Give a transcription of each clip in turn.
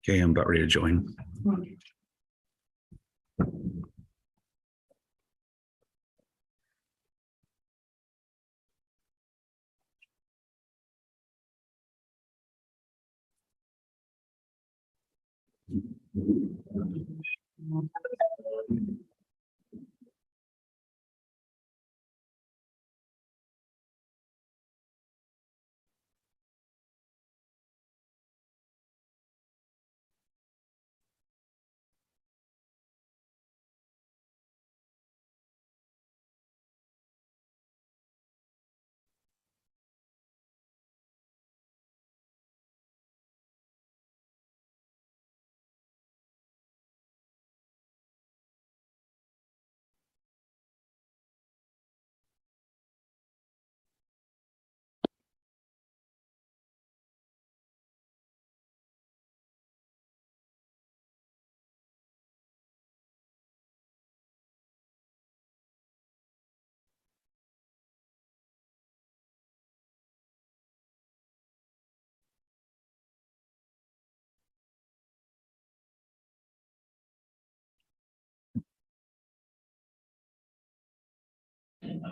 Okay, I'm about ready to join.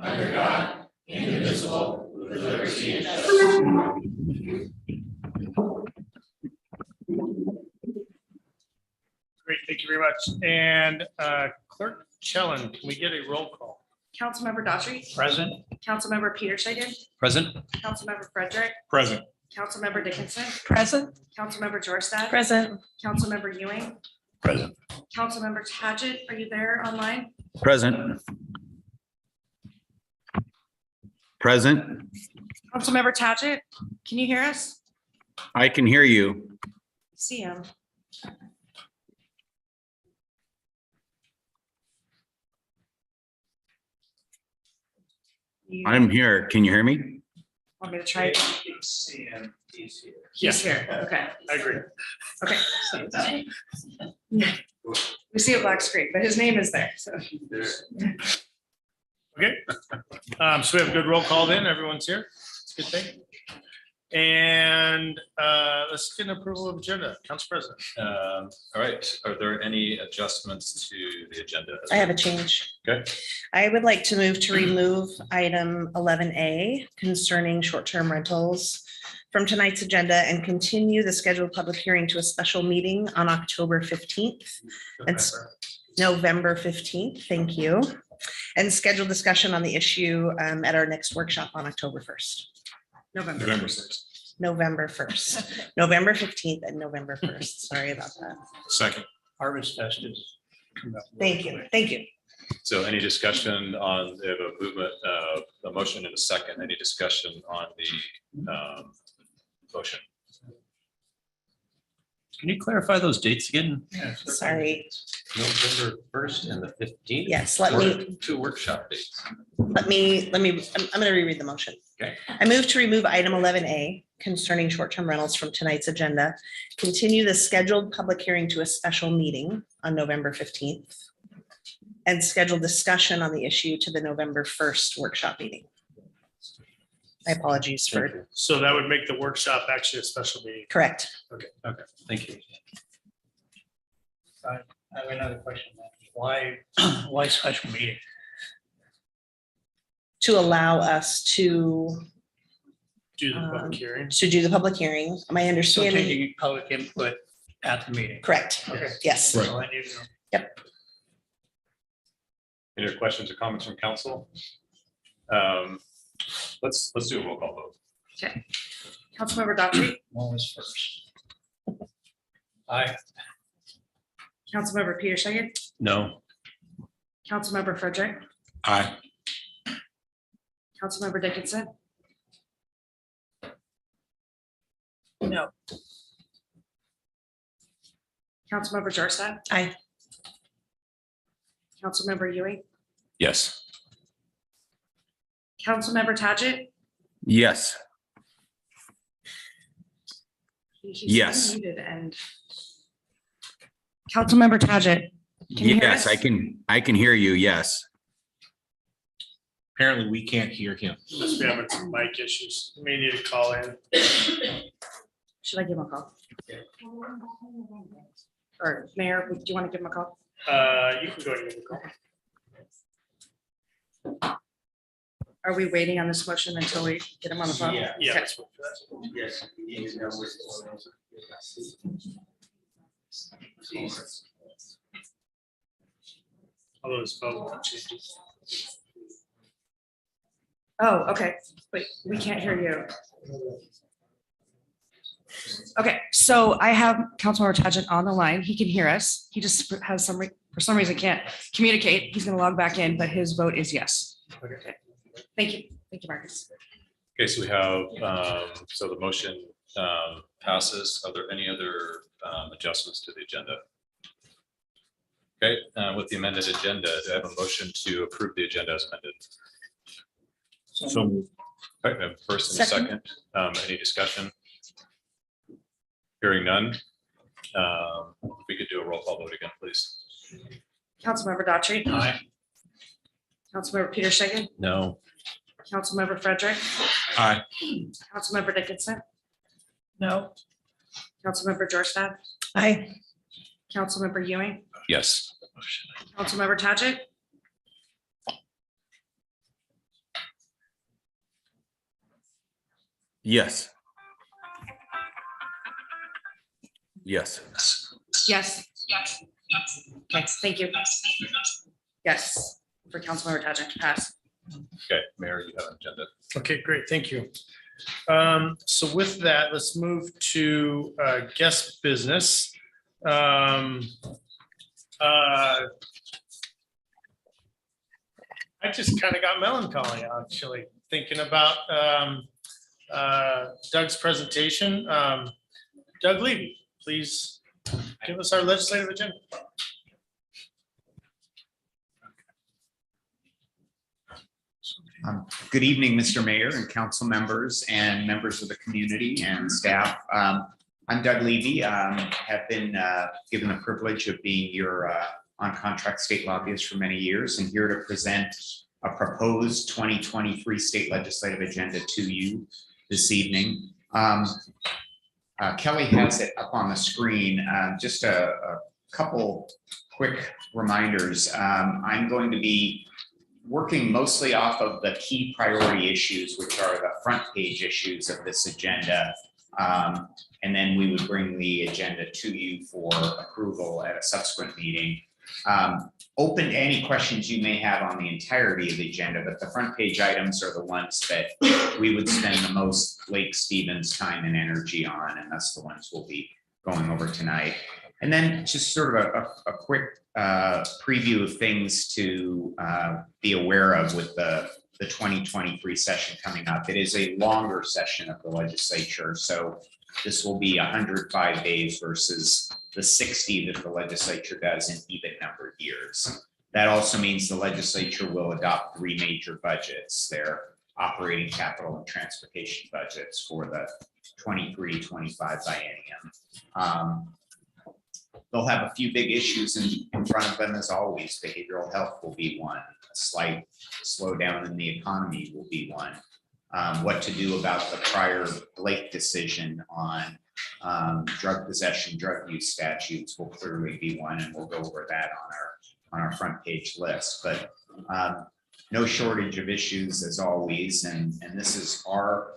Under God, indivisible, with liberty and justice. Great, thank you very much. And Clerk Chellan, can we get a roll call? Councilmember Daughtry. Present. Councilmember Peter Shagan. Present. Councilmember Frederick. Present. Councilmember Dickinson. Present. Councilmember Georgestad. Present. Councilmember Ewing. Present. Councilmember Tagit, are you there online? Present. Present. Councilmember Tagit, can you hear us? I can hear you. See him. You I'm here. Can you hear me? want me to try? He's here. He's here, okay, I agree. okay. We see a black screen, but his name is there, so. Okay. So we have a good roll call then. Everyone's here. It's a good thing. And let's get an approval of agenda. Council President. All right. Are there any adjustments to the agenda? I have a change. Okay. I would like to move to remove item 11A concerning short-term rentals from tonight's agenda and continue the scheduled public hearing to a special meeting on October 15th. It's November 15th. Thank you. And schedule discussion on the issue at our next workshop on October 1st. November. November 6th. November 1st, November 15th and November 1st. Sorry about that. Second. Harvest Fest is coming up. Thank you. Thank you. So any discussion on the movement, a motion in a second, any discussion on the motion? Can you clarify those dates again? Sorry. November 1st and the 15th? Yes, let me. Two workshop dates. I'm gonna reread the motion. Okay. I move to remove item 11A concerning short-term rentals from tonight's agenda. Continue the scheduled public hearing to a special meeting on November 15th. And schedule discussion on the issue to the November 1st workshop meeting. My apologies for, So that would make the workshop actually a special meeting. correct. Okay, thank you. I have another question. Why special meeting? To allow us to Do the public hearing? do the public hearing. My So understanding, taking public input at the meeting. correct. Okay. Yes. That's all I need to know. Any other questions or comments from council? Let's do a roll call vote. Okay. Councilmember Daughtry. One was first. Aye. Councilmember Peter Shagan. No. Councilmember Frederick. Aye. Councilmember Dickinson. No. Councilmember Georgestad. Aye. Councilmember Ewing. Yes. Councilmember Tagit. Yes. He's Yes. unmuted and. Councilmember Tagit. Can you hear Yes, us? I can hear you. Yes. Apparently we can't hear him. Must be having some mic issues. You may need to call in. Should I give him a call? Or Mayor, do you want to give him a call? You can go ahead and give a call. Are we waiting on this motion until we get him on the phone? Yeah. Okay. let's wait for that. Yes. Although his phone won't change. Oh, okay, but we can't hear you. Okay, so I have Councilmember Tagent on the line. He can hear us. He just has for some reason can't communicate. He's gonna log back in, but his vote is yes. Okay. Thank you. Thank you, Marcus. Okay, so we have, so the motion passes. Are there any other adjustments to the agenda? Okay, with the amended agenda, do I have a motion to approve the agenda as amended? So moved. Okay, I have a first and a second. Any discussion? Hearing none. We could do a roll call vote again, please. Councilmember Daughtry. Aye. Councilmember Peter Shagan. No. Councilmember Frederick. Aye. Councilmember Dickinson. No. Councilmember Georgetown. Aye. Councilmember Ewing. Yes. Councilmember Tagent. Yes. Yes. Yes. Okay, thank you. Yes, for Councilmember Tagent to pass. Okay, Mayor, you have an agenda. Okay, great, thank you. So with that, let's move to guest business. I just kind of got melancholy, actually, thinking about Doug's presentation. Doug Levy, please give us our legislative agenda. Good evening, Mr. Mayor and council members and members of the community and staff. I'm Doug Levy. Have been given the privilege of being your on-contract state lobbyist for many years and here to present a proposed 2023 state legislative agenda to you this evening. Kelly has it up on the screen. Just a couple quick reminders. I'm going to be working mostly off of the key priority issues, which are the front page issues of this agenda. And then we would bring the agenda to you for approval at a subsequent meeting. Open to any questions you may have on the entirety of the agenda, but the front page items are the ones that we would spend the most Lake Stevens time and energy on, and that's the ones we'll be going over tonight. And then just sort of a quick preview of things to be aware of with the 2023 session coming up. It is a longer session of the legislature, so this will be 105 days versus the 60 that the legislature does in even numbered years. That also means the legislature will adopt 3 major budgets, their operating, capital, and transportation budgets for the 23-25 biennium. They'll have a few big issues in front of them as always. Behavioral health will be one. A slight slowdown in the economy will be one. What to do about the prior Blake decision on drug possession, drug use statutes will clearly be one, and we'll go over that on our front page list. But no shortage of issues as always, and this is our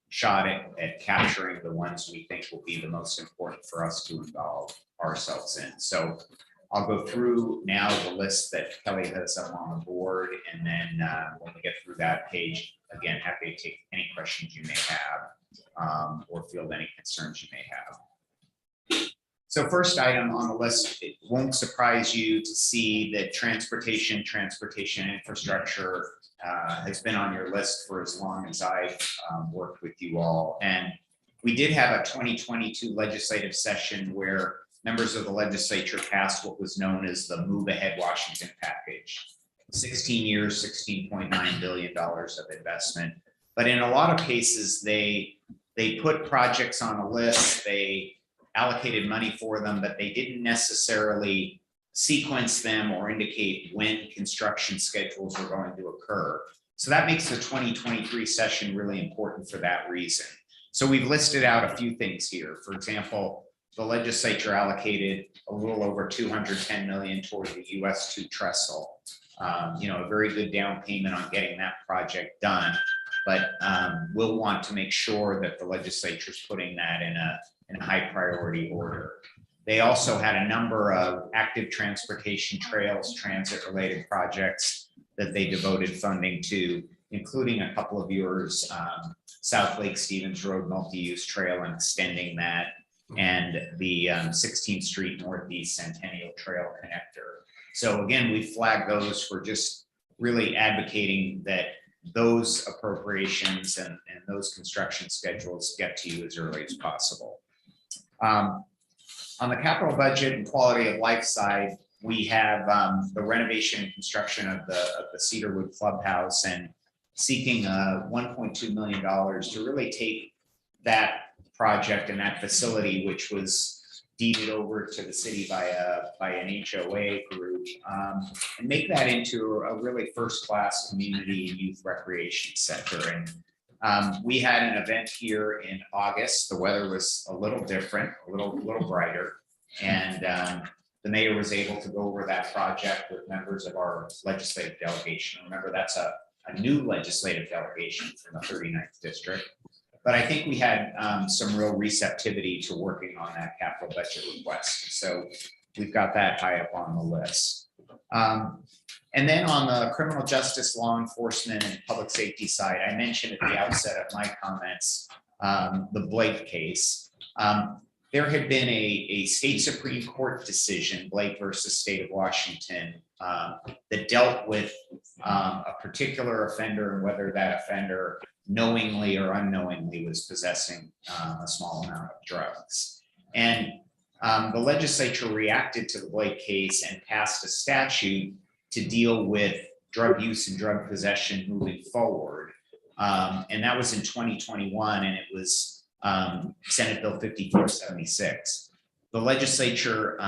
shot at capturing the ones we think will be the most important for us to involve ourselves in. So I'll go through now the list that Kelly has up on the board, and then when we get through that page, again, happy to take any questions you may have or field any concerns you may have. So first item on the list, it won't surprise you to see that transportation infrastructure has been on your list for as long as I've worked with you all. And we did have a 2022 legislative session where members of the legislature passed what was known as the Move Ahead Washington package. 16 years, $16.9 billion of investment. But in a lot of cases, they put projects on a list, they allocated money for them, but they didn't necessarily sequence them or indicate when construction schedules were going to occur. So that makes the 2023 session really important for that reason. So we've listed out a few things here. For example, the legislature allocated a little over 210 million toward the US 2 trestle. A very good down payment on getting that project done. But we'll want to make sure that the legislature is putting that in a high priority order. They also had a number of active transportation trails, transit related projects that they devoted funding to, including a couple of yours, South Lake Stevens Road multi-use trail and extending that, and the 16th Street Northeast Centennial Trail connector. So again, we flagged those for just really advocating that those appropriations and those construction schedules get to you as early as possible. On the capital budget and quality of life side, we have the renovation and construction of the Cedarwood Clubhouse and seeking $1.2 million to really take that project and that facility, which was deeded over to the city by an HOA group, and make that into a really first-class community and youth recreation center. And we had an event here in August. The weather was a little different, a little brighter, and the mayor was able to go over that project with members of our legislative delegation. Remember, that's a new legislative delegation from the 39th district. But I think we had some real receptivity to working on that capital budget request. So we've got that high up on the list. And then on the criminal justice, law enforcement, and public safety side, I mentioned at the outset of my comments, the Blake case. There had been a state Supreme Court decision, Blake versus State of Washington, that dealt with a particular offender and whether that offender knowingly or unknowingly was possessing a small amount of drugs. And the legislature reacted to the Blake case and passed a statute to deal with drug use and drug possession moving forward. And that was in 2021, and it was Senate Bill 5476. The legislature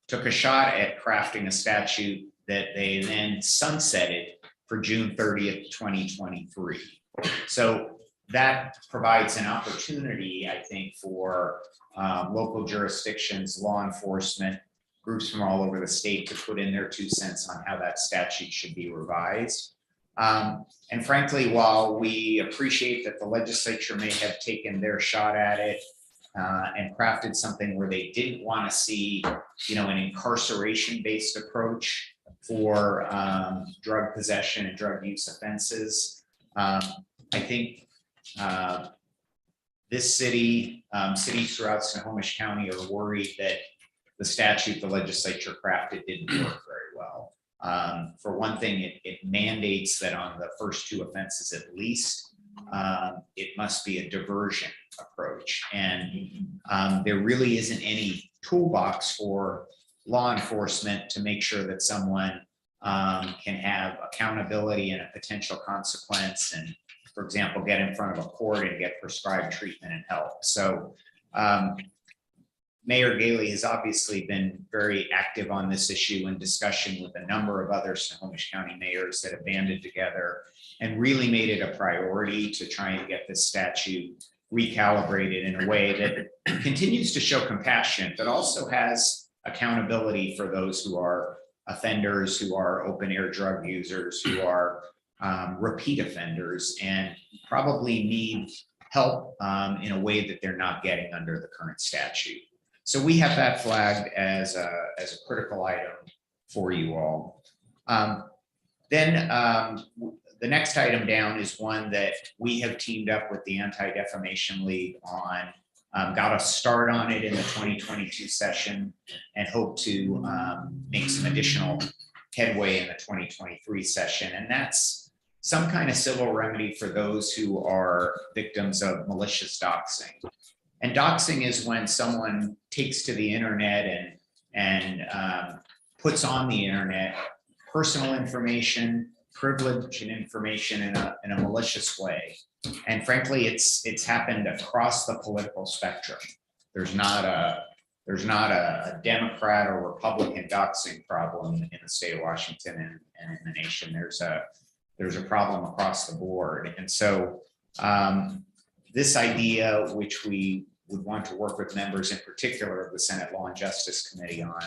took a shot at crafting a statute that they then sunsetted for June 30th, 2023. So that provides an opportunity, I think, for local jurisdictions, law enforcement, groups from all over the state to put in their 2 cents on how that statute should be revised. And frankly, while we appreciate that the legislature may have taken their shot at it and crafted something where they didn't want to see, an incarceration-based approach for drug possession and drug use offenses, I think this city, cities throughout Snohomish County are worried that the statute the legislature crafted didn't work very well. For one thing, it mandates that on the first 2 offenses at least, it must be a diversion approach. And there really isn't any toolbox for law enforcement to make sure that someone can have accountability and a potential consequence, and, for example, get in front of a court and get prescribed treatment and help. So Mayor Galey has obviously been very active on this issue in discussion with a number of other Snohomish County mayors that have banded together and really made it a priority to try and get this statute recalibrated in a way that continues to show compassion, but also has accountability for those who are offenders, who are open air drug users, who are repeat offenders, and probably need help in a way that they're not getting under the current statute. So we have that flagged as a critical item for you all. Then the next item down is one that we have teamed up with the Anti-Defamation League on, got a start on it in the 2022 session and hope to make some additional headway in the 2023 session. And that's some kind of civil remedy for those who are victims of malicious doxing. And doxing is when someone takes to the internet and puts on the internet personal information, privilege and information in a malicious way. And frankly, it's happened across the political spectrum. There's not a Democrat or Republican doxing problem in the state of Washington and in the nation. There's a problem across the board. And so this idea, which we would want to work with members in particular of the Senate Law and Justice Committee on,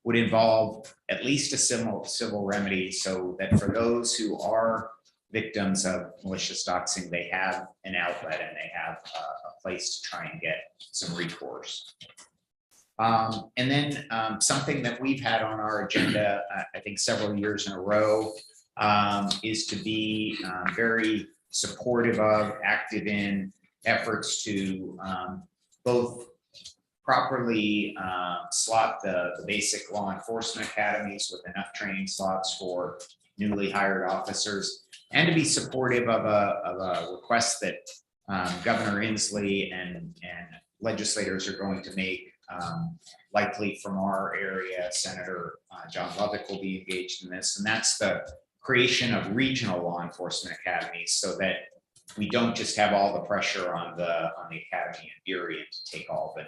would involve at least a civil remedy so that for those who are victims of malicious doxing, they have an outlet and they have a place to try and get some recourse. And then something that we've had on our agenda, I think several years in a row, is to be very supportive of, active in efforts to both properly slot the basic law enforcement academies with enough training slots for newly hired officers, and to be supportive of a request that Governor Inslee and legislators are going to make, likely from our area. Senator John Lovick will be engaged in this, and that's the creation of regional law enforcement academies, so that we don't just have all the pressure on the academy in Burien to take all the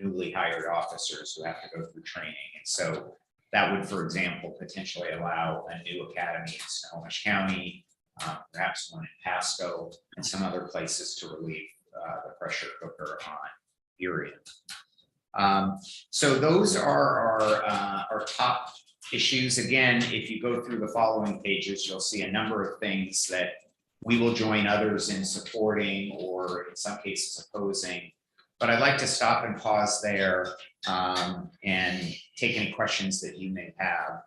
newly hired officers who have to go through training. And so that would, for example, potentially allow a new academy in Snohomish County, perhaps one in Pasco, and some other places to relieve the pressure cooker on Burien. So those are our top issues. Again, if you go through the following pages, you'll see a number of things that we will join others in supporting or in some cases opposing. But I'd like to stop and pause there and take any questions that you may have.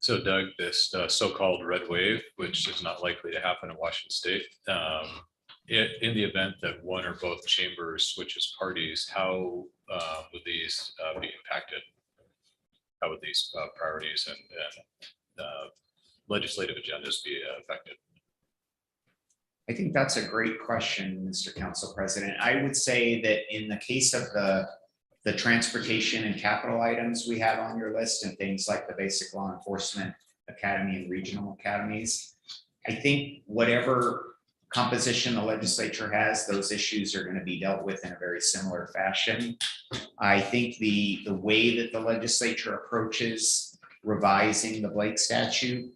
So Doug, this so-called red wave, which is not likely to happen in Washington State, in the event that one or both chambers switches parties, how would these be impacted? How would these priorities and legislative agendas be affected? I think that's a great question, Mr. Council President. I would say that in the case of the transportation and capital items we have on your list and things like the Basic Law Enforcement Academy and regional academies, I think whatever composition the legislature has, those issues are going to be dealt with in a very similar fashion. I think the way that the legislature approaches revising the Blake statute,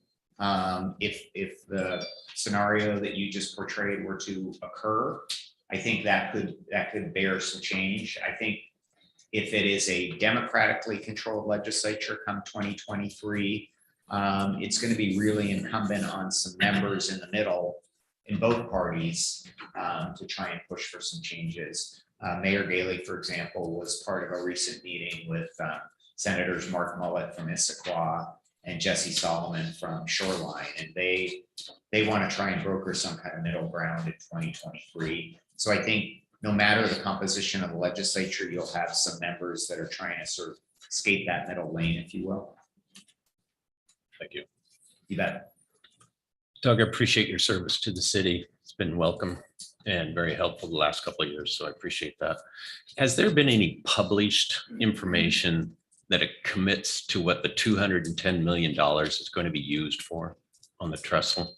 if the scenario that you just portrayed were to occur, I think that could bear some change. I think if it is a democratically controlled legislature come 2023, it's going to be really incumbent on some members in the middle in both parties to try and push for some changes. Mayor Daley, for example, was part of a recent meeting with Senators Mark Mullet from Issaquah and Jesse Solomon from Shoreline, and they want to try and broker some kind of middle ground in 2023. So I think no matter the composition of the legislature, you'll have some members that are trying to sort of skate that middle lane, if you will. Thank you. You bet. Doug, I appreciate your service to the city. It's been welcome and very helpful the last couple of years, so I appreciate that. Has there been any published information that it commits to what the $210 million is going to be used for on the trestle?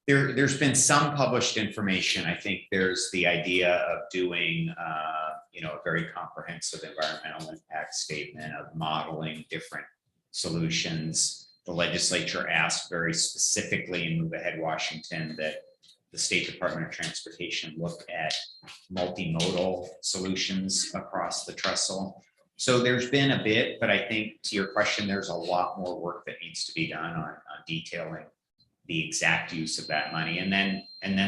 There's been some published information. I think there's the idea of doing, a very comprehensive environmental impact statement of modeling different solutions. The legislature asked very specifically in Move Ahead Washington that the State Department of Transportation look at multimodal solutions across the trestle. So there's been a bit, but I think to your question, there's a lot more work that needs to be done on detailing the exact use of that money, and then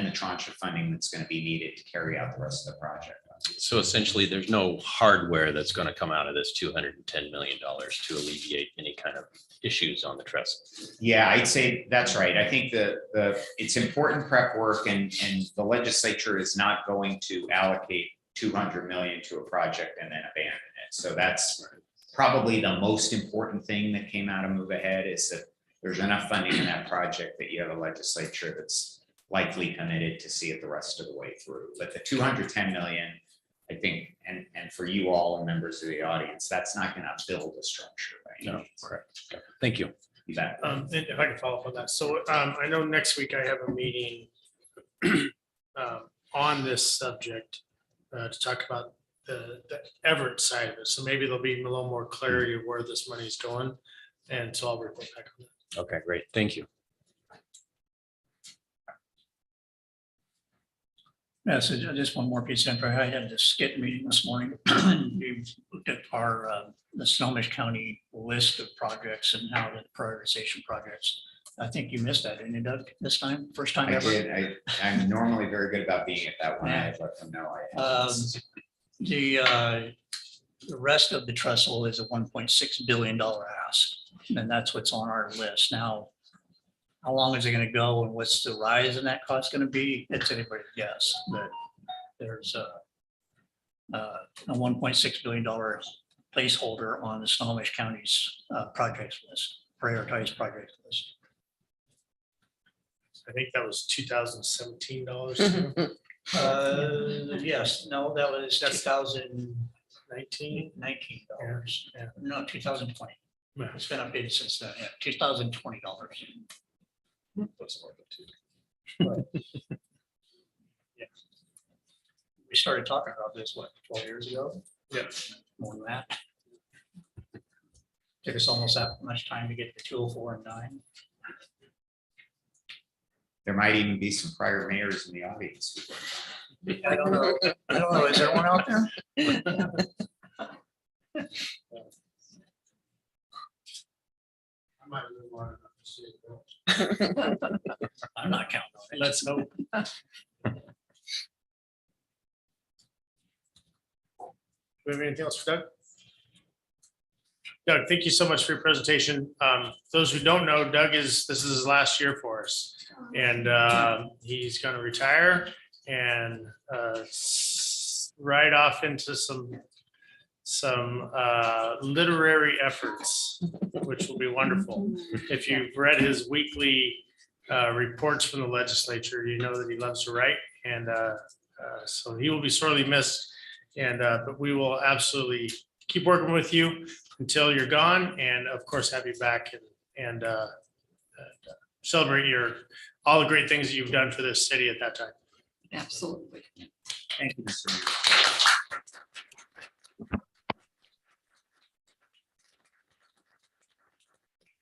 the tranche of funding that's going to be needed to carry out the rest of the project. So essentially, there's no hardware that's going to come out of this $210 million to alleviate any kind of issues on the trestle. Yeah, I'd say that's right. I think it's important prep work, and the legislature is not going to allocate $200 million to a project and then abandon it. So that's probably the most important thing that came out of Move Ahead, is that there's enough funding in that project that you have a legislature that's likely committed to see it the rest of the way through. But the $210 million, I think, and for you all and members of the audience, that's not going to build a structure. No, correct. Thank you. You bet. And if I can follow up on that. So I know next week I have a meeting on this subject to talk about the Everett side of it. So maybe there'll be a little more clarity of where this money is going. And so I'll report back on that. Okay, great. Thank you. Yeah, so just one more piece of info. I had this skit meeting this morning. We looked at our, the Snohomish County list of projects and how the prioritization projects. I think you missed that, didn't you, Doug, this time? First time I ever? did. I'm normally very good about being at that one. I let them know I had. The rest of the trestle is a $1.6 billion ask, and that's what's on our list. Now, how long is it gonna go and what's the rise in that cost gonna be? It's anybody's guess, but there's a $1.6 billion placeholder on the Snohomish County's projects list, prioritized project list. I think that was $2017. Yes, no, that was That's- 2019. Yeah. No, 2020. Yeah. It's been updated since then, yeah, $2020. We started talking about this, what, 12 years ago? Yeah. More than that. Took us almost that much time to get to 204 and 9. There might even be some prior mayors in the audience. I don't know. I don't know. Is there one out there? I'm not counting on it. Let's hope. Do we have anything else for Doug? Doug, thank you so much for your presentation. Those who don't know, this is his last year for us. And he's going to retire and ride off into some literary efforts, which will be wonderful. If you've read his weekly reports from the legislature, you know that he loves to write. And so he will be sorely missed. And but we will absolutely keep working with you until you're gone, and of course have you back and celebrate all the great things that you've done for this city at that time. Absolutely. Thank you, Mr. Mayor.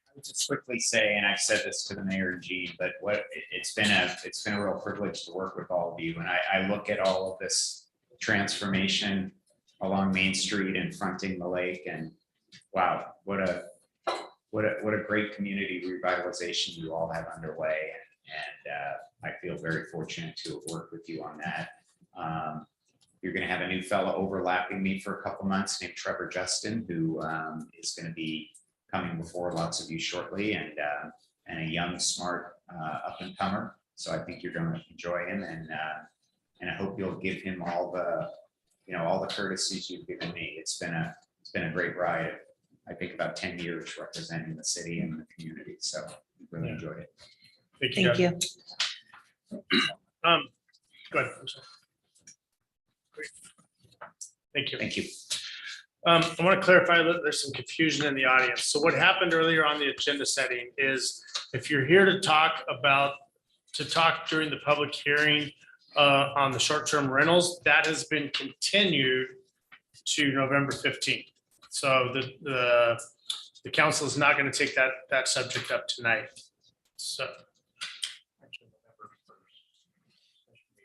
I would just quickly say, and I've said this to the mayor and Gene, but it's been a real privilege to work with all of you. And I look at all of this transformation along Main Street and fronting the lake, and wow, what a great community revitalization you all have underway. And I feel very fortunate to have worked with you on that. You're going to have a new fellow overlapping me for a couple months named Trevor Justin, who is going to be coming before lots of you shortly, and a young, smart up and comer. So I think you're going to enjoy him, and I hope you'll give him all the courtesies you've given me. It's been a great ride. I think about 10 years representing the city and the community. So really enjoyed it. Thank you. Thank you. Go ahead. I'm sorry. Great. Thank you. Thank you. I want to clarify that there's some confusion in the audience. So what happened earlier on the agenda setting is if you're here to talk during the public hearing on the short-term rentals, that has been continued to November 15th. So the council is not going to take that subject up tonight. So.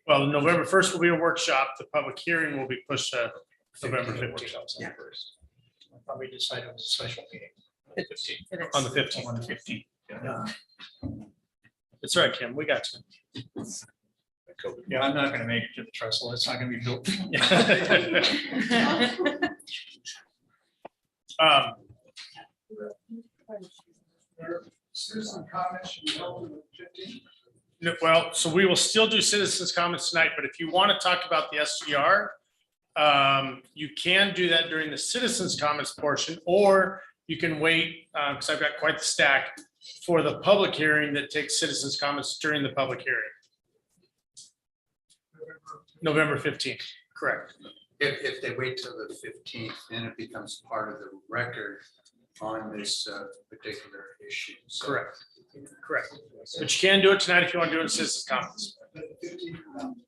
Well, November 1st will be a workshop. The public hearing will be pushed to November 15th. Yeah. I probably decided it was a special meeting. On the 15th. On the 15th. Yeah. It's all right, Kim. We got you. Yeah, I'm not gonna make it to the trestle. It's not gonna be built. Citizen comments should be held on the 15th. No, well, so we will still do citizens comments tonight, but if you want to talk about the SGR, you can do that during the citizens comments portion, or you can wait, because I've got quite the stack for the public hearing that takes citizens comments during the public hearing. November 15th, correct. If they wait till the 15th, then it becomes part of the record on this particular issue. So Correct. But you can do it tonight if you want to do it in citizens comments.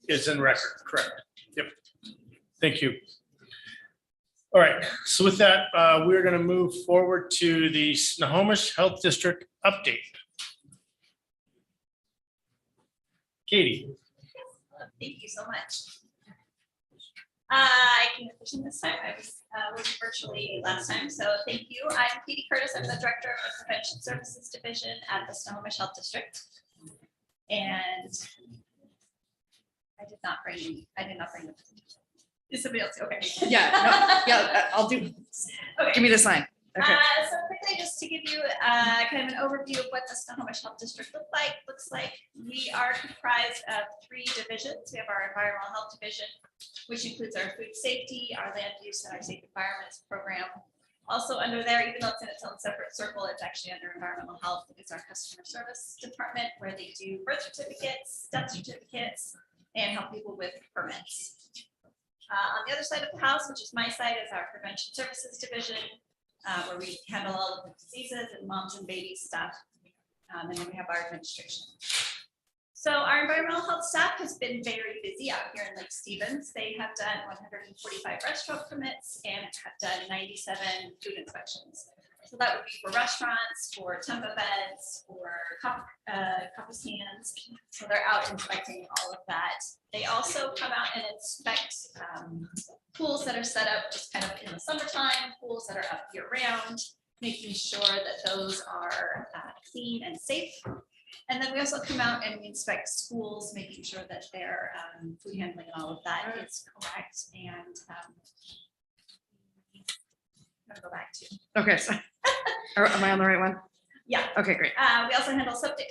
It's in record, correct. Yep. Thank you. All right, so with that, we're going to move forward to the Snohomish Health District update. Katie. Thank you so much. I came efficient this time. I was virtually last time, so thank you. I'm Katie Curtis. I'm the Director of the Prevention Services Division at the Snohomish Health District. And I did not bring the. Is somebody else? Okay. Yeah, no, yeah, I'll do, Okay. give me the sign. Okay. So quickly, just to give you kind of an overview of what the Snohomish Health District looks like, we are comprised of 3 divisions. We have our Environmental Health Division, which includes our food safety, our land use, and our safe environments program. Also under there, even though it's in its own separate circle, it's actually under environmental health. It's our customer service department where they do birth certificates, death certificates, and help people with permits. On the other side of the house, which is my side, is our prevention services division, where we handle all of the diseases and moms and babies stuff. And then we have our administration. So our environmental health staff has been very busy out here in Lake Stevens. They have done 145 restaurant permits and have done 97 food inspections. So that would be for restaurants, for Tempa beds, for coffee stands. So they're out inspecting all of that. They also come out and inspect pools that are set up just kind of in the summertime, pools that are up year round, making sure that those are clean and safe. And then we also come out and we inspect schools, making sure that their food handling and all of that is correct. And I'm gonna go back to. Okay, so, am I on the right one? Yeah. Okay, great. We also handle septic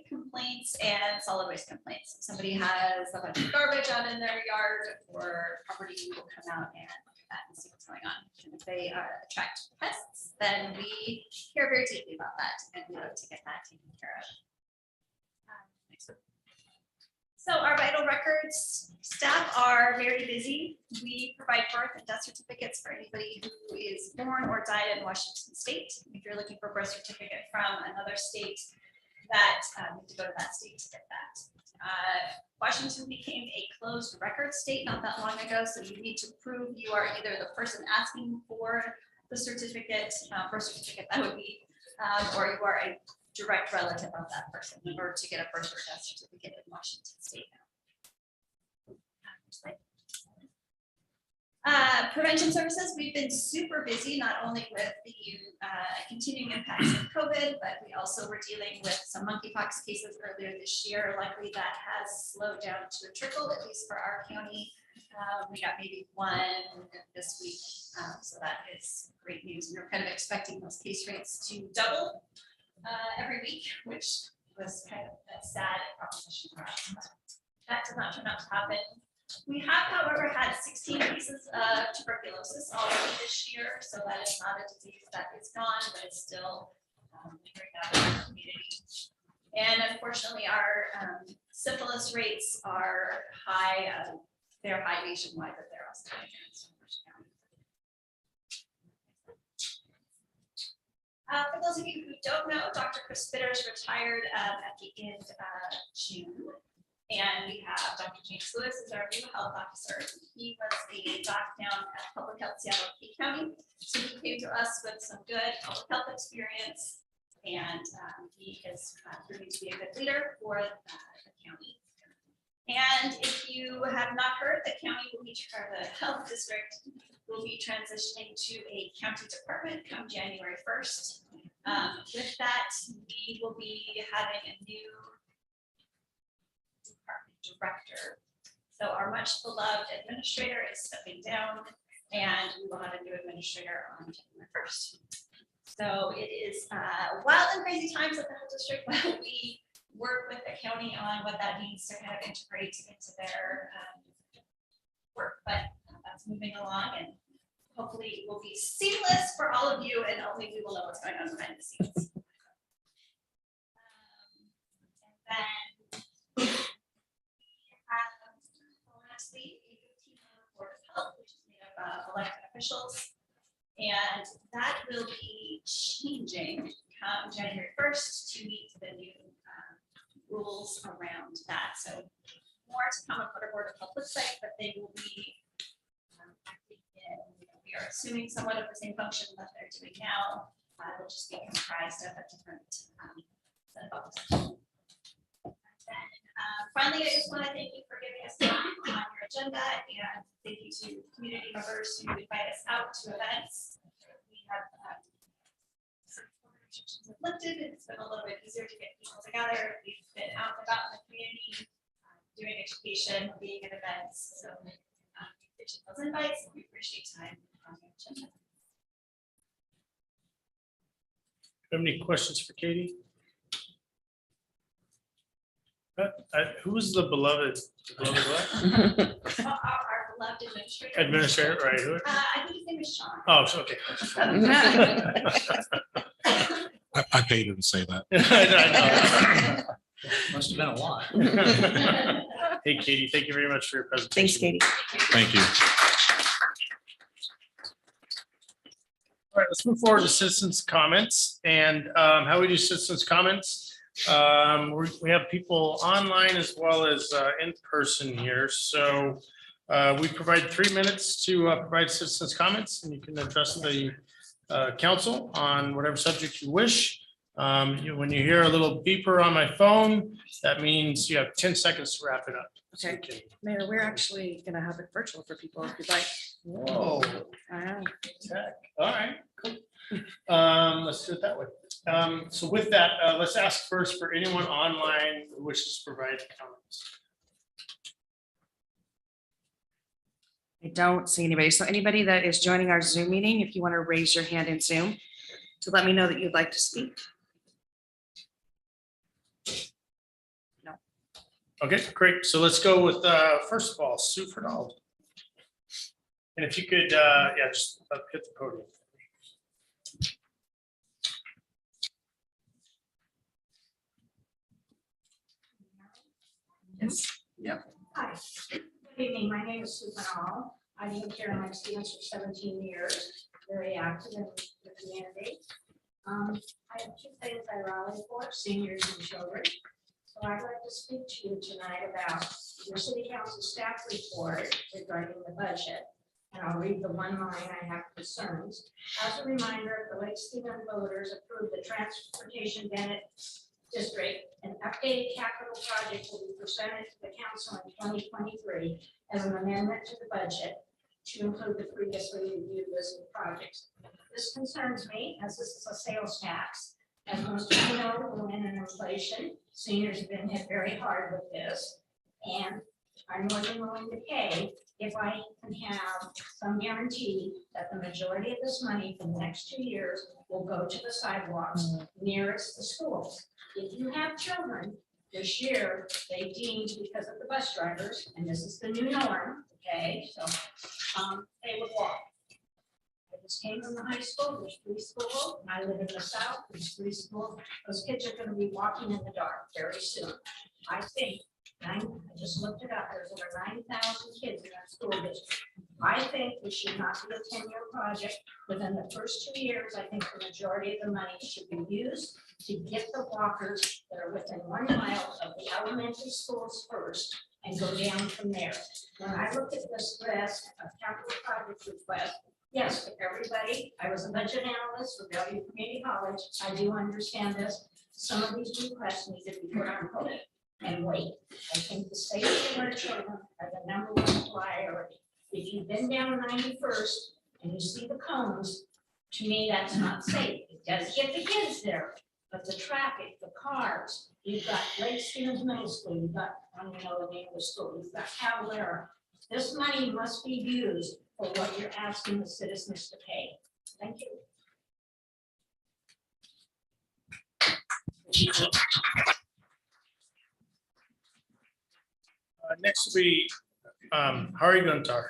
complaints and solid waste complaints. If somebody has a bunch of garbage out in their yard or property, we will come out and look at that and see what's going on. And if they attract pests, then we care very deeply about that and we look to get that taken care of. Next one. So our vital records staff are very busy. We provide birth and death certificates for anybody who is born or died in Washington State. If you're looking for a birth certificate from another state, that you have to go to that state to get that. Washington became a closed record state not that long ago, so you need to prove you are either the person asking for the certificate, birth certificate that would be, or you are a direct relative of that person in order to get a birth or death certificate in Washington State. Prevention services, we've been super busy, not only with the continuing impacts of COVID, but we also were dealing with some monkeypox cases earlier this year. Likely that has slowed down to a trickle, at least for our county. We got maybe 1 this week, so that is great news. We were kind of expecting those case rates to double every week, which was kind of a sad proposition for us. That did not turn out to happen. We have, however, had 16 cases of tuberculosis already this year, so that is not a disease that is gone, but it's still lingering out in our community. And unfortunately, our syphilis rates are high. They're high nationwide, but they're also high here in Snohomish County. For those of you who don't know, Dr. Chris Spitters retired at the end of June. And we have Dr. James Lewis as our new health officer. He was the doc down at Public Health Seattle County. So he came to us with some good public health experience. And he is proving to be a good leader for the county. And if you have not heard, the county will be, or the health district will be transitioning to a county department come January 1st. With that, we will be having a new department director. So our much beloved administrator is stepping down and we will have a new administrator on January 1st. So it is wild and crazy times at the health district, but we work with the county on what that means to kind of integrate into their work, but that's moving along and hopefully it will be seamless for all of you and only we will know what's going on behind the scenes. And then lastly, a 15-member board of health, which is made up of elected officials, and that will be changing come January 1st to meet the new rules around that. So more to come on what our board of health looks like, but they will be acting in assuming somewhat of the same function that they're doing now. Will just be comprised of a different set of folks. And, finally, I just want to thank you for giving us time on your agenda, and thank you to community members who invite us out to events. We have some restrictions have lifted, and it's been a little bit easier to get people together. We've been out and about in the community, doing education, being at events. So we appreciate those invites, and we appreciate time on the agenda. Have any questions for Katie? Who's the beloved? Beloved what? Our beloved administrator. Administrator, right? Who- I think his name is Sean. Oh, so, okay. I paid him to say that. I Must have been a lot. know. Hey, Katie, thank you very much for your presentation. Thanks, Katie. Thank you. All right, let's move forward to citizens' comments. And how we do citizens' comments. We have people online as well as in person here. So we provide 3 minutes to provide citizens' comments, and you can address the council on whatever subject you wish. When you hear a little beeper on my phone, that means you have 10 seconds to wrap it up. So you Okay, Mayor, we're actually gonna have it virtual for people if you'd like. Whoa. Ah, Tech. All right, cool. Let's do it that way. So with that, let's ask first for anyone online who wishes to provide comments. I don't see anybody. So anybody that is joining our Zoom meeting, if you want to raise your hand in Zoom to let me know that you'd like to speak. Okay, great. So let's go with, first of all, Sue Fernald. And if you could, yeah, just hit the podium. Yes. Hi, good evening. My name is Susan Hall. I've been here in Lake Stevens for 17 years, very active in the community. I have 2 things I rally for, seniors and children. So I'd like to speak to you tonight about your city council staff report regarding the budget. And I'll read the one line I have concerns. As a reminder, the Lake Stevens voters approved the Transportation Bennett District, an updated capital project will be presented to the council in 2023 as an amendment to the budget to include the previously reviewed list of projects. This concerns me as this is a sales tax. As most of you know, we're in an inflation. Seniors have been hit very hard with this. And I'm more than willing to pay if I can have some guarantee that the majority of this money for the next 2 years will go to the sidewalks nearest the schools. If you have children, this year, they deemed because of the bus drivers, and this is the new norm, okay, so they would walk. I just came from the high school, there's free school, I live in the south, there's free school. Those kids are gonna be walking in the dark very soon. I think, I just looked it up, there's over 9,000 kids in that school district. I think it should not be a 10-year project. Within the first 2 years, I think the majority of the money should be used to get the walkers that are within 1 mile of the elementary schools first and go down from there. When I looked at this list of capital project requests, yes, for everybody, I was a budget analyst for Bellevue Community College. I do understand this. Some of these requests need to be put on hold and wait. I think the safety of our children are the #1 priority. If you've been down 91st and you see the cones, to me, that's not safe. It does get the kids there, but the traffic, the cars, you've got Lake Stevens Middle School, you've got, I don't know the name of the school, you've got Cavallera. This money must be used for what you're asking the citizens to pay. Thank you. Next will be Hari Guntar.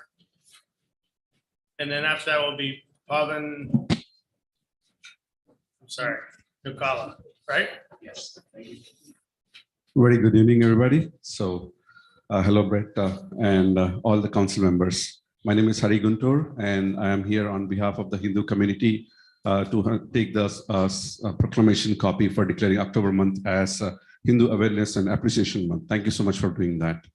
And then after that will be Pavan. I'm sorry, Nukala, right? Yes. Thank you. Very good evening, everybody. So, hello, Brett, and all the council members. My name is Hari Guntur, and I am here on behalf of the Hindu community to take the proclamation copy for declaring October month as Hindu Awareness and Appreciation Month. Thank you so much for doing that.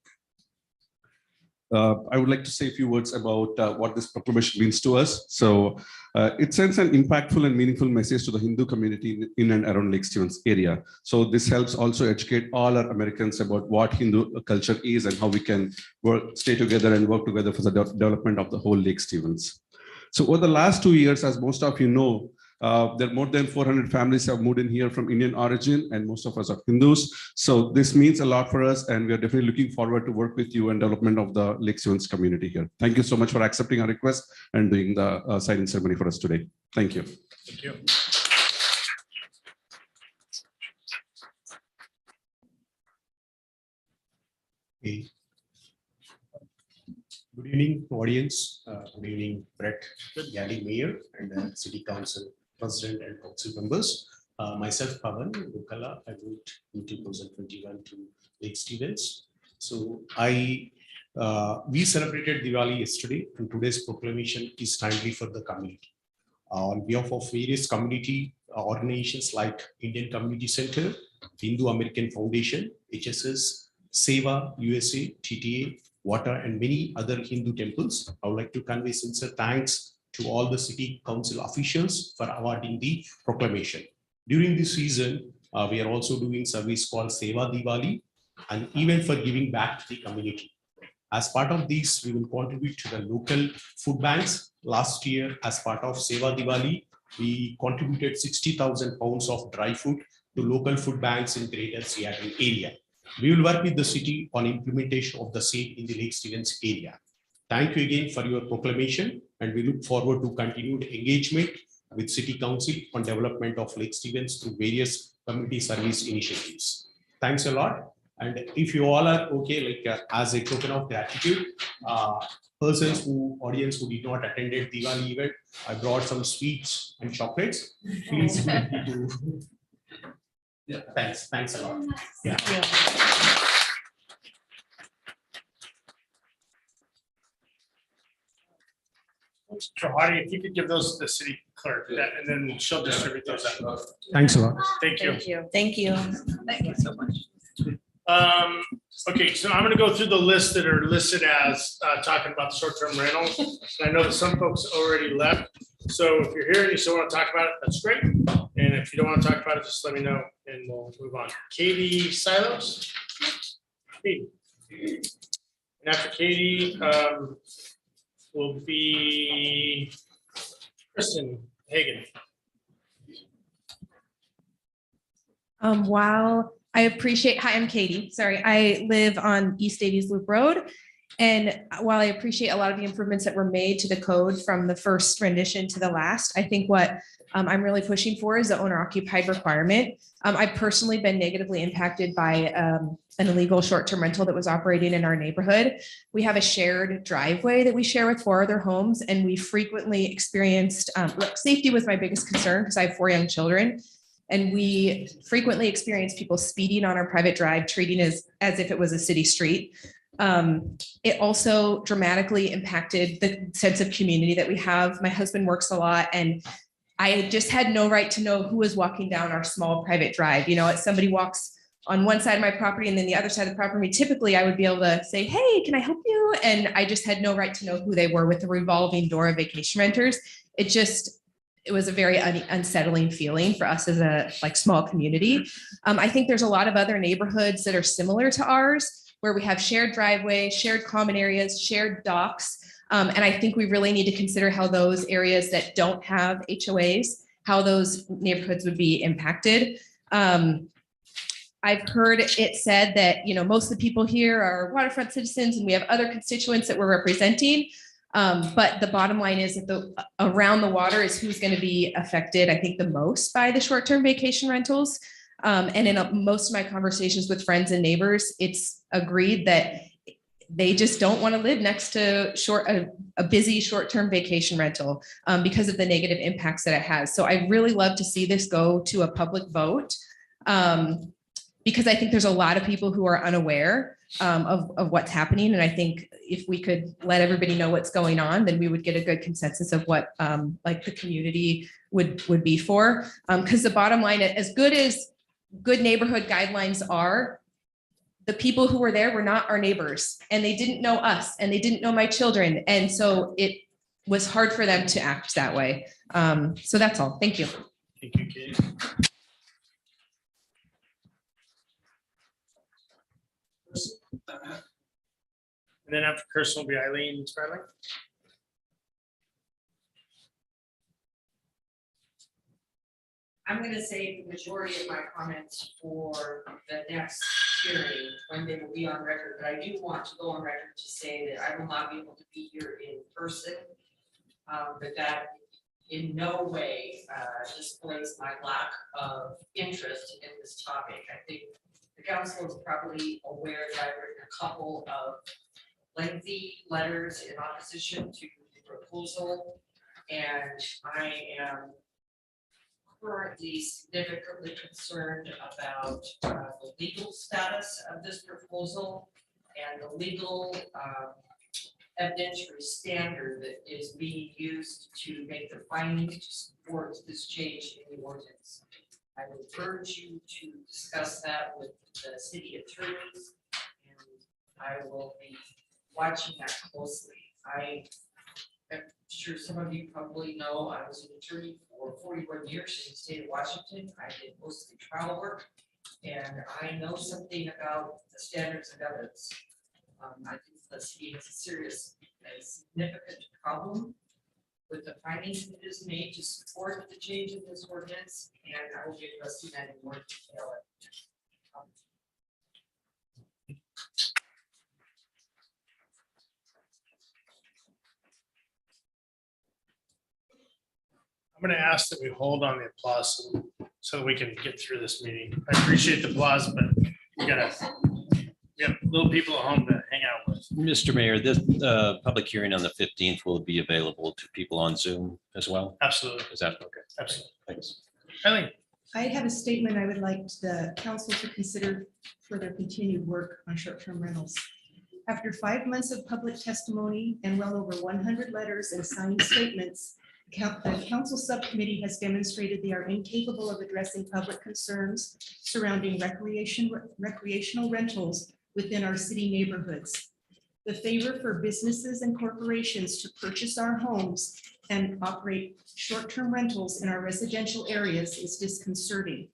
I would like to say a few words about what this proclamation means to us. So it sends an impactful and meaningful message to the Hindu community in and around Lake Stevens area. So this helps also educate all our Americans about what Hindu culture is and how we can stay together and work together for the development of the whole Lake Stevens. So over the last 2 years, as most of you know, there are more than 400 families have moved in here from Indian origin, and most of us are Hindus. So this means a lot for us, and we are definitely looking forward to work with you and development of the Lake Stevens community here. Thank you so much for accepting our request and doing the signing ceremony for us today. Thank you. Thank you. Hey. Good evening, audience. Good evening, Brett, Gally Mayor, and City Council President and Council members. Myself, Pavan Gokala, I moved in 2021 to Lake Stevens. So we celebrated Diwali yesterday, and today's proclamation is timely for the community. On behalf of various community organizations like Indian Community Center, Hindu American Foundation, HSS, Seva USA, TTA, Water, and many other Hindu temples, I would like to convey sincere thanks to all the city council officials for awarding the proclamation. During this season, we are also doing service called Seva Diwali, and even for giving back to the community. As part of this, we will contribute to the local food banks. Last year, as part of Seva Diwali, we contributed 60,000 pounds of dry food to local food banks in Greater Seattle area. We will work with the city on implementation of the same in the Lake Stevens area. Thank you again for your proclamation, and we look forward to continued engagement with City Council on development of Lake Stevens through various community service initiatives. Thanks a lot. And if you all are okay, as a token of gratitude, audience who did not attend Diwali event, I brought some sweets and chocolates. Please feel free to. Yeah, thanks a lot. Yeah. Johari, if you could give those to the city clerk, and then she'll distribute those out. Thanks a lot. Thank you. Thank you. Thank you so much. Okay, so I'm gonna go through the list that are listed as talking about short-term rentals. And I know that some folks already left. So if you're here and you still want to talk about it, that's great. And if you don't want to talk about it, just let me know and we'll move on. Katie Silos. Katie. And after Katie will be Kristen Hagan. While I appreciate, hi, I'm Katie. Sorry, I live on East Davies Loop Road. And while I appreciate a lot of the improvements that were made to the code from the first rendition to the last, I think what I'm really pushing for is the owner occupied requirement. I've personally been negatively impacted by an illegal short-term rental that was operating in our neighborhood. We have a shared driveway that we share with 4 other homes, and we frequently experienced, look, safety was my biggest concern because I have 4 young children. And we frequently experience people speeding on our private drive, treating it as if it was a city street. It also dramatically impacted the sense of community that we have. My husband works a lot, and I just had no right to know who was walking down our small private drive. You know, if somebody walks on one side of my property and then the other side of the property, typically I would be able to say, hey, can I help you? And I just had no right to know who they were with the revolving door of vacation renters. It was a very unsettling feeling for us as a small community. I think there's a lot of other neighborhoods that are similar to ours, where we have shared driveways, shared common areas, shared docks. And I think we really need to consider how those areas that don't have HOAs, how those neighborhoods would be impacted. I've heard it said that, you know, most of the people here are waterfront citizens and we have other constituents that we're representing. But the bottom line is that around the water is who's going to be affected, I think, the most by the short-term vacation rentals. And in most of my conversations with friends and neighbors, it's agreed that they just don't want to live next to a busy short-term vacation rental because of the negative impacts that it has. So I really love to see this go to a public vote because I think there's a lot of people who are unaware of what's happening. And I think if we could let everybody know what's going on, then we would get a good consensus of what the community would be for. Because the bottom line, as good neighborhood guidelines are, the people who were there were not our neighbors, and they didn't know us, and they didn't know my children. And so it was hard for them to act that way. So that's all. Thank you. Thank you, Katie. And then after Kirsten will be Eileen Sparling. I'm gonna save the majority of my comments for the next hearing, when they will be on record, but I do want to go on record to say that I will not be able to be here in person. But that in no way displays my lack of interest in this topic. I think the council is probably aware that I've written a couple of lengthy letters in opposition to the proposal, and I am currently significantly concerned about the legal status of this proposal and the legal evidentiary standard that is being used to make the findings to support this change in the ordinance. I would urge you to discuss that with the city attorneys, and I will be watching that closely. I'm sure some of you probably know I was an attorney for 41 years in the state of Washington. I did mostly trial work, and I know something about the standards of evidence. I think the city has a serious and significant problem with the findings that is made to support the change in this ordinance, and I will be addressing that in more detail. I'm going to ask that we hold on the applause so we can get through this meeting. I appreciate the applause, but we have little people at home to hang out with. Mr. Mayor, this public hearing on the 15th will be available to people on Zoom as well. Absolutely. Is that okay? Absolutely. Thanks. Eileen. I have a statement I would like the council to consider for their continued work on short-term rentals. After 5 months of public testimony and well over 100 letters and signed statements, the council subcommittee has demonstrated they are incapable of addressing public concerns surrounding recreational rentals within our city neighborhoods. The favor for businesses and corporations to purchase our homes and operate short-term rentals in our residential areas is disconcerting.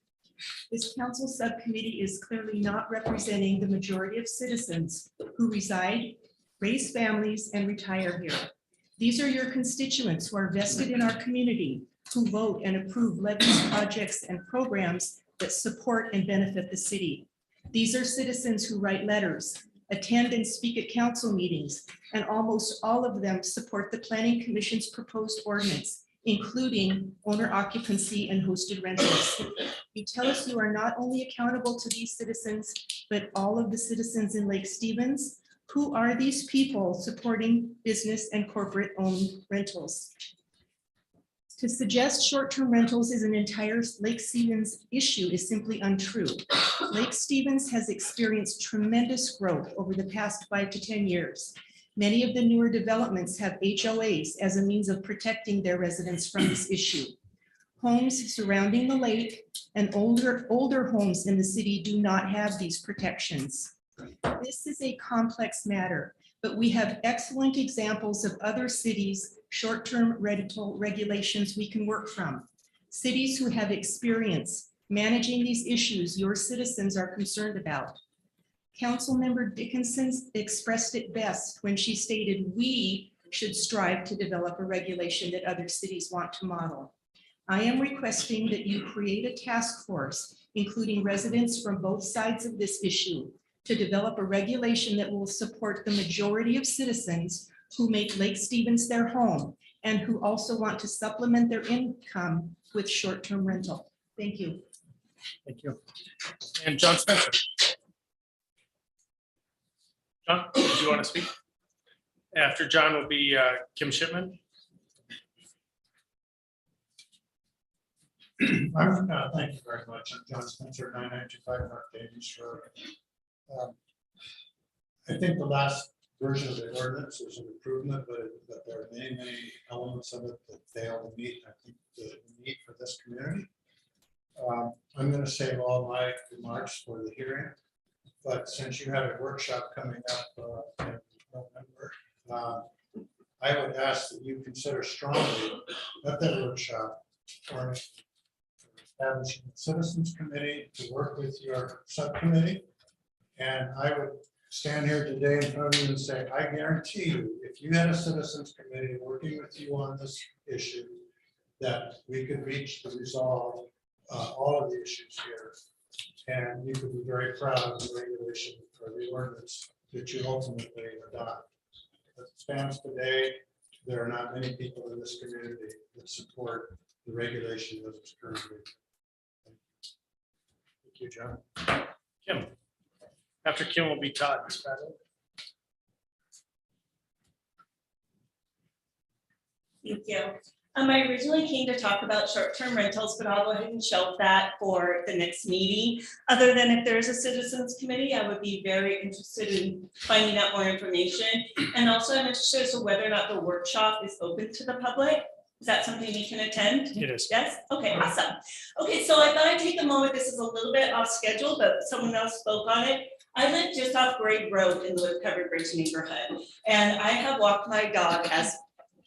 This council subcommittee is clearly not representing the majority of citizens who reside, raise families, and retire here. These are your constituents who are vested in our community, who vote and approve levies, projects, and programs that support and benefit the city. These are citizens who write letters, attend and speak at council meetings, and almost all of them support the Planning Commission's proposed ordinance, including owner occupancy and hosted rentals. You tell us you are not only accountable to these citizens, but all of the citizens in Lake Stevens. Who are these people supporting business and corporate owned rentals? To suggest short-term rentals is an entire Lake Stevens issue is simply untrue. Lake Stevens has experienced tremendous growth over the past 5 to 10 years. Many of the newer developments have HOAs as a means of protecting their residents from this issue. Homes surrounding the lake and older homes in the city do not have these protections. This is a complex matter, but we have excellent examples of other cities' short-term rental regulations we can work from. Cities who have experience managing these issues your citizens are concerned about. Councilmember Dickinson expressed it best when she stated we should strive to develop a regulation that other cities want to model. I am requesting that you create a task force, including residents from both sides of this issue, to develop a regulation that will support the majority of citizens who make Lake Stevens their home and who also want to supplement their income with short-term rental. Thank you. Thank you. And John Spencer. John, do you want to speak? After John will be Kim Shipman. Thank you very much. I'm John Spencer, 9925 North Davies Road. I think the last version of the ordinance was an improvement, but there are many elements of it that fail to meet, I think, the need for this community. I'm going to save all my remarks for the hearing. But since you had a workshop coming up in November, I would ask that you consider strongly at that workshop or establishing a citizens committee to work with your subcommittee. And I would stand here today in front of you and say, I guarantee you, if you had a citizens committee working with you on this issue, that we could reach the resolve, all of the issues here. And you could be very proud of the regulation or the ordinance that you ultimately adopt. As it stands today, there are not many people in this community that support the regulation as it's currently. Thank you, John. Kim. After Kim will be Todd. Ms. Bradley. Thank you. I originally came to talk about short-term rentals, but I'll go ahead and shelve that for the next meeting. Other than if there's a citizens committee, I would be very interested in finding out more information. And also I'm interested as to whether or not the workshop is open to the public. Is that something we can attend? It is. Yes? Okay, awesome. Okay, so I thought I'd take a moment. This is a little bit off schedule, but someone else spoke on it. I live just off Grade Road in the Covered Bridge neighborhood, and I have walked my dog, as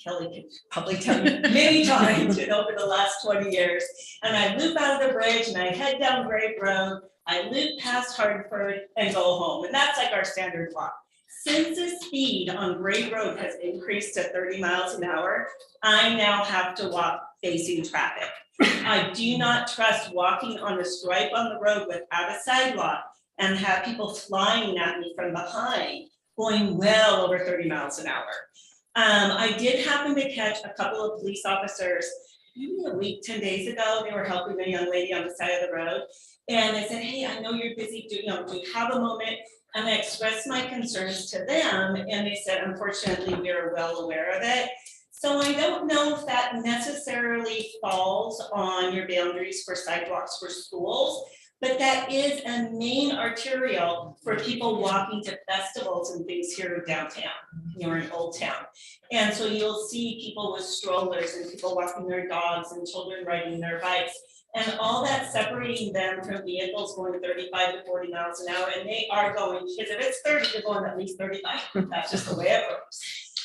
Kelly can probably tell you, many times over the last 20 years. And I loop out of the bridge and I head down Grade Road. I loop past Hartford and go home, and that's like our standard walk. Since the speed on Grade Road has increased to 30 miles an hour, I now have to walk facing traffic. I do not trust walking on a stripe on the road without a sidewalk and have people flying at me from behind, going well over 30 miles an hour. I did happen to catch a couple of police officers, maybe a week, 10 days ago. They were helping a young lady on the side of the road. And they said, hey, I know you're busy, do you have a moment? And I expressed my concerns to them, and they said, unfortunately, we're well aware of it. So I don't know if that necessarily falls on your boundaries for sidewalks for schools, but that is a main arterial for people walking to festivals and things here in downtown, in Old Town. And so you'll see people with strollers and people walking their dogs and children riding their bikes. And all that separating them from vehicles going 35 to 40 miles an hour, and they are going, because if it's 30, they're going at least 35. That's just the way it works.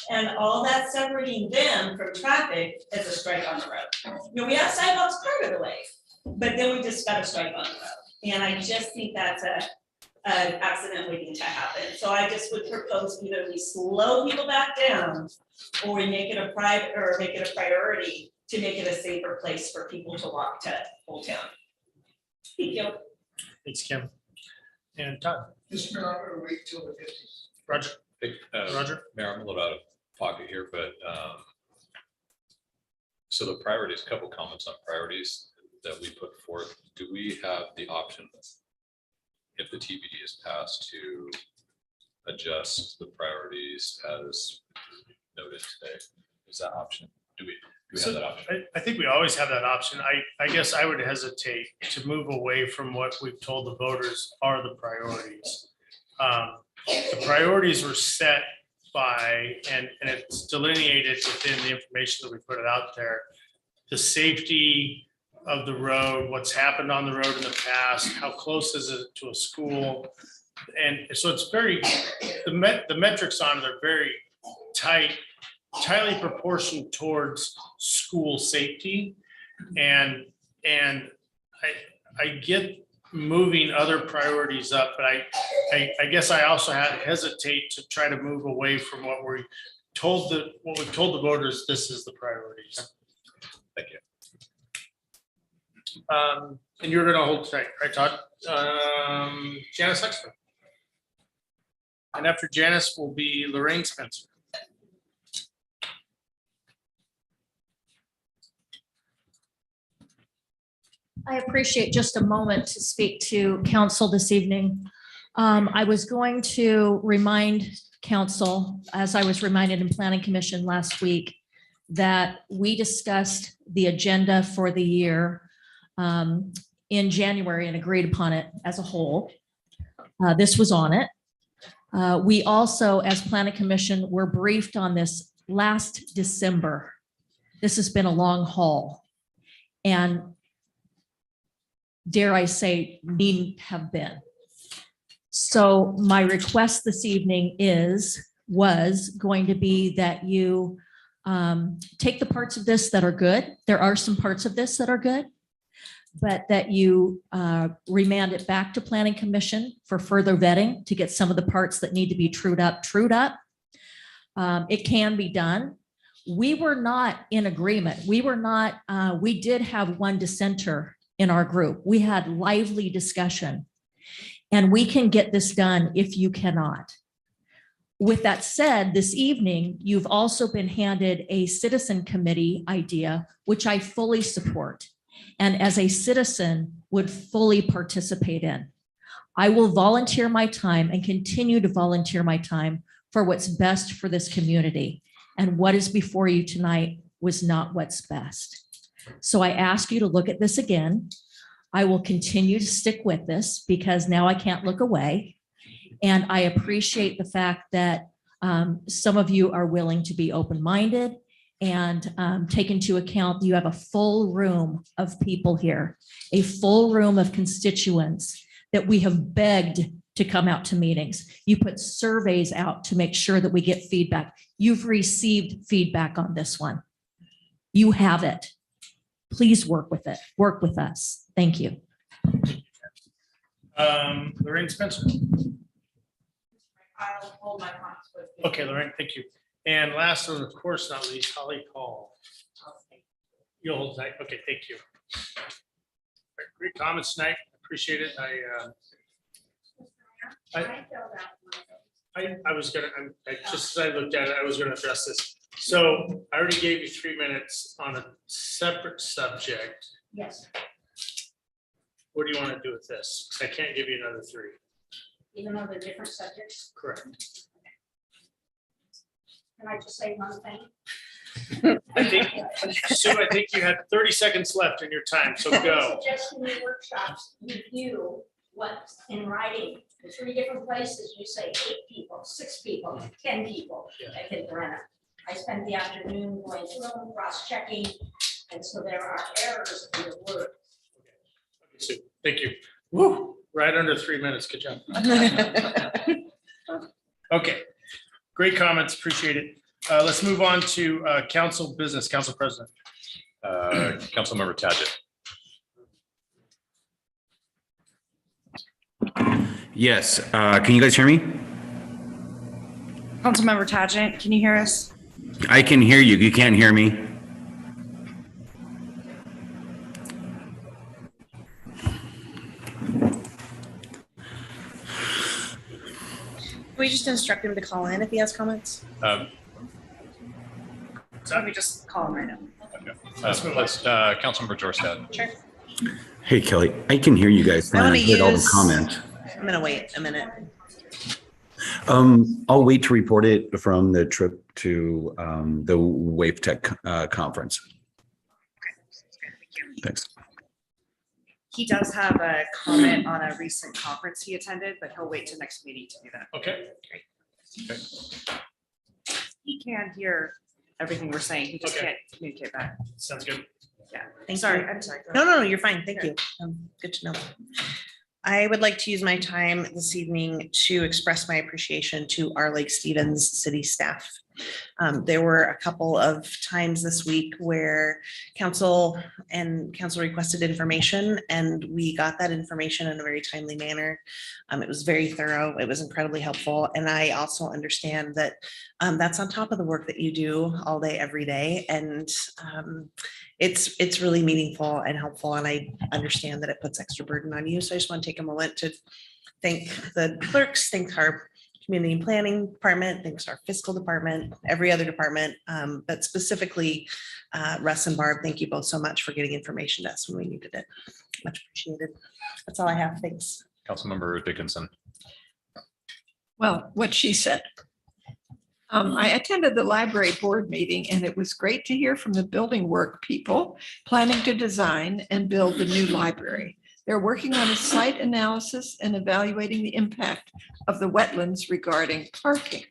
And all that separating them from traffic is a stripe on the road. We have sidewalks part of the way, but then we just got a stripe on the road. And I just think that's an accident waiting to happen. So I just would propose either we slow people back down, or we make it a private, or make it a priority to make it a safer place for people to walk to Old Town. Thank you. Thanks, Kim. And Todd. Mr. Mayor, I'm gonna wait till the 15th. Roger. Roger. Mayor, I'm a little out of pocket here, but so the priorities, a couple comments on priorities that we put forth. Do we have the option, if the TBD is passed, to adjust the priorities as noted today? Is that option? Do we have that option? I think we always have that option. I guess I would hesitate to move away from what we've told the voters are the priorities. The priorities were set by, and it's delineated within the information that we put it out there, the safety of the road, what's happened on the road in the past, how close is it to a school? And so it's very, the metrics on it are very tightly proportioned towards school safety. And I get moving other priorities up, but I guess I also hesitate to try to move away from what we've told the voters, this is the priorities. Thank you. And you're gonna hold tight, right, Todd? Janice Extra. And after Janice will be Lorraine Spencer. I appreciate just a moment to speak to council this evening. I was going to remind council, as I was reminded in Planning Commission last week, that we discussed the agenda for the year in January and agreed upon it as a whole. This was on it. We also, as Planning Commission, were briefed on this last December. This has been a long haul. And dare I say, needn't have been. So my request this evening was going to be that you take the parts of this that are good. There are some parts of this that are good, but that you remand it back to Planning Commission for further vetting to get some of the parts that need to be trued up. It can be done. We were not in agreement. We did have one dissenter in our group. We had lively discussion, and we can get this done if you cannot. With that said, this evening, you've also been handed a citizen committee idea, which I fully support, and as a citizen would fully participate in. I will volunteer my time and continue to volunteer my time for what's best for this community. And what is before you tonight was not what's best. So I ask you to look at this again. I will continue to stick with this because now I can't look away. And I appreciate the fact that some of you are willing to be open-minded and take into account you have a full room of people here, a full room of constituents that we have begged to come out to meetings. You put surveys out to make sure that we get feedback. You've received feedback on this one. You have it. Please work with it. Work with us. Thank you. Lorraine Spencer. I'll hold my comments for you. Okay, Lorraine, thank you. And last and of course not least, Holly Paul. You'll hold tight. Okay, thank you. Great comments tonight. Appreciate it. I was gonna, just as I looked at it, I was gonna address this. So I already gave you 3 minutes on a separate subject. Yes, What do you want to do with this? 'Cause I can't give you another 3. even though they're different subjects. Correct. Can I just say one thing? I think, Sue, I think you had 30 seconds left in your time, so go. I'm suggesting the workshops review what's in writing. In 3 different places, you say 8 people, 6 people, 10 people. I think Brenna. I spent the afternoon going through them, cross-checking, and so there are errors in the word. Sue, thank you. Woo, right under 3 minutes. Good job. Okay, great comments. Appreciate it. Let's move on to council business. Council President. Councilmember Tackett. Yes, can you guys hear me? Councilmember Tagent, can you hear us? I can hear you. You can't hear me? Can we just instruct him to call in if he has comments? Let me just call him right now. Councilmember Jorstad. Sure. Hey, Kelly, I can hear you guys. I fine. wanna I heard all the use- comments. I'm gonna wait a minute. I'll wait to report it from the trip to the Wave Tech conference. Thanks. He does have a comment on a recent conference he attended, but he'll wait till next meeting to do that. Okay. Okay. He can hear everything we're saying. He just Okay. can't communicate back. Sounds good. Yeah. Thank Sorry, you. I'm sorry. Go No, ahead. no, you're fine. Thank you. Good to know. I would like to use my time this evening to express my appreciation to our Lake Stevens city staff. There were a couple of times this week where council requested information, and we got that information in a very timely manner. It was very thorough. It was incredibly helpful. And I also understand that that's on top of the work that you do all day, every day. And it's really meaningful and helpful. And I understand that it puts extra burden on you. So I just want to take a moment to thank the clerks, thank our community planning department, thanks our fiscal department, every other department, but specifically Russ and Barb, thank you both so much for getting information to us when we needed it. Much appreciated. That's all I have. Thanks. Councilmember Dickinson. Well, what she said. I attended the library board meeting, and it was great to hear from the building work people planning to design and build the new library. They're working on a site analysis and evaluating the impact of the wetlands regarding parking.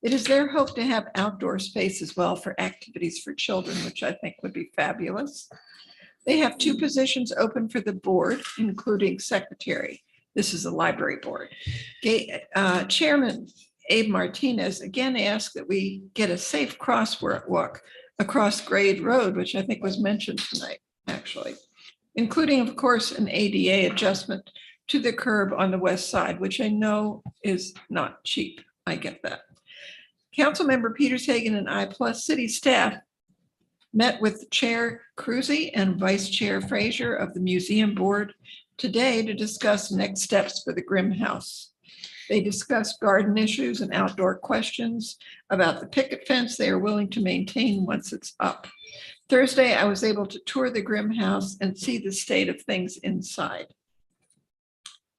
It is their hope to have outdoor space as well for activities for children, which I think would be fabulous. They have 2 positions open for the board, including secretary. This is the library board. Chairman Abe Martinez again asked that we get a safe crosswalk across Grade Road, which I think was mentioned tonight, actually, including, of course, an ADA adjustment to the curb on the west side, which I know is not cheap. I get that. Councilmember Peters Hagan and I, plus city staff, met with Chair Cruzy and Vice Chair Frazier of the Museum Board today to discuss next steps for the Grimm House. They discussed garden issues and outdoor questions about the picket fence they are willing to maintain once it's up. Thursday, I was able to tour the Grimm House and see the state of things inside.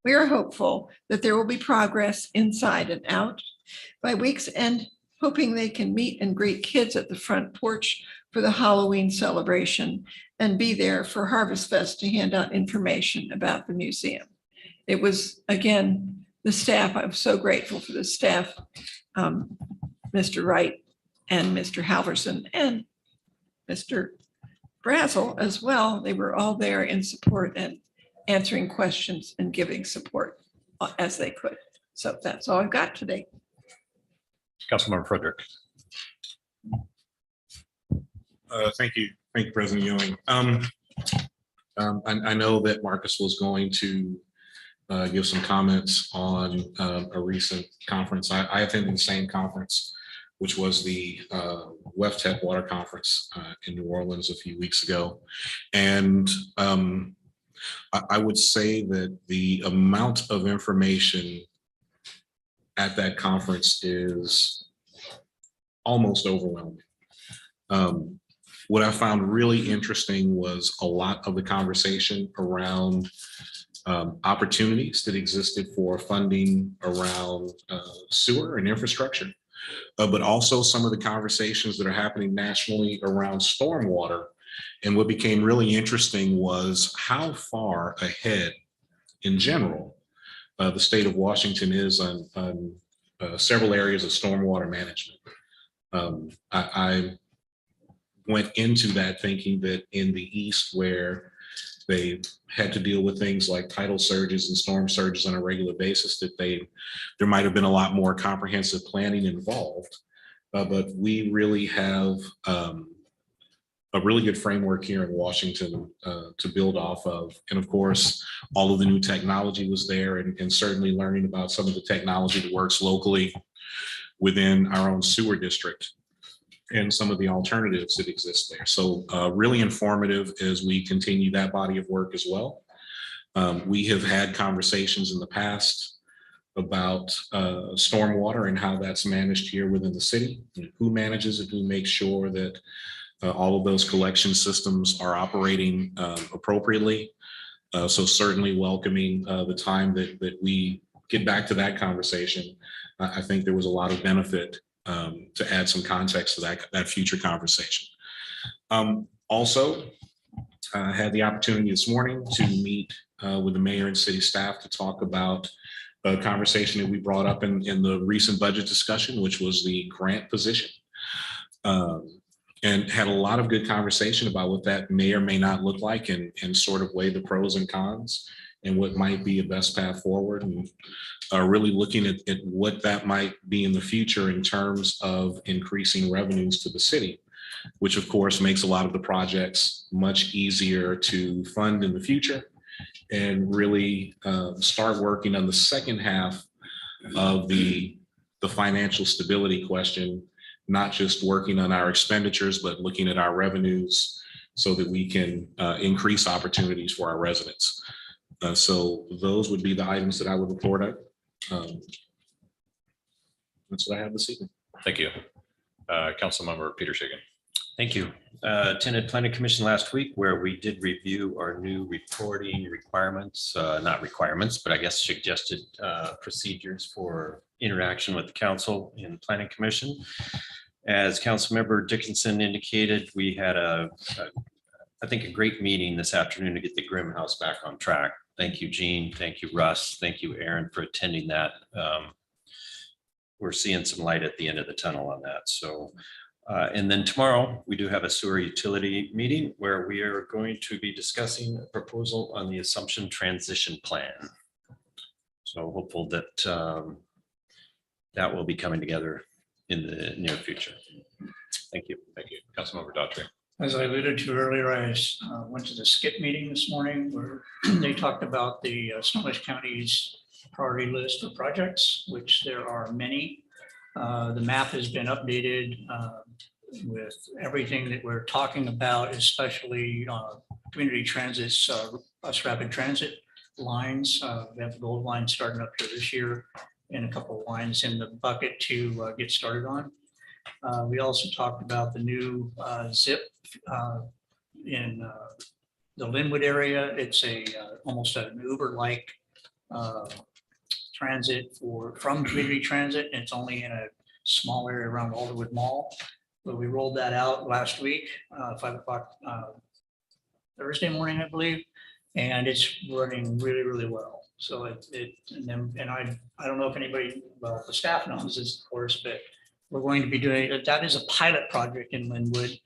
We are hopeful that there will be progress inside and out by week's end, hoping they can meet and greet kids at the front porch for the Halloween celebration and be there for Harvest Fest to hand out information about the museum. It was, again, the staff, I'm so grateful for the staff, Mr. Wright and Mr. Halverson and Mr. Brazel as well. They were all there in support and answering questions and giving support as they could. So that's all I've got today. Councilmember Frederick. Thank you. Thank you, President Ewing. I know that Marcus was going to give some comments on a recent conference. I attended the same conference, which was the WEFTEC Water Conference in New Orleans a few weeks ago. And I would say that the amount of information at that conference is almost overwhelming. What I found really interesting was a lot of the conversation around opportunities that existed for funding around sewer and infrastructure, but also some of the conversations that are happening nationally around stormwater. And what became really interesting was how far ahead in general the state of Washington is on several areas of stormwater management. I went into that thinking that in the East, where they had to deal with things like tidal surges and storm surges on a regular basis, that there might have been a lot more comprehensive planning involved. But we really have a really good framework here in Washington to build off of. And of course, all of the new technology was there, and certainly learning about some of the technology that works locally within our own sewer district and some of the alternatives that exist there. So really informative as we continue that body of work as well. We have had conversations in the past about stormwater and how that's managed here within the city, who manages it, who makes sure that all of those collection systems are operating appropriately. So certainly welcoming the time that we get back to that conversation. I think there was a lot of benefit to add some context to that future conversation. Also, I had the opportunity this morning to meet with the mayor and city staff to talk about a conversation that we brought up in the recent budget discussion, which was the grant position. And had a lot of good conversation about what that may or may not look like, and sort of weigh the pros and cons and what might be a best path forward, and really looking at what that might be in the future in terms of increasing revenues to the city, which of course makes a lot of the projects much easier to fund in the future, and really start working on the second half of the financial stability question, not just working on our expenditures, but looking at our revenues so that we can increase opportunities for our residents. So those would be the items that I would report on. That's what I have this evening. Thank you. Councilmember Peter Shagan. Thank you. Attended Planning Commission last week where we did review our new reporting requirements, not requirements, but I guess suggested procedures for interaction with the council in Planning Commission. As Councilmember Dickinson indicated, we had I think a great meeting this afternoon to get the Grimm House back on track. Thank you, Gene. Thank you, Russ. Thank you, Aaron, for attending that. We're seeing some light at the end of the tunnel on that. So, and then tomorrow we do have a sewer utility meeting where we are going to be discussing a proposal on the Assumption Transition Plan. So hopeful that that will be coming together in the near future. Thank you. Thank you. Councilmember Daughtry. As I alluded to earlier, I went to the SCIP meeting this morning where they talked about the Snohomish County's priority list of projects, which there are many. The map has been updated with everything that we're talking about, especially community transits, bus rapid transit lines. We have the gold line starting up here this year and a couple of lines in the bucket to get started on. We also talked about the new ZIP in the Linwood area. It's almost an Uber-like transit from community transit, and it's only in a small area around Alderwood Mall. But we rolled that out last week, 5 o'clock Thursday morning, I believe, and it's running really, really well. So I don't know if anybody, well, the staff knows this, of course, but we're going to be doing, that is a pilot project in Linwood.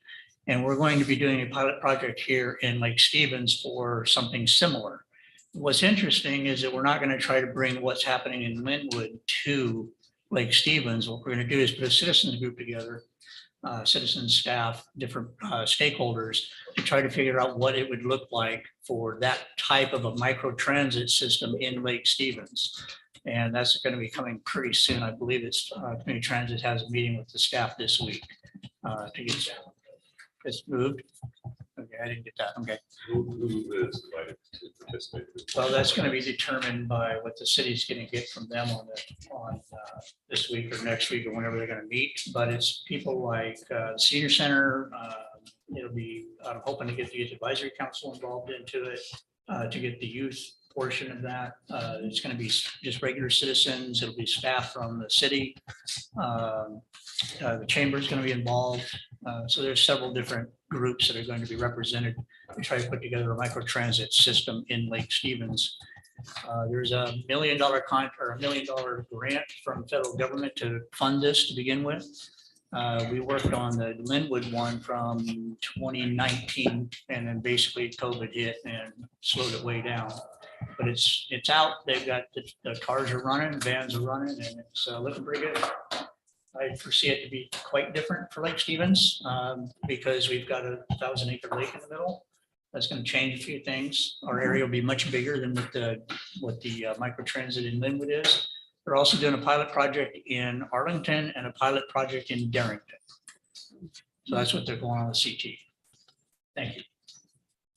And we're going to be doing a pilot project here in Lake Stevens for something similar. What's interesting is that we're not going to try to bring what's happening in Linwood to Lake Stevens. What we're going to do is put a citizens group together, citizens, staff, different stakeholders, to try to figure out what it would look like for that type of a micro transit system in Lake Stevens. And that's going to be coming pretty soon. I believe it's Community Transit has a meeting with the staff this week to get that. It's moved. Okay, I didn't get that. Okay. Who is invited to participate? Well, that's going to be determined by what the city's going to get from them on this week or next week or whenever they're going to meet. But it's people like the Senior Center. It'll be, I'm hoping to get the advisory council involved into it to get the youth portion of that. It's going to be just regular citizens. It'll be staff from the city. The chamber is going to be involved. So there's several different groups that are going to be represented to try to put together a micro transit system in Lake Stevens. There's $1 million contract or $1 million grant from federal government to fund this to begin with. We worked on the Linwood one from 2019, and then basically COVID hit and slowed it way down. But it's out. They've got the cars are running, vans are running, and it's looking pretty good. I foresee it to be quite different for Lake Stevens because we've got a 1,000-acre lake in the middle. That's going to change a few things. Our area will be much bigger than what the microtransit in Linwood is. They're also doing a pilot project in Arlington and a pilot project in Darrington. So that's what they're going on with CT. Thank you.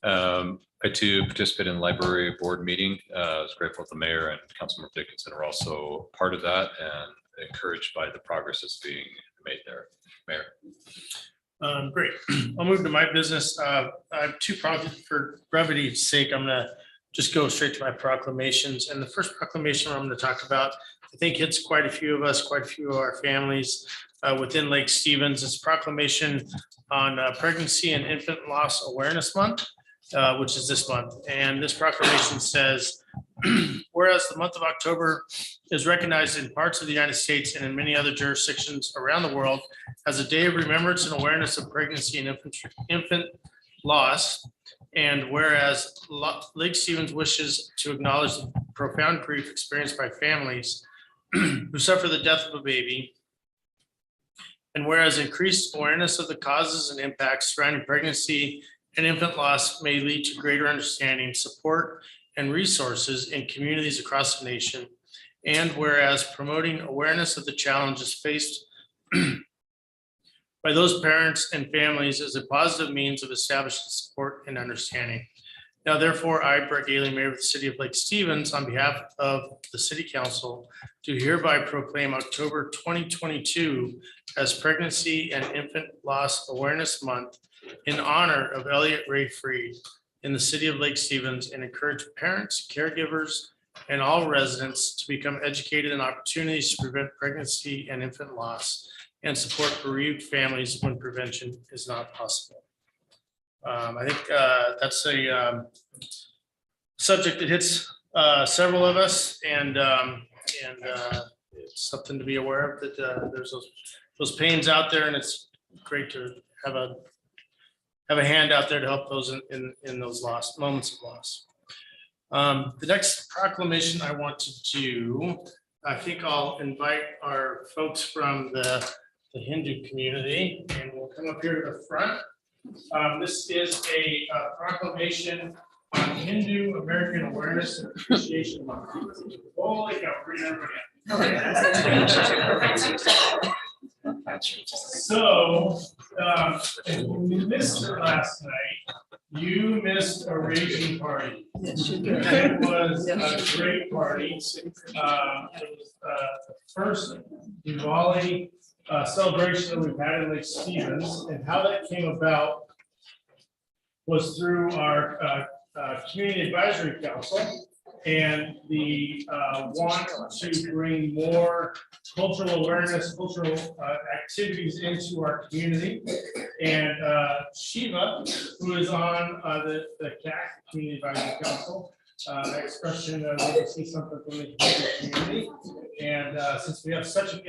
I too participate in the library board meeting. I was grateful the mayor and Councilmember Dickinson are also part of that and encouraged by the progress that's being made there. Mayor. Great. I'll move to my business. I have two projects. For brevity's sake, I'm going to just go straight to my proclamations. And the first proclamation I'm going to talk about, I think hits quite a few of us, quite a few of our families within Lake Stevens. It's a proclamation on Pregnancy and Infant Loss Awareness Month, which is this month. And this proclamation says, whereas the month of October is recognized in parts of the United States and in many other jurisdictions around the world as a day of remembrance and awareness of pregnancy and infant loss. And whereas Lake Stevens wishes to acknowledge the profound grief experienced by families who suffer the death of a baby. And whereas increased awareness of the causes and impacts surrounding pregnancy and infant loss may lead to greater understanding, support, and resources in communities across the nation. And whereas promoting awareness of the challenges faced by those parents and families is a positive means of establishing support and understanding. Now, therefore, I, Brett Gailey, Mayor of the City of Lake Stevens, on behalf of the City Council, do hereby proclaim October 2022 as Pregnancy and Infant Loss Awareness Month in honor of Elliot Ray Freed in the City of Lake Stevens, and encourage parents, caregivers, and all residents to become educated in opportunities to prevent pregnancy and infant loss and support bereaved families when prevention is not possible. I think that's a subject that hits several of us, and it's something to be aware of, that there's those pains out there, and it's great to have a hand out there to help those in those moments of loss. The next proclamation I want to do, I think I'll invite our folks from the Hindu community, and we'll come up here to the front. This is a proclamation on Hindu American Awareness and Appreciation Month. Holy cow, bring everybody up. So, if you missed it last night, you missed a raging party. It was a great party. It was the first Diwali celebration that we've had in Lake Stevens, and how that came about was through our Community Advisory Council and the want to bring more cultural awareness, cultural activities into our community. And Shiva, who is on the CAC, Community Advisory Council, expression of to see something from the community. And since we have such an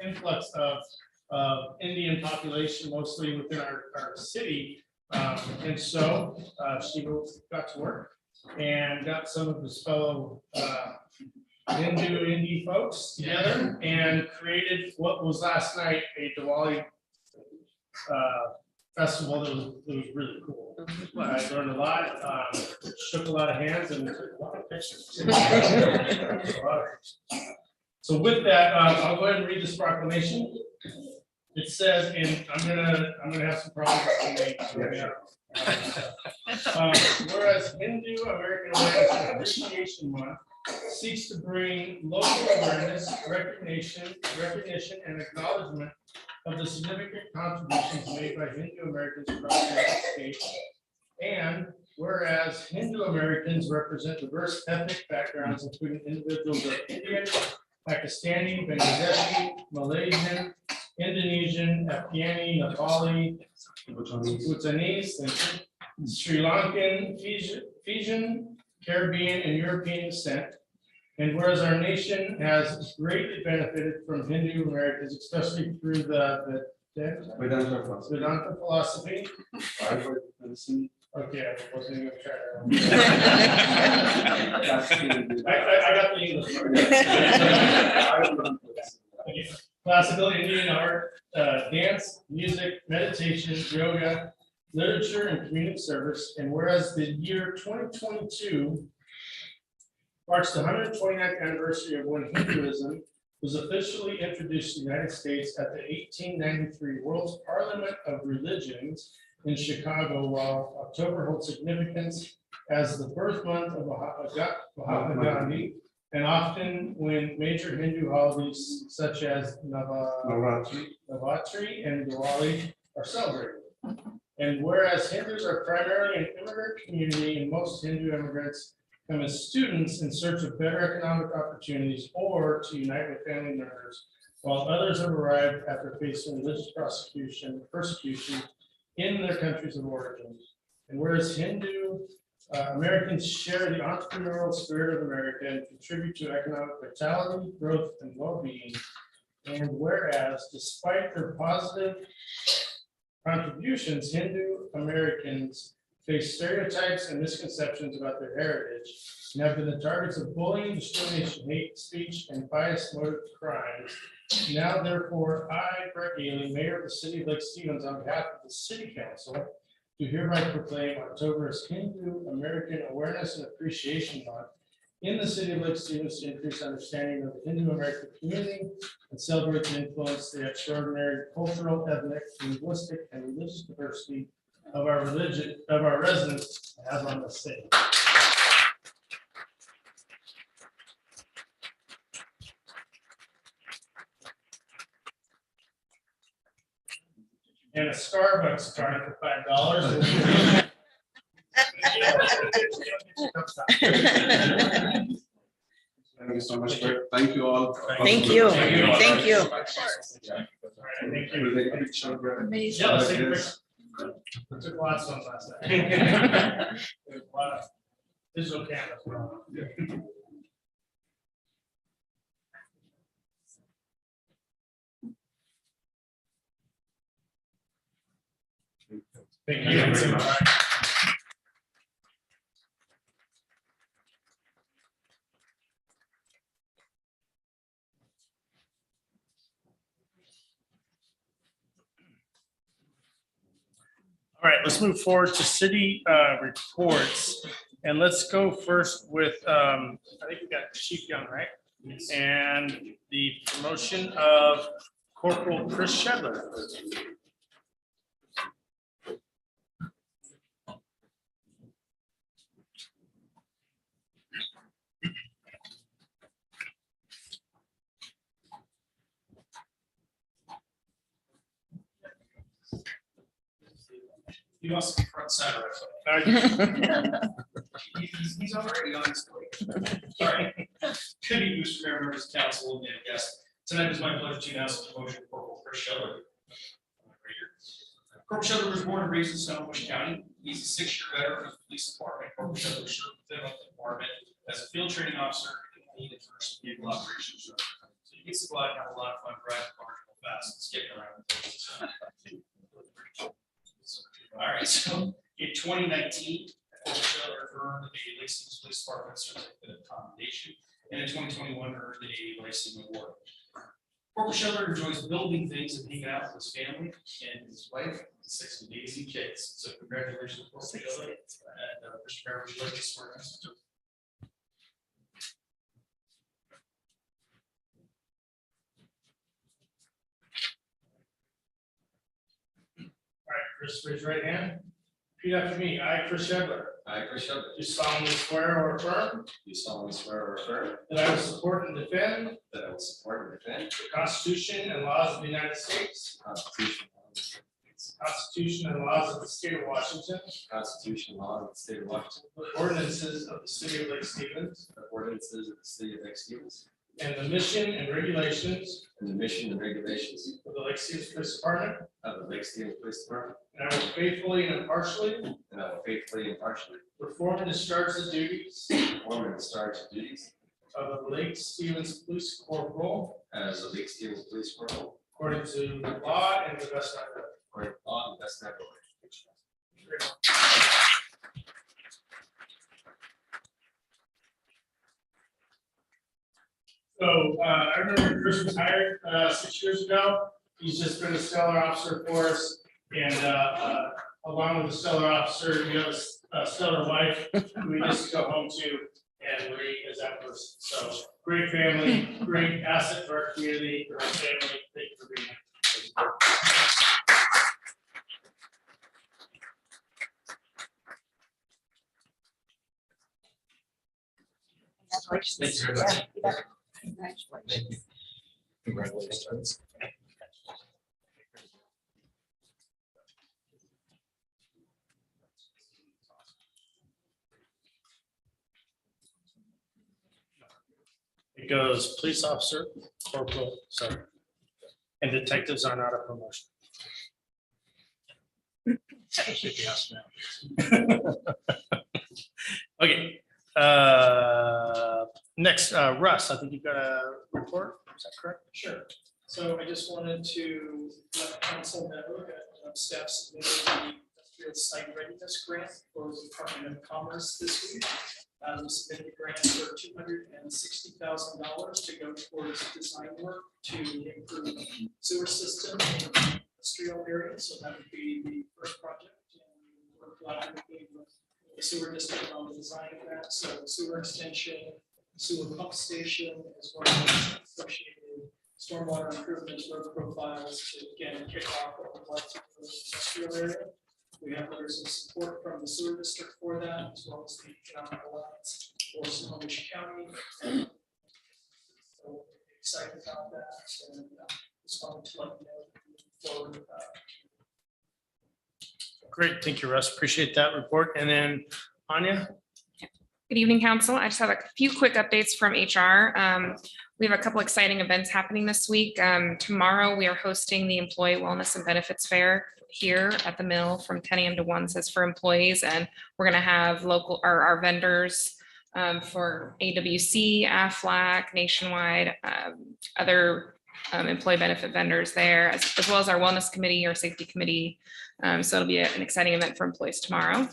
influx of Indian population, mostly within our city, and so Shiva got to work and got some of his fellow Hindu indie folks together and created what was last night a Diwali festival that was really cool. I learned a lot, shook a lot of hands, and took a lot of pictures. So with that, I'll go ahead and read this proclamation. It says, and I'm gonna have some problems. Whereas Hindu American Awareness and Appreciation Month seeks to bring local awareness, recognition, and acknowledgement of the significant contributions made by Hindu Americans across the United States. And whereas Hindu Americans represent diverse ethnic backgrounds, including individuals of Indian, Pakistani, Bangladeshi, Malaysian, Indonesian, Afghani, Nepali, Bhutanese, Sri Lankan, Fijian, Caribbean, and European descent. And whereas our nation has greatly benefited from Hindu Americans, especially through the Vedanta philosophy. Okay, I wasn't even trying to. I got the English part. Classical Indian art, dance, music, meditation, yoga, literature, and community service. And whereas the year 2022 marks the 129th anniversary of when Hinduism was officially introduced to the United States at the 1893 World's Parliament of Religions in Chicago, while October holds significance as the birth month of Mahatma Gandhi, and often when major Hindu holidays such as Navaratri and Diwali are celebrated. And whereas Hindus are primarily an immigrant community, and most Hindu immigrants come as students in search of better economic opportunities or to unite with family members, while others have arrived after facing religious persecution in their countries of origin. And whereas Hindu Americans share the entrepreneurial spirit of America and contribute to economic vitality, growth, and well-being. And whereas, despite their positive contributions, Hindu Americans face stereotypes and misconceptions about their heritage and have been the targets of bullying, discrimination, hate speech, and bias motive crimes. Now, therefore, I, Brett Gailey, Mayor of the City of Lake Stevens, on behalf of the City Council, do hereby proclaim October as Hindu American Awareness and Appreciation Month in the City of Lake Stevens to increase understanding of the Hindu American community and celebrate the influence the extraordinary cultural, ethnic, linguistic, and religious diversity of our residents has on the city. And a Starbucks card for $5. Thank you so much, Brett. Thank you all. Thank you. Thank you. We'll take a picture, Brett. Yeah, let's take a picture. I took lots of last night. There's a lot of digital cameras. Thank you. All right, let's move forward to city reports. And let's go first with, I think we got Chief Young, right? And the promotion of Corporal Chris Shedler. He wants to be front center. He's already on his way. Sorry. Good evening, Mr. Mayor, members of council, and guests. Tonight is my pleasure to announce the promotion of Corporal Chris Shedler. Corporal Shedler was born and raised in Snohomish County. He's a 6-year veteran of the police department. Corporal Shedler served within the department as a field training officer and lead at first vehicle operations. So he gets to go out and have a lot of fun driving cars real fast and skipping around. All right, so in 2019, Corporal Shedler earned the Lake Stevens Police Department Certificate of Commendation, and in 2021 earned the Life Saving Award. Corporal Shedler enjoys building things and hanging out with his family and his wife, and 6 amazing kids. So congratulations, Corporal Shedler. And Mr. Mayor, would you like to swear us? All right, Chris, raise your right hand. Repeat after me. I, Chris Shedler, I, Chris Shedler, do solemnly swear or affirm do solemnly swear or affirm that I will support and defend that I will support and defend the Constitution and laws of the United States, the Constitution and laws of the United States, Constitution and laws of the state of Washington, Constitution and laws of the state of Washington, the ordinances of the city of Lake Stevens, the ordinances of the city of Lake Stevens, and the mission and regulations and the mission and regulations of the Lake Stevens Police Department, of the Lake Stevens Police Department, and I will faithfully and impartially and I will faithfully and impartially perform and discharge the duties perform and discharge the duties of the Lake Stevens Police Corporal as a Lake Stevens Police Corporal according to law and the best of my ability. according to law and best of my ability. So I remember Chris was hired 6 years ago. He's just been a stellar officer for us. And along with the stellar officer, you have a stellar wife who we just go home to and Marie is that person. So great family, great asset for our community, for our family. Thank you for being here. Thank you very much. Thank you. Congratulations. It goes police officer, corporal, sorry. And detectives are not a promotion. Should be asked now. Okay. Next, Russ, I think you've got a report. Is that correct? Sure. So I just wanted to let council know that staff submitted the industrial site readiness grant for the Department of Commerce this week. We submitted a grant for $260,000 to go towards design work to improve sewer system in the industrial area. So that would be the first project. And we're collaborating with the sewer district on the design of that. So sewer extension, sewer pump station, as well as associated stormwater improvements, road profiles to again kick off what we'd like to do in the industrial area. We have letters of support from the sewer district for that, as well as the economic alliance for Snohomish County. So excited about that, and just wanted to let you know that we move forward with that. Great, thank you, Russ. Appreciate that report. And then Anya? Good evening, council. I just have a few quick updates from HR. We have a couple exciting events happening this week. Tomorrow, we are hosting the Employee Wellness and Benefits Fair here at the mill from 10 a.m. to 1 says for employees. And we're going to have local our vendors for AWC, AFLAC, Nationwide, other employee benefit vendors there, as well as our wellness committee or safety committee. So it'll be an exciting event for employees tomorrow.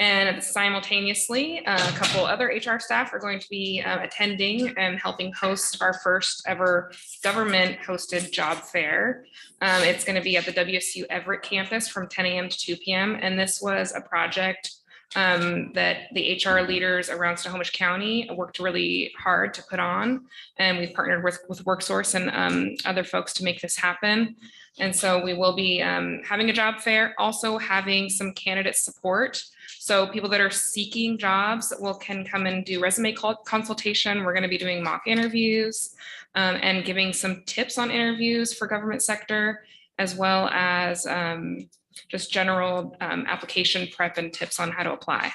And simultaneously, a couple other HR staff are going to be attending and helping host our first ever government hosted job fair. It's going to be at the WSU Everett campus from 10 a.m. to 2 p.m. And this was a project that the HR leaders around Snohomish County worked really hard to put on. And we've partnered with WorkSource and other folks to make this happen. And so we will be having a job fair, also having some candidate support. So people that are seeking jobs can come and do resume consultation. We're going to be doing mock interviews and giving some tips on interviews for government sector, as well as just general application prep and tips on how to apply.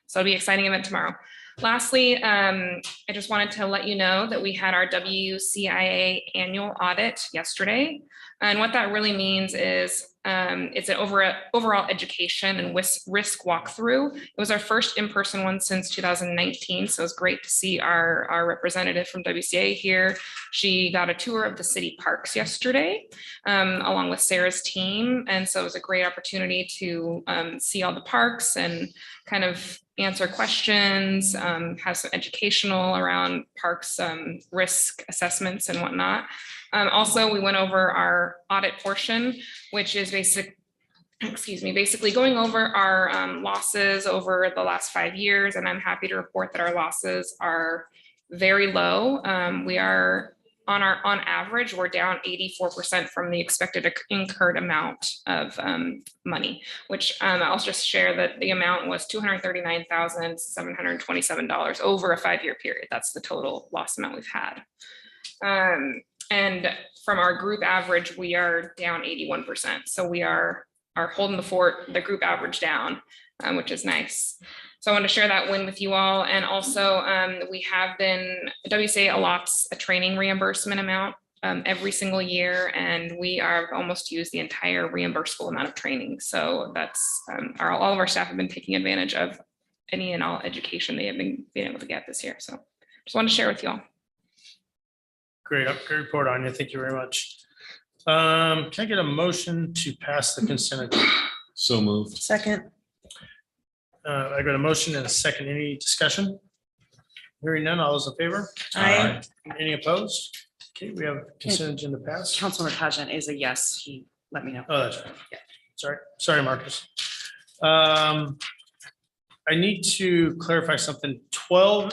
So it'll be an exciting event tomorrow. Lastly, I just wanted to let you know that we had our WCIA annual audit yesterday. And what that really means is it's an overall education and risk walkthrough. It was our first in-person one since 2019. So it's great to see our representative from WCA here. She got a tour of the city parks yesterday, along with Sarah's team. And so it was a great opportunity to see all the parks and kind of answer questions, have some educational around parks risk assessments and whatnot. Also, we went over our audit portion, which is basically going over our losses over the last 5 years. And I'm happy to report that our losses are very low. We are on average, we're down 84% from the expected incurred amount of money, which I'll just share that the amount was $239,727 over a 5-year period. That's the total loss amount we've had. And from our group average, we are down 81%. So we are holding the group average down, which is nice. So I want to share that win with you all. And also WCA allots a training reimbursement amount every single year. And we are almost used the entire reimbursable amount of training. So that's all of our staff have been taking advantage of any and all education they have been able to get this year. So just want to share with you all. Great report on you. Thank you very much. Can I get a motion to pass the consent agenda? So moved. Second. I got a motion and a second. Any discussion? Hearing none, all those in favor? Aye. Any opposed? Okay, we have consent agenda passed. Councilman Tajin is a yes. He let me know. Oh, that's right. Sorry, Marcus. I need to clarify something. 12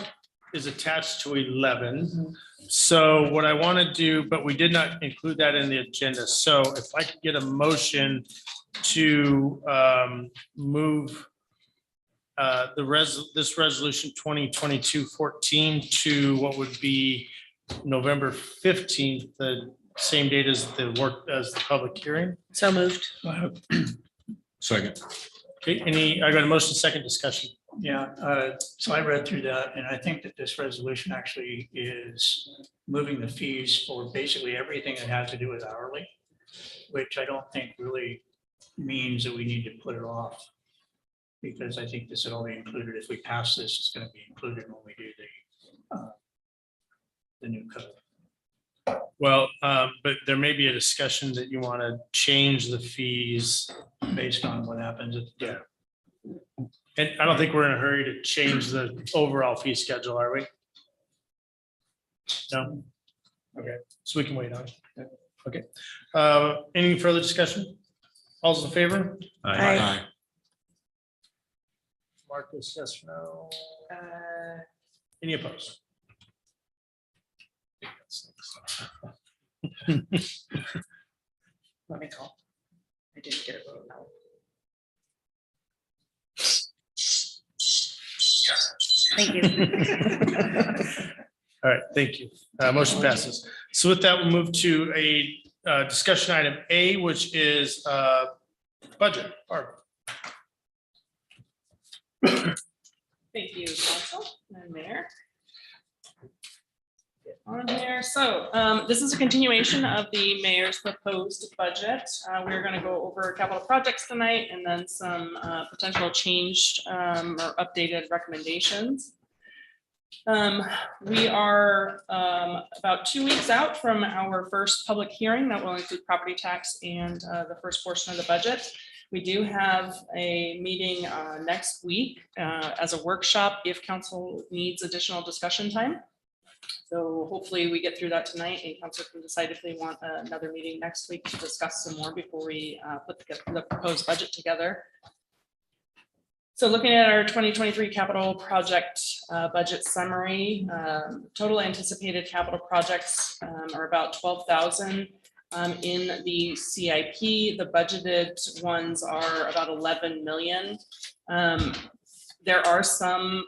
is attached to 11. So what I want to do, but we did not include that in the agenda. So if I could get a motion to move this resolution 2022-14 to what would be November 15th, the same date as the public hearing. So moved. Second. Okay, I got a motion, second discussion. Yeah, so I read through that, and I think that this resolution actually is moving the fees for basically everything that has to do with hourly, which I don't think really means that we need to put it off, because I think this will all be included. If we pass this, it's going to be included when we do the new code. Well, but there may be a discussion that you want to change the fees based on what happens. Yeah. And I don't think we're in a hurry to change the overall fee schedule, are we? No? Okay, so we can wait on it. Okay. Any further discussion? All's in favor? Aye. Marcus, yes, no? Any opposed? Let me call. I didn't get it. Thank you. All right, thank you. Motion passes. So with that, we'll move to a discussion item A, which is budget. Barb. Thank you, Council and Mayor. Get on there. So this is a continuation of the mayor's proposed budget. We're going to go over capital projects tonight and then some potential changed or updated recommendations. We are about 2 weeks out from our first public hearing that will include property tax and the first portion of the budget. We do have a meeting next week as a workshop if council needs additional discussion time. So hopefully we get through that tonight and council can decide if they want another meeting next week to discuss some more before we put the proposed budget together. So looking at our 2023 capital project budget summary, total anticipated capital projects are about 12,000 in the CIP. The budgeted ones are about 11 million. There are some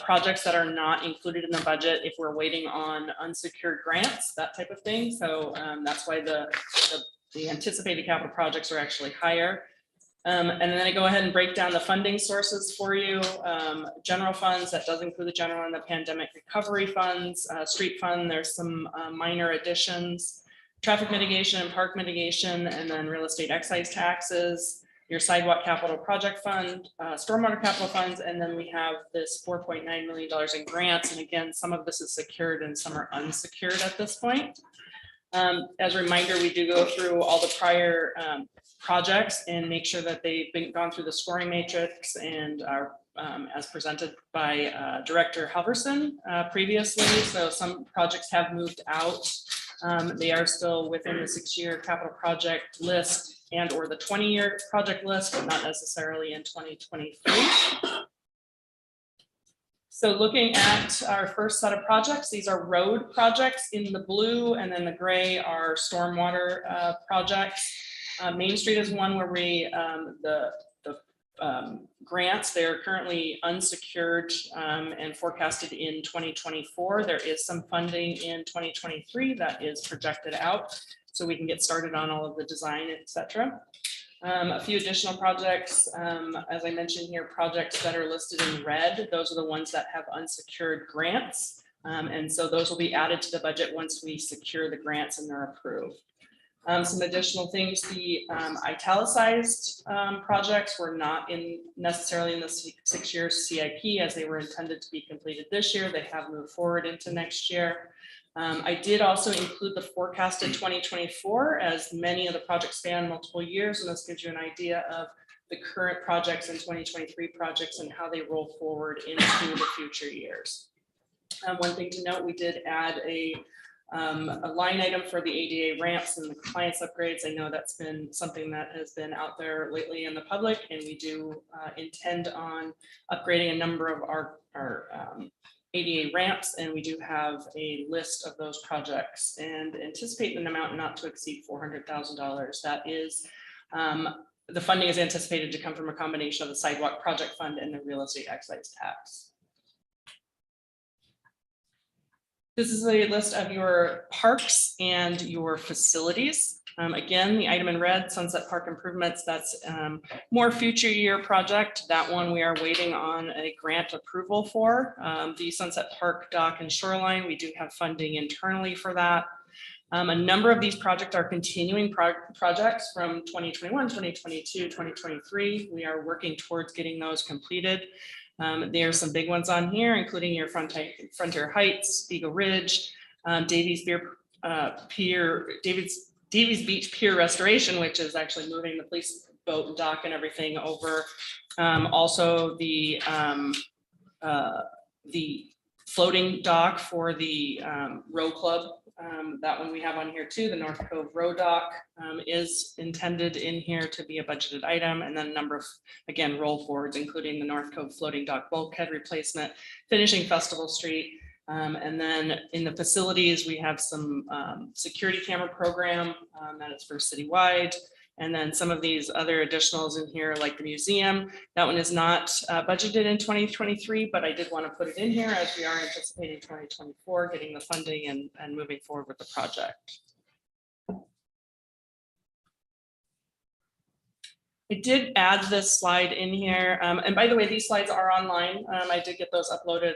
projects that are not included in the budget if we're waiting on unsecured grants, that type of thing. So that's why the anticipated capital projects are actually higher. And then I go ahead and break down the funding sources for you. General funds, that does include the general and the pandemic recovery funds, street fund, there's some minor additions, traffic mitigation and park mitigation, and then real estate excise taxes, your sidewalk capital project fund, stormwater capital funds, and then we have this $4.9 million in grants. And again, some of this is secured and some are unsecured at this point. As a reminder, we do go through all the prior projects and make sure that they've gone through the scoring matrix and are as presented by Director Halverson previously. So some projects have moved out. They are still within the 6-year capital project list and or the 20-year project list, but not necessarily in 2023. So looking at our first set of projects, these are road projects in the blue, and then the gray are stormwater projects. Main Street is one where we, the grants, they're currently unsecured and forecasted in 2024. There is some funding in 2023 that is projected out, so we can get started on all of the design, etc. A few additional projects, as I mentioned here, projects that are listed in red, those are the ones that have unsecured grants. And so those will be added to the budget once we secure the grants and they're approved. Some additional things, the italicized projects were not necessarily in the 6-year CIP as they were intended to be completed this year. They have moved forward into next year. I did also include the forecasted 2024 as many of the projects span multiple years, and this gives you an idea of the current projects and 2023 projects and how they roll forward into the future years. One thing to note, we did add a line item for the ADA ramps and the compliance upgrades. I know that's been something that has been out there lately in the public, and we do intend on upgrading a number of our ADA ramps, and we do have a list of those projects and anticipate an amount not to exceed $400,000. That is, the funding is anticipated to come from a combination of the sidewalk project fund and the real estate excise tax. This is a list of your parks and your facilities. Again, the item in red, Sunset Park improvements, that's more future year project. That one we are waiting on a grant approval for. The Sunset Park dock and shoreline, we do have funding internally for that. A number of these projects are continuing projects from 2021, 2022, 2023. We are working towards getting those completed. There are some big ones on here, including your Frontier Heights, Eagle Ridge, Davies Beach Pier restoration, which is actually moving the police boat and dock and everything over. Also the floating dock for the row club. That one we have on here too. The North Cove Row Dock is intended in here to be a budgeted item, and then a number of, again, roll forwards, including the North Cove Floating Dock bulkhead replacement, finishing Festival Street. And then in the facilities, we have some security camera program that is for citywide. And then some of these other additionals in here, like the museum, that one is not budgeted in 2023, but I did want to put it in here as we are anticipating 2024, getting the funding and moving forward with the project. I did add this slide in here. And by the way, these slides are online. I did get those uploaded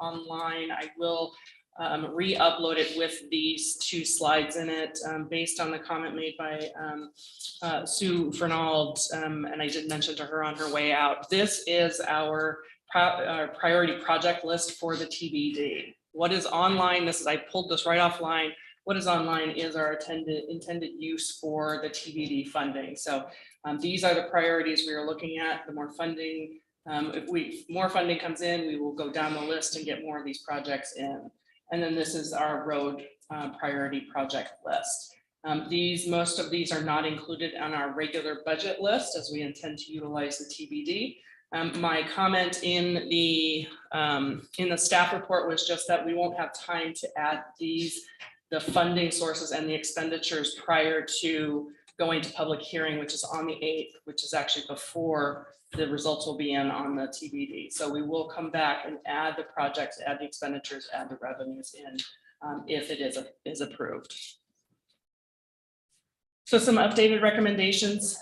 online. I will re-upload it with these 2 slides in it based on the comment made by Sue Fernald, and I did mention to her on her way out. This is our priority project list for the TBD. What is online? This is, I pulled this right offline. What is online is our intended use for the TBD funding. So These are the priorities we are looking at. The more funding, more funding comes in, we will go down the list and get more of these projects in. And then this is our road priority project list. Most of these are not included on our regular budget list as we intend to utilize the TBD. My comment in the staff report was just that we won't have time to add the funding sources and the expenditures prior to going to public hearing, which is on the 8th, which is actually before the results will be in on the TBD. So we will come back and add the projects, add the expenditures, add the revenues in if it is approved. So some updated recommendations,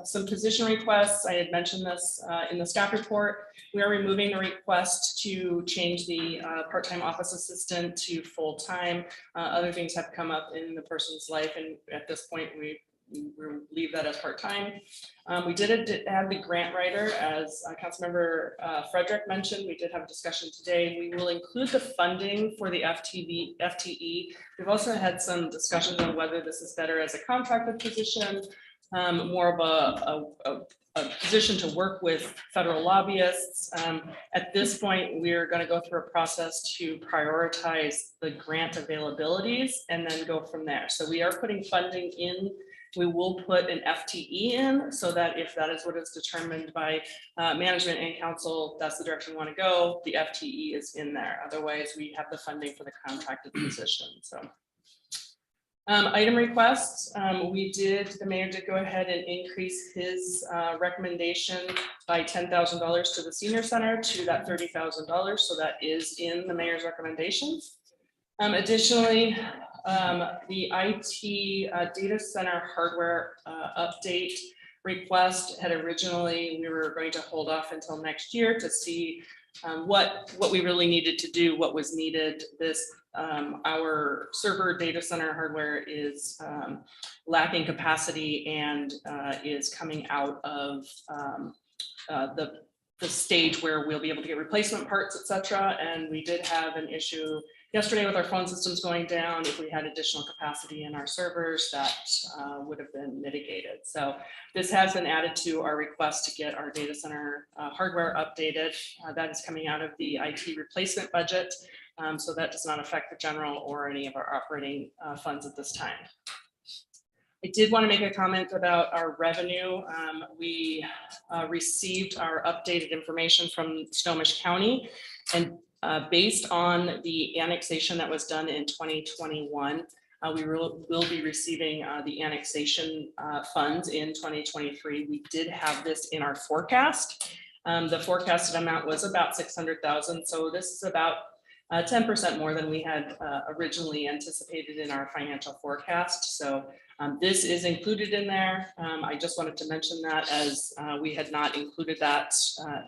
some position requests. I had mentioned this in the staff report. We are removing the request to change the part-time office assistant to full-time. Other things have come up in the person's life, and at this point, we leave that as part-time. We did add the grant writer, as Councilmember Frederick mentioned. We did have a discussion today. We will include the funding for the FTE. We've also had some discussions on whether this is better as a contracted position, more of a position to work with federal lobbyists. At this point, we're going to go through a process to prioritize the grant availabilities and then go from there. So we are putting funding in. We will put an FTE in so that if that is what is determined by management and council, that's the direction we want to go, the FTE is in there. Otherwise, we have the funding for the contracted position. So item requests, the mayor did go ahead and increase his recommendation by $10,000 to the senior center to that $30,000. So that is in the mayor's recommendations. Additionally, the IT data center hardware update request had originally, we were going to hold off until next year to see what we really needed to do, what was needed. Our server data center hardware is lacking capacity and is coming out of the stage where we'll be able to get replacement parts, et cetera. And we did have an issue yesterday with our phone systems going down. If we had additional capacity in our servers, that would have been mitigated. So this has been added to our request to get our data center hardware updated. That is coming out of the IT replacement budget. So that does not affect the general or any of our operating funds at this time. I did want to make a comment about our revenue. We received our updated information from Snohomish County, and based on the annexation that was done in 2021, we will be receiving the annexation funds in 2023. We did have this in our forecast. The forecasted amount was about $600,000. So this is about 10% more than we had originally anticipated in our financial forecast. So this is included in there. I just wanted to mention that as we had not included that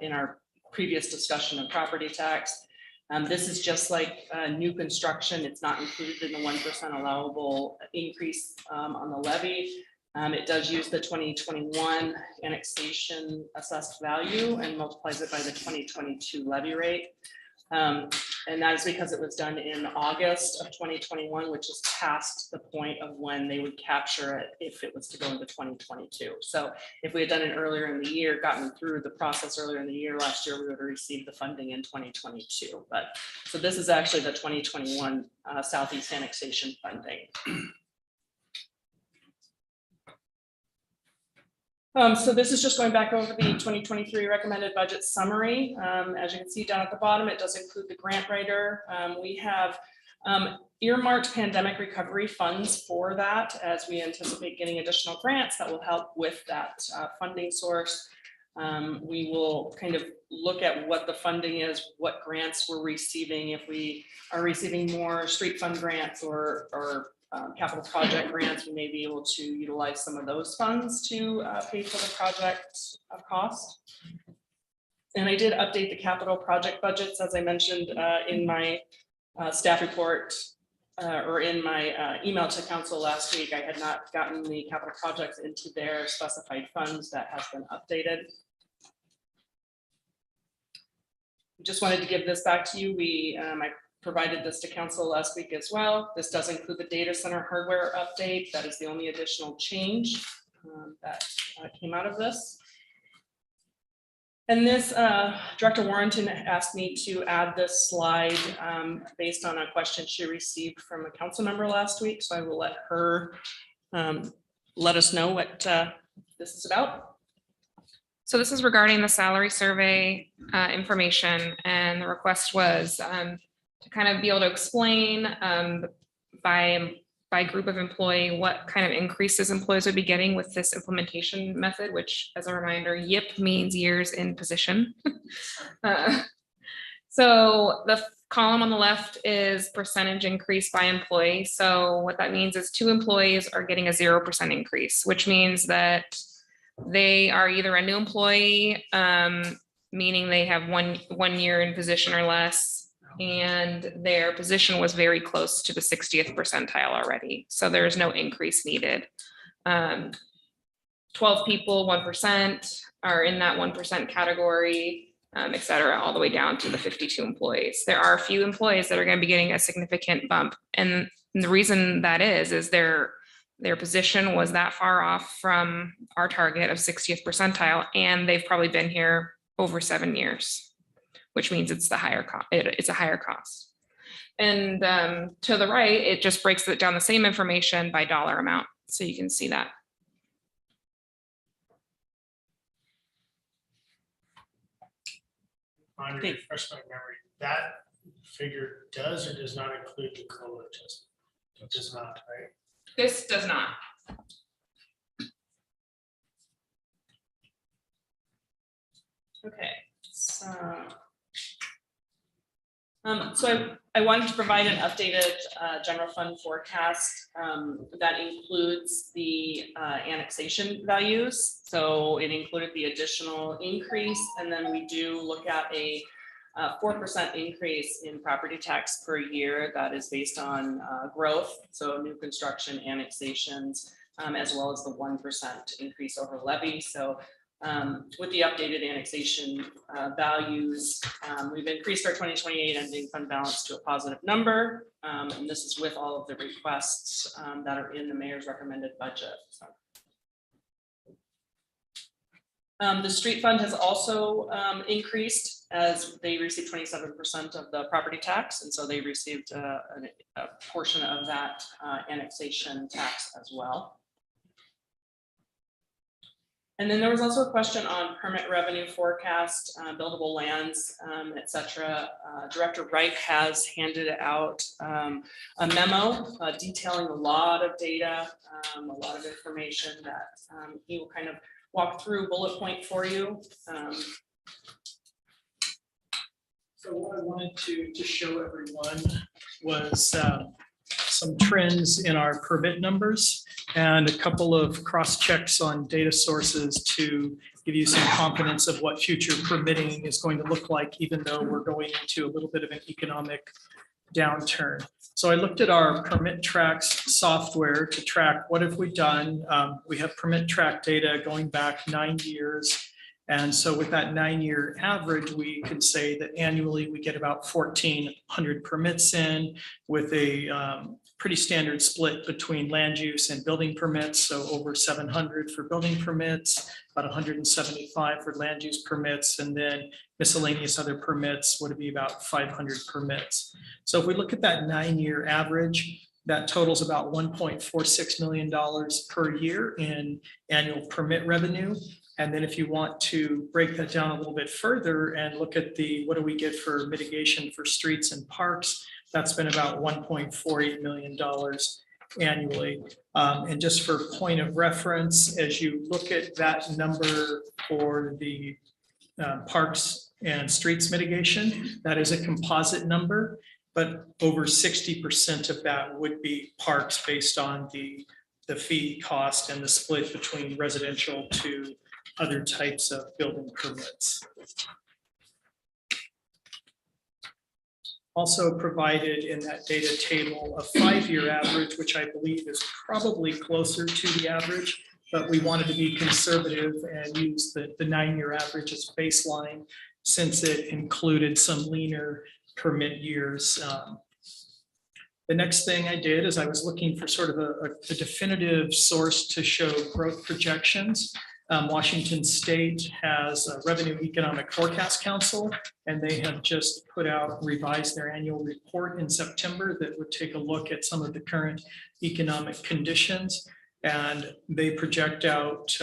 in our previous discussion of property tax. This is just like new construction. It's not included in the 1% allowable increase on the levy. It does use the 2021 annexation assessed value and multiplies it by the 2022 levy rate. And that is because it was done in August of 2021, which is past the point of when they would capture it if it was to go into 2022. So if we had done it earlier in the year, gotten through the process earlier in the year, last year, we would have received the funding in 2022. But so this is actually the 2021 Southeast annexation funding. So this is just going back over the 2023 recommended budget summary. As you can see down at the bottom, it does include the grant writer. We have earmarked pandemic recovery funds for that as we anticipate getting additional grants that will help with that funding source. We will kind of look at what the funding is, what grants we're receiving, if we are receiving more street fund grants or capital project grants, we may be able to utilize some of those funds to pay for the project cost. And I did update the capital project budgets, as I mentioned in my staff report or in my email to council last week. I had not gotten the capital projects into their specified funds. That has been updated. Just wanted to give this back to you. I provided this to council last week as well. This does include the data center hardware update. That is the only additional change. that came out of this. And this, Director Warrenton asked me to add this slide based on a question she received from a council member last week. So I will let her let us know what this is about. So this is regarding the salary survey information, and the request was to kind of be able to explain by group of employee what kind of increases employees would be getting with this implementation method, which, as a reminder, YIP means years in position. So the column on the left is percentage increase by employee. So what that means is 2 employees are getting a 0% increase, which means that they are either a new employee, meaning they have one year in position or less, and their position was very close to the 60th percentile already. So there's no increase needed. 12 people, 1% are in that 1% category, et cetera, all the way down to the 52 employees. There are a few employees that are going to be getting a significant bump. And the reason that is their position was that far off from our target of 60th percentile, and they've probably been here over 7 years, which means it's the higher cost. It's a higher cost. And to the right, it just breaks it down the same information by dollar amount. So you can see that. On refresh my memory, that figure does or does not include the COLA adjustment? It does not, right? This does not. Okay, so. So I wanted to provide an updated general fund forecast that includes the annexation values. So it included the additional increase, and then we do look at a 4% increase in property tax per year that is based on growth. So new construction, annexations, as well as the 1% increase over levy. So with the updated annexation values, we've increased our 2028 ending fund balance to a positive number. And this is with all of the requests that are in the mayor's recommended budget. So. The street fund has also increased as they received 27% of the property tax. And so they received a portion of that annexation tax as well. And then there was also a question on permit revenue forecast, buildable lands, et cetera. Director Wright has handed out a memo detailing a lot of data, a lot of information that he will kind of walk through bullet point for you. So what I wanted to show everyone was some trends in our permit numbers and a couple of cross checks on data sources to give you some confidence of what future permitting is going to look like, even though we're going into a little bit of an economic downturn. So I looked at our permit tracks software to track what have we done. We have permit track data going back 9 years. And so with that 9-year average, we could say that annually we get about 1,400 permits in with a pretty standard split between land use and building permits. So over 700 for building permits, about 175 for land use permits, and then miscellaneous other permits would be about 500 permits. So if we look at that 9-year average, that totals about $1.46 million per year in annual permit revenue. And then if you want to break that down a little bit further and look at the, what do we get for mitigation for streets and parks, that's been about $1.48 million annually. And just for point of reference, as you look at that number for the parks and streets mitigation, that is a composite number, but over 60% of that would be parks based on the fee cost and the split between residential to other types of building permits. Also provided in that data table a 5-year average, which I believe is probably closer to the average, but we wanted to be conservative and use the 9-year average as baseline since it included some leaner permit years The next thing I did is I was looking for sort of a definitive source to show growth projections. Washington State has a Revenue Economic Forecast Council, and they have just revised their annual report in September that would take a look at some of the current economic conditions. And they project out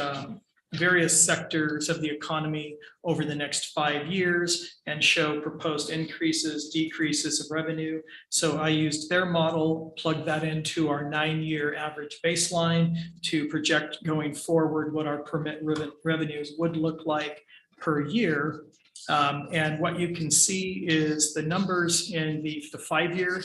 various sectors of the economy over the next 5 years and show proposed increases, decreases of revenue. So I used their model, plugged that into our 9-year average baseline to project going forward what our permit revenues would look like per year. And what you can see is the numbers in the 5-year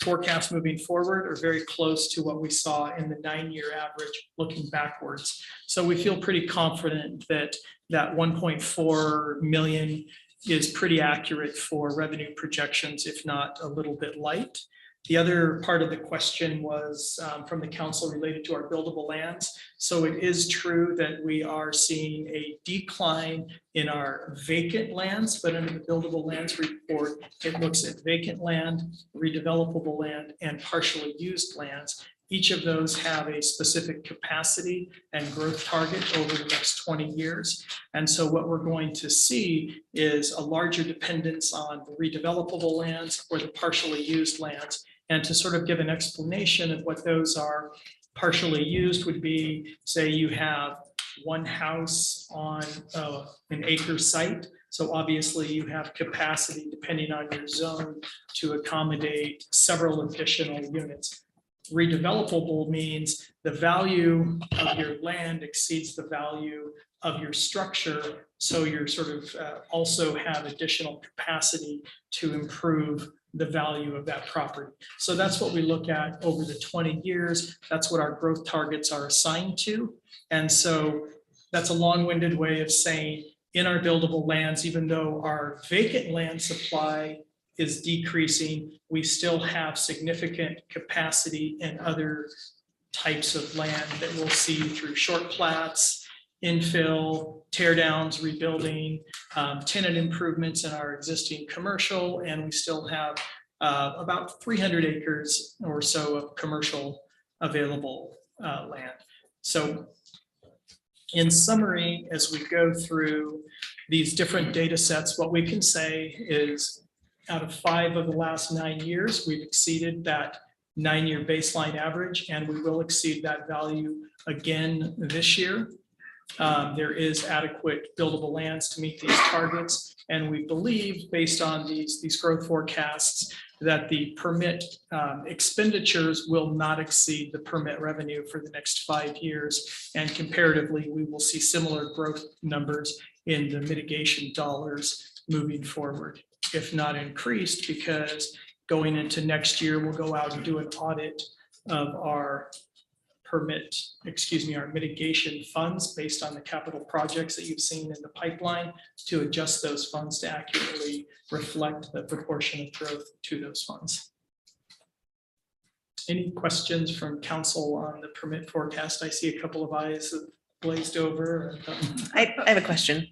forecast moving forward are very close to what we saw in the 9-year average looking backwards. So we feel pretty confident that that 1.4 million is pretty accurate for revenue projections, if not a little bit light. The other part of the question was from the council related to our buildable lands. So it is true that we are seeing a decline in our vacant lands, but under the buildable lands report, it looks at vacant land, redevelopable land, and partially used lands. Each of those have a specific capacity and growth target over the next 20 years. And so what we're going to see is a larger dependence on the redevelopable lands or the partially used lands. And to sort of give an explanation of what those are, partially used would be, say you have one house on an acre site. So obviously you have capacity depending on your zone to accommodate several additional units. Redevelopable means the value of your land exceeds the value of your structure. So you're sort of also have additional capacity to improve the value of that property. So that's what we look at over the 20 years. That's what our growth targets are assigned to. And so that's a long-winded way of saying in our buildable lands, even though our vacant land supply is decreasing, we still have significant capacity in other types of land that we'll see through short plats, infill, tear downs, rebuilding, tenant improvements in our existing commercial, and we still have about 300 acres or so of commercial available land. So in summary, as we go through these different data sets, what we can say is out of 5 of the last 9 years, we've exceeded that 9-year baseline average, and we will exceed that value again this year. There is adequate buildable lands to meet these targets. And we believe, based on these growth forecasts, that the permit expenditures will not exceed the permit revenue for the next 5 years. And comparatively, we will see similar growth numbers in the mitigation dollars moving forward, if not increased, because going into next year, we'll go out and do an audit of our our mitigation funds based on the capital projects that you've seen in the pipeline to adjust those funds to accurately reflect the proportion of growth to those funds. Any questions from council on the permit forecast? I see a couple of eyes that glazed over. I have a question.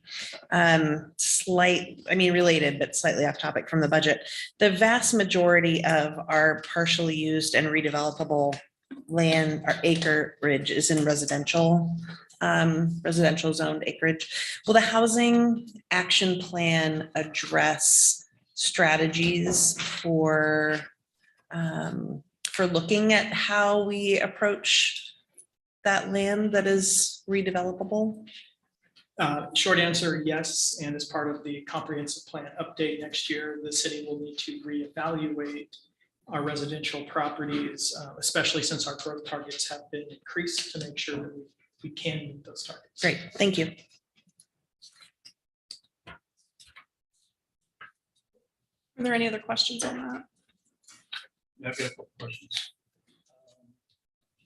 Related, but slightly off topic from the budget. The vast majority of our partially used and redevelopable land, our acreage is in residential zoned acreage. Will the housing action plan address strategies for looking at how we approach that land that is redevelopable? Short answer, yes. And as part of the comprehensive plan update next year, the city will need to reevaluate our residential properties, especially since our growth targets have been increased, to make sure that we can meet those targets. Great, thank you. Are there any other questions on that? I've got a couple questions.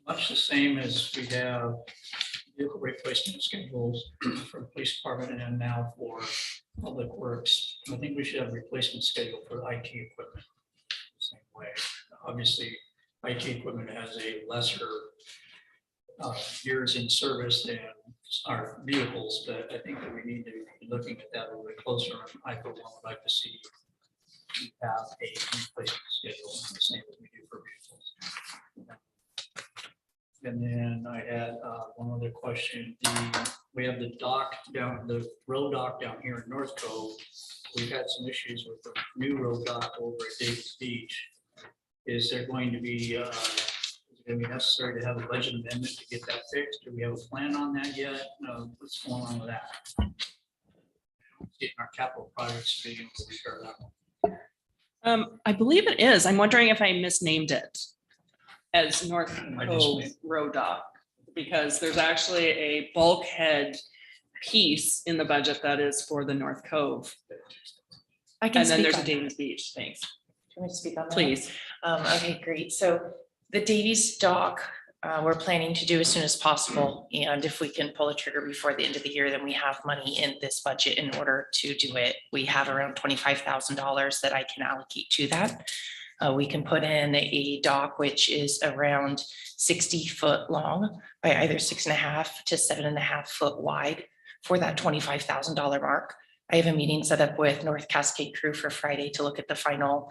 Much the same as we have vehicle replacement schedules for the police department and now for public works. I think we should have a replacement schedule for IT equipment. Same way. Obviously, IT equipment has a lesser years in service than our vehicles, but I think that we need to be looking at that a little bit closer. I for one would like to see have a replacement schedule the same as we do for And then I had one other question. We have the dock down, the road dock down here in North Cove. We've had some issues with the new road dock over at Davis Beach. Is there going to be, is it going to be necessary to have a budget amendment to get that fixed? Do we have a plan on that yet? What's going on with that? Getting our capital projects being able to start that one. I believe it is. I'm wondering if I misnamed it as North I just Cove Road Dock, because there's actually a bulkhead piece in the budget that is for the North Cove. I can And then speak there's a on Davis Beach. Thanks. Can I speak on that? Please. Okay, great. So the Davies dock, we're planning to do as soon as possible. And if we can pull a trigger before the end of the year, then we have money in this budget in order to do it. We have around $25,000 that I can allocate to that. We can put in a dock, which is around 60 foot long by either 6.5 to 7.5 foot wide for that $25,000 mark. I have a meeting set up with North Cascade Crew for Friday to look at the final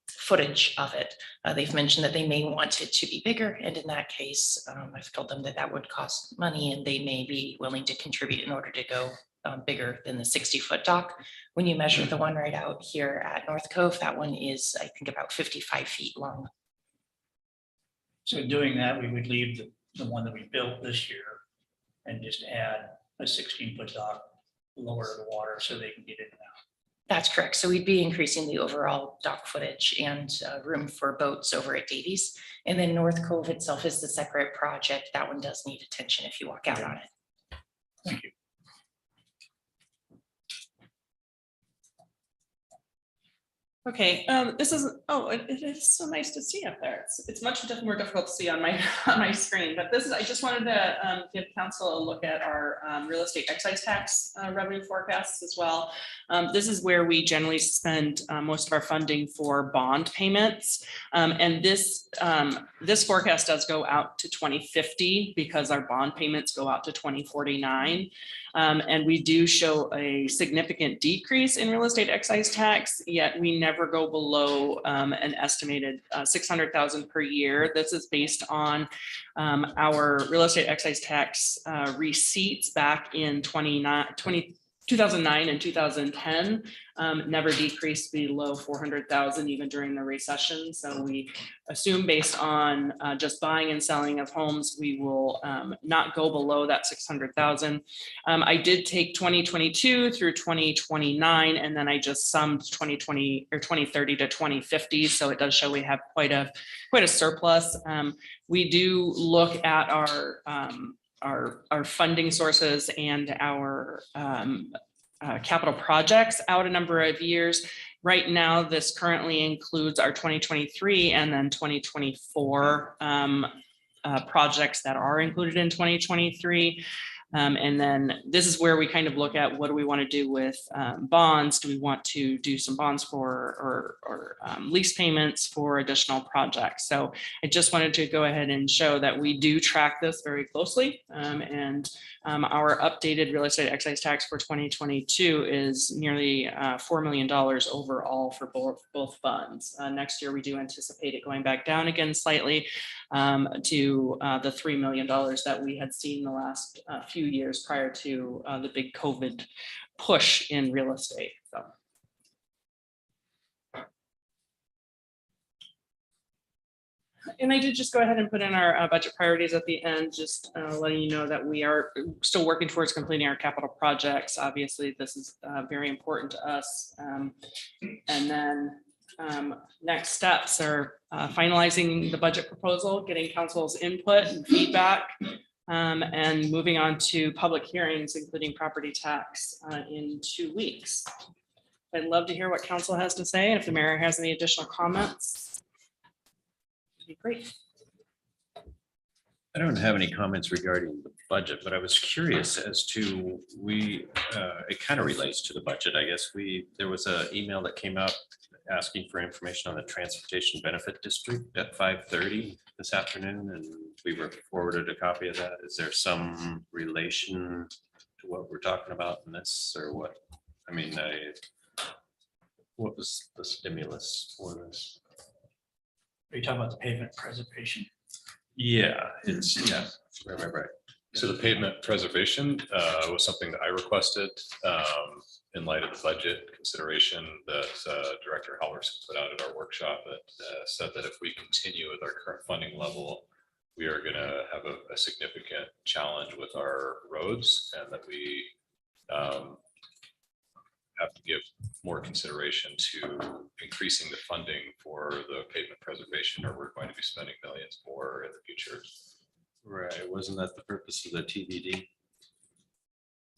footage of it. They've mentioned that they may want it to be bigger, and in that case, I've told them that that would cost money and they may be willing to contribute in order to go bigger than the 60-foot dock. When you measure the one right out here at North Cove, that one is, I think, about 55 feet long. So doing that, we would leave the one that we built this year and just add a 16-foot dock lower to the water so they can get in and out. That's correct. So we'd be increasing the overall dock footage and room for boats over at Davies. And then North Cove itself is the separate project. That one does need attention if you walk out on it. Thank you. Okay, this is, it is so nice to see up there. It's much more difficult to see on my on my screen, but this is, I just wanted to give council a look at our real estate excise tax revenue forecasts as well. This is where we generally spend most of our funding for bond payments. And this forecast does go out to 2050 because our bond payments go out to 2049. And we do show a significant decrease in real estate excise tax, yet we never go below an estimated 600,000 per year. This is based on our real estate excise tax receipts back in 2009 and 2010, never decreased below 400,000 even during the recession. So we assume based on just buying and selling of homes, we will not go below that 600,000. I did take 2022 through 2029, and then I just summed 2020 or 2030 to 2050. So it does show we have quite a surplus. We do look at our funding sources and our capital projects out a number of years. Right now, this currently includes our 2023 and then 2024 projects that are included in 2023. And then this is where we kind of look at what do we want to do with bonds? Do we want to do some bonds for or lease payments for additional projects? So I just wanted to go ahead and show that we do track this very closely. And our updated real estate excise tax for 2022 is nearly $4 million overall for both funds. Next year, we do anticipate it going back down again slightly to the $3 million that we had seen the last few years prior to the big COVID push in real estate. So. And I did just go ahead and put in our budget priorities at the end, just letting you know that we are still working towards completing our capital projects. Obviously, this is very important to us. And then next steps are finalizing the budget proposal, getting council's input and feedback, and moving on to public hearings, including property tax in 2 weeks. I'd love to hear what council has to say, and if the mayor has any additional comments. Be great. I don't have any comments regarding the budget, but I was curious as to it kind of relates to the budget, I guess. There was an email that came out asking for information on the Transportation Benefit District at 5:30 this afternoon, and we were forwarded a copy of that. Is there some relation to what we're talking about in this, or what? I mean, what was the stimulus for this? Are you talking about the pavement preservation? Yeah, right. So the pavement preservation was something that I requested in light of the budget consideration that Director Halverson put out at our workshop that said that if we continue with our current funding level, we are going to have a significant challenge with our roads, and that we have to give more consideration to increasing the funding for the pavement preservation, or we're going to be spending millions more in the future. Right, wasn't that the purpose of the TBD?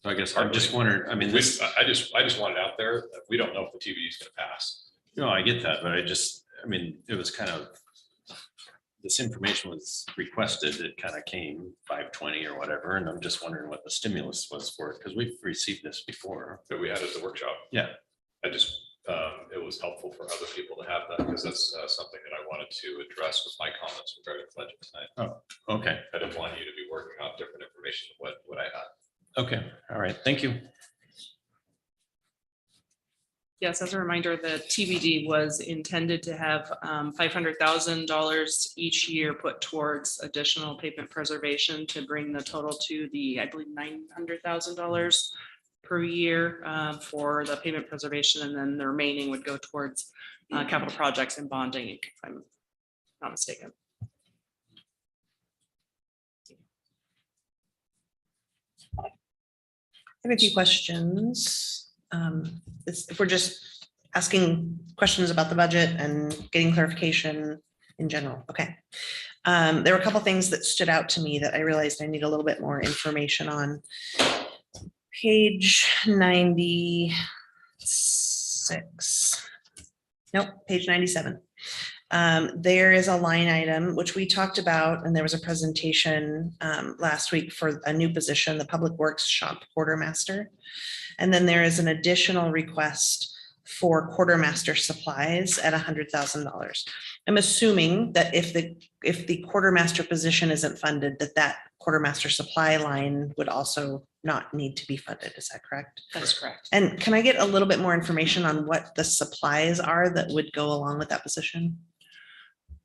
So I guess I'm just wondering, I mean, this, I just want it out there. We don't know if the TBD is going to pass. no, I get that, but I mean, it was kind of, this information was requested, it kind of came 520 or whatever, and I'm just wondering what the stimulus was for it, because we've received this before. That we had at the workshop. Yeah. I just, it was helpful for other people to have that, because that's something that I wanted to address with my comments regarding the budget tonight. Oh, okay. I didn't want you to be working off different information than what I had. Okay, all right, thank you. Yes, as a reminder, the TBD was intended to have $500,000 each year put towards additional pavement preservation to bring the total to the, I believe, $900,000 per year for the pavement preservation, and then the remaining would go towards capital projects and bonding, if I'm not mistaken. I have a few questions. If we're just asking questions about the budget and getting clarification in general, okay. There were a couple things that stood out to me that I realized I need a little bit more information on. Page 96. Nope, page 97. There is a line item which we talked about, and there was a presentation last week for a new position, the Public Works Shop Quartermaster. And then there is an additional request for quartermaster supplies at $100,000. I'm assuming that if the quartermaster position isn't funded, that quartermaster supply line would also not need to be funded. Is that correct? That is correct. And can I get a little bit more information on what the supplies are that would go along with that position?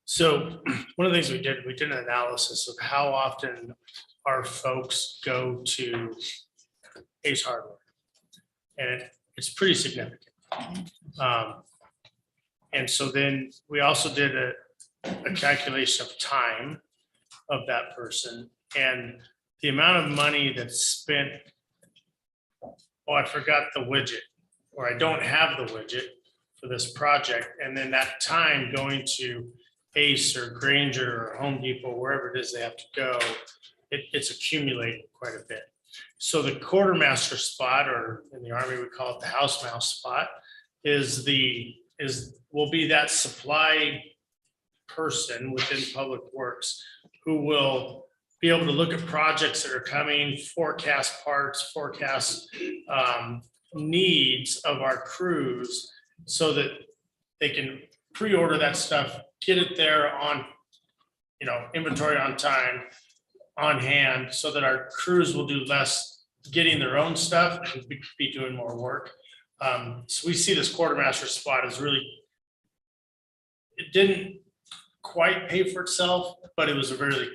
So one of the things we did an analysis of how often our folks go to Ace Hardware. And it's pretty significant. And so then we also did a calculation of time of that person and the amount of money that's spent. Oh, I forgot the widget, or I don't have the widget for this project. And then that time going to Ace or Granger or Home Depot, wherever it is they have to go, it's accumulated quite a bit. So the quartermaster spot, or in the Army, we call it the house mouse spot, will be that supply person within Public Works who will be able to look at projects that are coming, forecast parts, forecast needs of our crews so that they can pre-order that stuff, get it there on, inventory on time, on hand, so that our crews will do less getting their own stuff and be doing more work. So we see this quartermaster spot as really, it didn't quite pay for itself, but it was really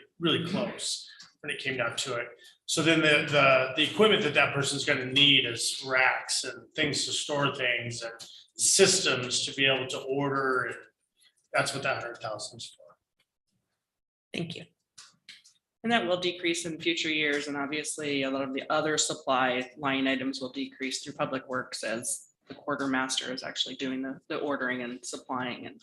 close when it came down to it. So then the equipment that person's going to need is racks and things to store things and systems to be able to order. And that's what that $100,000 is for. Thank you. And that will decrease in future years. And obviously a lot of the other supply line items will decrease through Public Works as the quartermaster is actually doing the ordering and supplying. And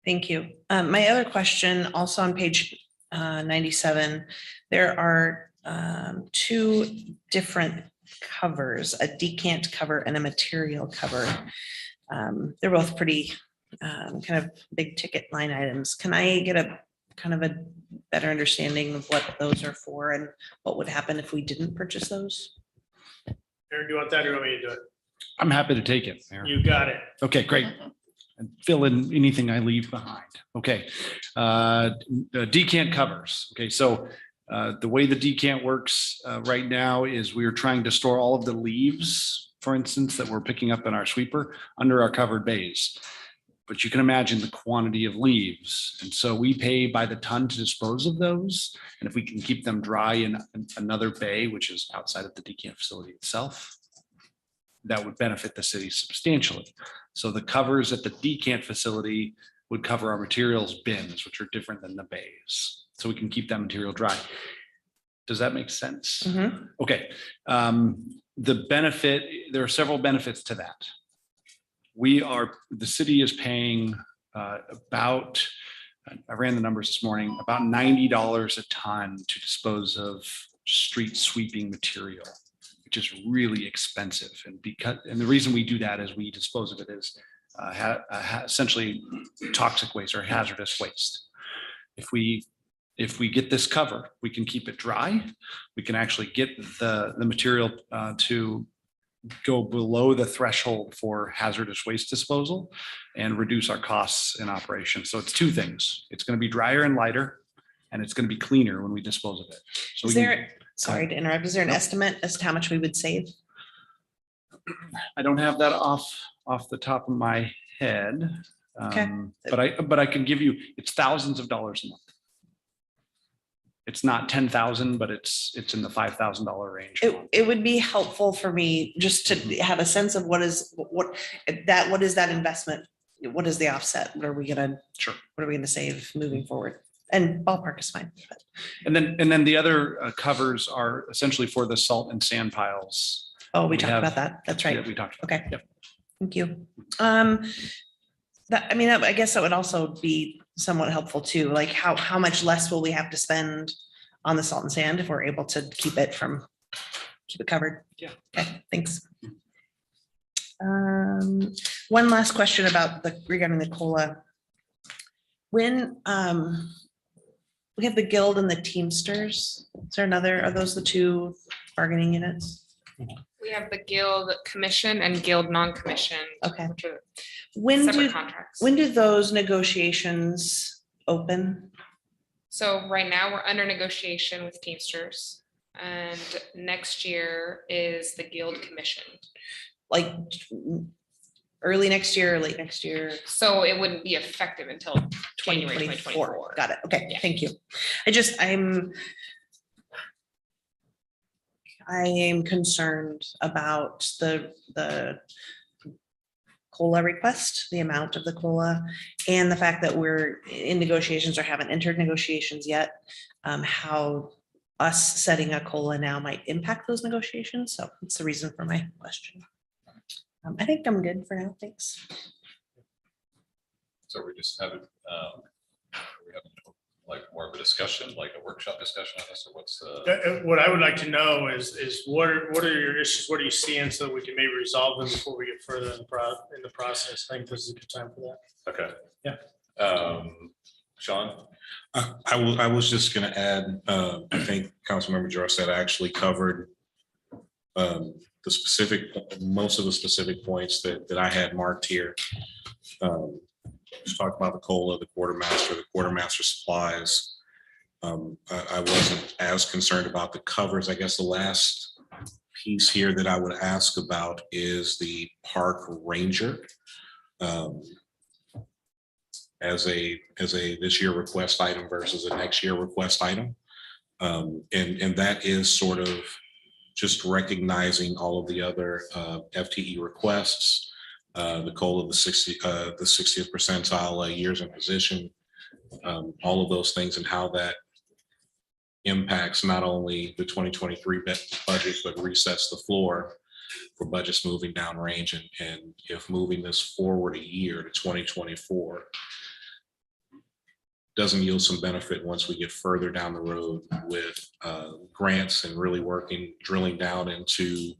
thank you. My other question, also on page 97, there are two different covers, a decant cover and a material cover. They're both pretty kind of big ticket line items. Can I get a kind of a better understanding of what those are for and what would happen if we didn't purchase those? Aaron, do you want that or do you want me to do it? I'm happy to take it, Mayor. You got it. Okay, great. And fill in anything I leave behind. Okay. Decant covers. Okay, so the way the decant works right now is we are trying to store all of the leaves, for instance, that we're picking up in our sweeper under our covered bays. But you can imagine the quantity of leaves. And so we pay by the ton to dispose of those. And if we can keep them dry in another bay, which is outside of the decant facility itself, that would benefit the city substantially. So the covers at the decant facility would cover our materials bins, which are different than the bays. So we can keep that material dry. Does that make sense? Okay. The benefit, there are several benefits to that. The city is paying about, I ran the numbers this morning, about $90 a ton to dispose of street sweeping material, which is really expensive. And the reason we do that is we dispose of it as essentially toxic waste or hazardous waste. If we get this cover, we can keep it dry. We can actually get the material to go below the threshold for hazardous waste disposal and reduce our costs in operation. So it's two things. It's going to be drier and lighter, and it's going to be cleaner when we dispose of it. So Is there, sorry to interrupt, is there an estimate as to how much we would save? I don't have that off the top of my head. Okay. But I can give you, it's thousands of dollars a month. It's not 10,000, but it's in the $5,000 range. It would be helpful for me just to have a sense of what is that investment? What is the offset? What are we gonna save moving forward? And ballpark is fine. And then the other covers are essentially for the salt and sand piles. Oh, we talked about that. That's right. Yeah, we talked. Okay. Yep. Thank you. I guess that would also be somewhat helpful too. Like how much less will we have to spend on the salt and sand if we're able to keep it covered? Yeah. Okay, thanks. One last question about regarding the COLA. When we have the Guild and the Teamsters, is there another, are those the two bargaining units? We have the Guild Commission and Guild Non-Commission. Okay. Which are When separate contracts. when do those negotiations open? So right now, we're under negotiation with Teamsters, and next year is the Guild Commission. Like early next year or late next year? So it wouldn't be effective until January 2024. Got it. Okay, Yeah. thank you. I am concerned about the COLA request, the amount of the COLA, and the fact that we're in negotiations or haven't entered negotiations yet. How us setting a COLA now might impact those negotiations. So it's the reason for my question. I think I'm good for now. Thanks. So we just have it, we have like more of a discussion, like a workshop discussion on this, or what's What I would like to know is what are your issues? What are you seeing so that we can maybe resolve them before we get further in the process? I think this is a good time for that. Okay. Yeah. Sean? I was just gonna add, I think Councilmember Jarrett actually covered most of the specific points that I had marked here. Just talked about the COLA, the quartermaster supplies. I wasn't as concerned about the covers. I guess the last piece here that I would ask about is the park ranger. As a this year request item versus a next year request item. And that is sort of just recognizing all of the other FTE requests. The COLA, the 60th percentile years in position, all of those things and how that impacts not only the 2023 budget, but resets the floor for budgets moving downrange. And if moving this forward a year to 2024 doesn't yield some benefit once we get further down the road with grants and really drilling down into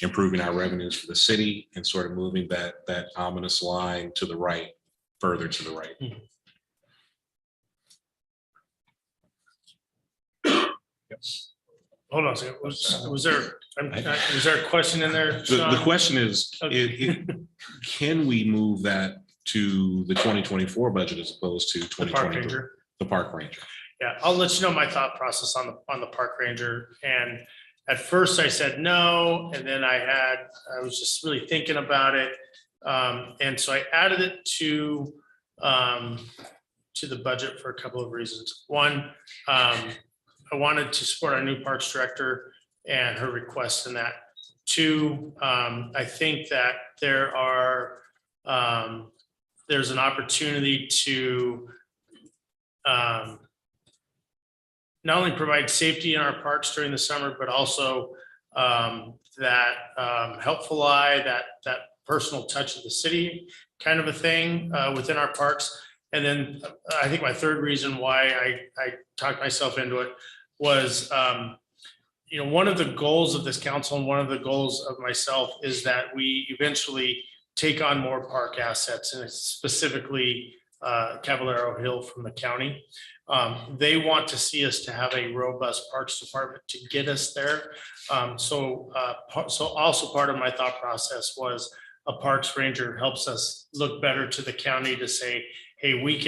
improving our revenues for the city and sort of moving that ominous line to the right, further to the right. Hold on a second. Was there a question in there? The question is, can we move that to the 2024 budget as opposed to 2023? The park ranger. Yeah, I'll let you know my thought process on the park ranger. And at first I said no, and then I was just really thinking about it. And so I added it to the budget for a couple of reasons. One, I wanted to support our new parks director and her request in that. Two, I think that there's an opportunity to not only provide safety in our parks during the summer, but also that helpful eye, that personal touch of the city kind of a thing within our parks. And then I think my third reason why I talked myself into it was, one of the goals of this council and one of the goals of myself is that we eventually take on more park assets, and it's specifically Caballero Hill from the county. They want to see us to have a robust parks department to get us there. So also part of my thought process was a parks ranger helps us look better to the county to say, hey, we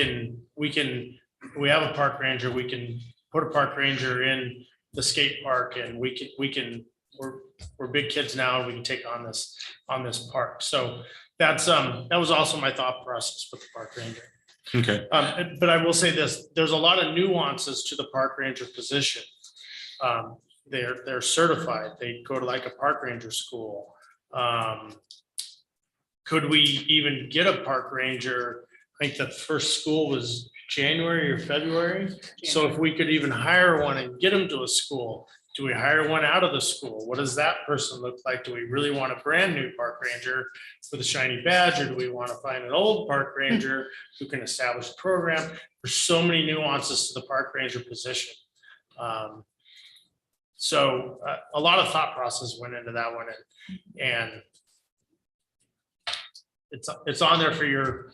have a park ranger, we can put a park ranger in the skate park, and we're big kids now, and we can take on this park. So that was also my thought process with the park ranger. Okay. But I will say this, there's a lot of nuances to the park ranger position. They're certified, they go to like a park ranger school. Could we even get a park ranger? I think the first school was January or February. So if we could even hire one and get them to a school, do we hire one out of the school? What does that person look like? Do we really want a brand new park ranger with a shiny badge, or do we want to find an old park ranger who can establish a program? There's so many nuances to the park ranger position. So a lot of thought process went into that one, and it's on there for your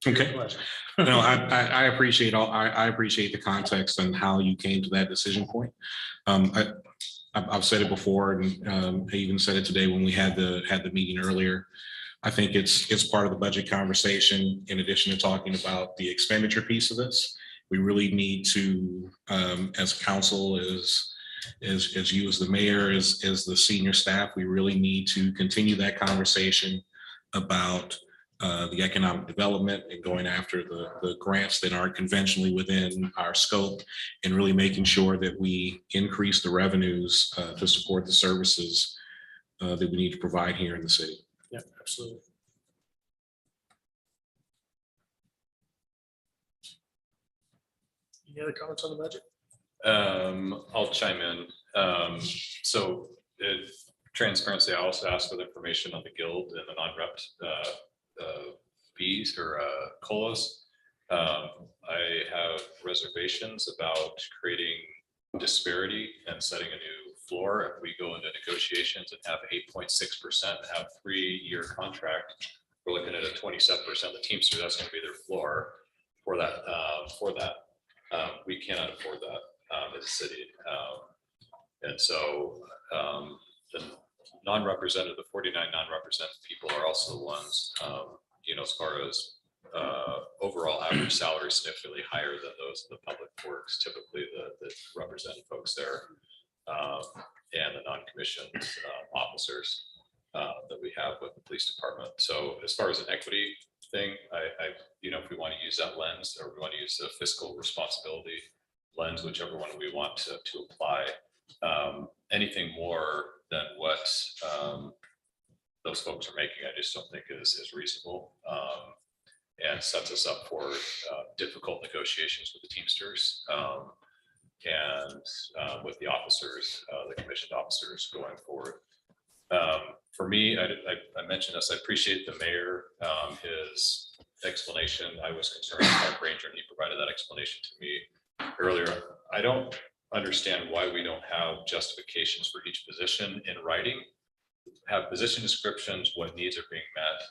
Okay. pleasure. No, I appreciate I appreciate the context and how you came to that decision point. I've said it before, and I even said it today when we had the meeting earlier. I think it's part of the budget conversation. In addition to talking about the expenditure piece of this, we really need to, as council, as you as the mayor, as the senior staff, we really need to continue that conversation about the economic development and going after the grants that aren't conventionally within our scope, and really making sure that we increase the revenues to support the services that we need to provide here in the city. Yeah, absolutely. Any other comments on the budget? I'll chime in. So transparency, I also asked for the information on the guild and the non-rep fees or COLAs. I have reservations about creating disparity and setting a new floor. If we go into negotiations and have 8.6% and have 3-year contract, we're looking at a 27% of the Teamsters. That's going to be their floor for that. We cannot afford that as a city. And so the non-represented, the 49 non-represented people are also the ones, as far as overall average salary significantly higher than those in the public works, typically the represented folks there, and the non-commissioned officers that we have with the police department. So as far as an equity thing, if we want to use that lens, or we want to use the fiscal responsibility lens, whichever one we want to apply, anything more than what those folks are making, I just don't think is reasonable, and sets us up for difficult negotiations with the Teamsters and with the officers, the commissioned officers going forward. For me, I mentioned this, I appreciate the mayor, his explanation. I was concerned about Park Ranger, and he provided that explanation to me earlier. I don't understand why we don't have justifications for each position in writing, have position descriptions, what needs are being met.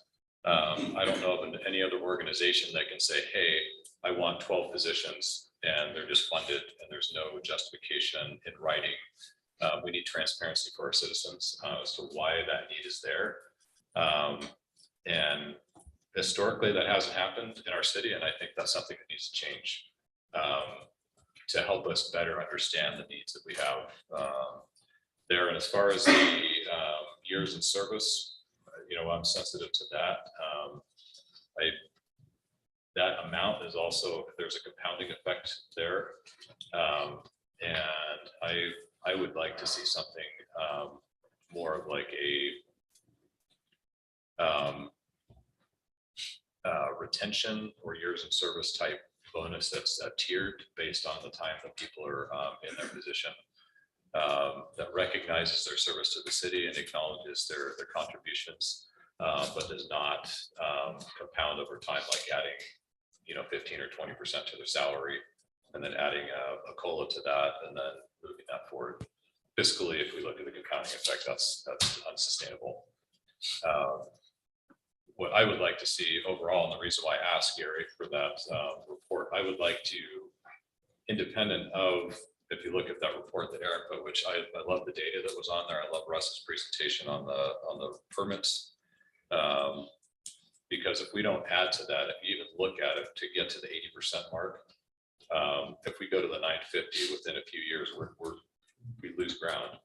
I don't know of any other organization that can say, hey, I want 12 positions and they're just funded and there's no justification in writing. We need transparency for our citizens as to why that need is there. And historically that hasn't happened in our city, and I think that's something that needs to change to help us better understand the needs that we have there. And as far as the years of service, I'm sensitive to that. That amount is also, there's a compounding effect there. And I would like to see something more of like a retention or years of service type bonus that's tiered based on the time that people are in their position. That recognizes their service to the city and acknowledges their contributions, but does not compound over time, like adding 15 or 20% to their salary, and then adding a COLA to that, and then moving that forward. Fiscally, if we look at the compounding effect, that's unsustainable. What I would like to see overall, and the reason why I asked Gary for that report, I would like to, independent of, if you look at that report that Eric put, which I love the data that was on there. I love Russ's presentation on the permits. Because if we don't add to that, if you even look at it to get to the 80% mark, if we go to the 950 within a few years, we lose ground.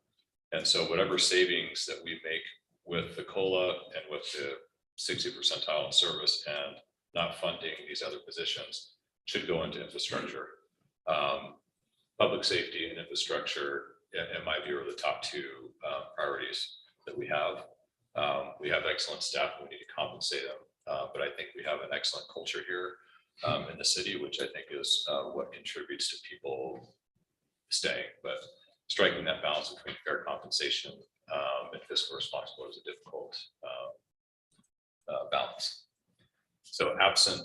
And so whatever savings that we make with the COLA and with the 60 percentile in service and not funding these other positions should go into infrastructure. Public safety and infrastructure, in my view, are the top two priorities that we have. We have excellent staff. We need to compensate them. But I think we have an excellent culture here in the city, which I think is what contributes to people staying. But striking that balance between fair compensation and fiscal responsibility is a difficult balance. So absent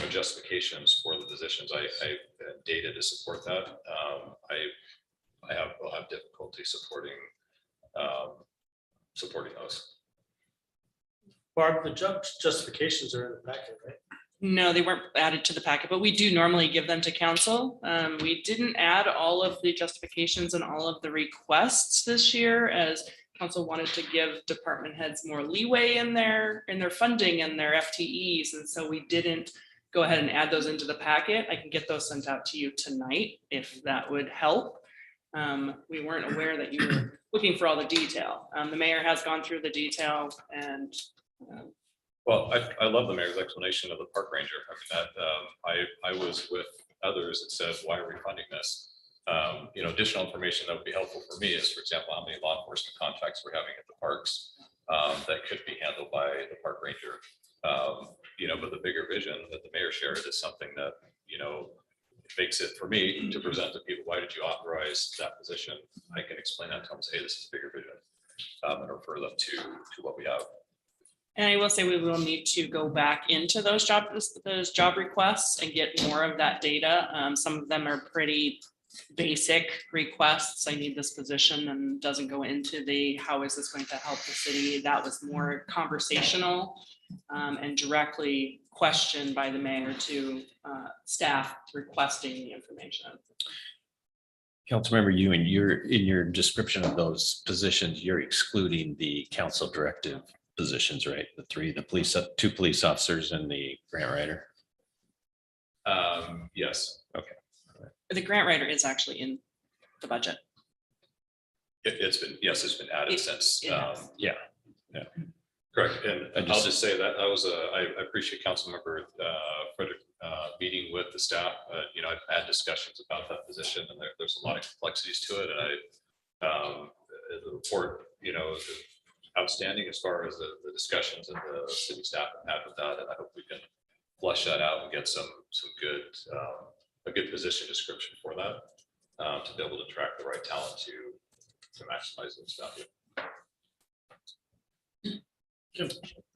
justifications for the positions, I data to support that. Will have difficulty supporting those. Barb, the justifications are in the packet, right? No, they weren't added to the packet, but we do normally give them to council. We didn't add all of the justifications and all of the requests this year, as council wanted to give department heads more leeway in their funding and their FTEs. And so we didn't go ahead and add those into the packet. I can get those sent out to you tonight if that would help. We weren't aware that you were looking for all the detail. The mayor has gone through the detail and well, I love the mayor's explanation of the park ranger. I mean, I was with others that said, why are we funding this? Additional information that would be helpful for me is, for example, how many law enforcement contacts we're having at the parks that could be handled by the park ranger. But the bigger vision that the mayor shared is something that, makes it for me to present to people, why did you authorize that position? I can explain that to them, say, this is bigger vision, and refer them to what we have. And I will say we will need to go back into those job requests and get more of that data. Some of them are pretty basic requests. I need this position and doesn't go into the, how is this going to help the city? That was more conversational and directly questioned by the mayor to staff requesting the information. Councilmember Ewan, in your description of those positions, you're excluding the council directive positions, right? The two police officers and the grant writer. Yes. Okay. The grant writer is actually in the budget. It's been added since. Yeah. Correct. And I'll just say that I appreciate Councilmember Frederick meeting with the staff. I've had discussions about that position, and there's a lot of complexities to it. And the report, is outstanding as far as the discussions that the city staff have had with that. And I hope we can flush that out and get some good a good position description for that to be able to attract the right talent to maximize this value.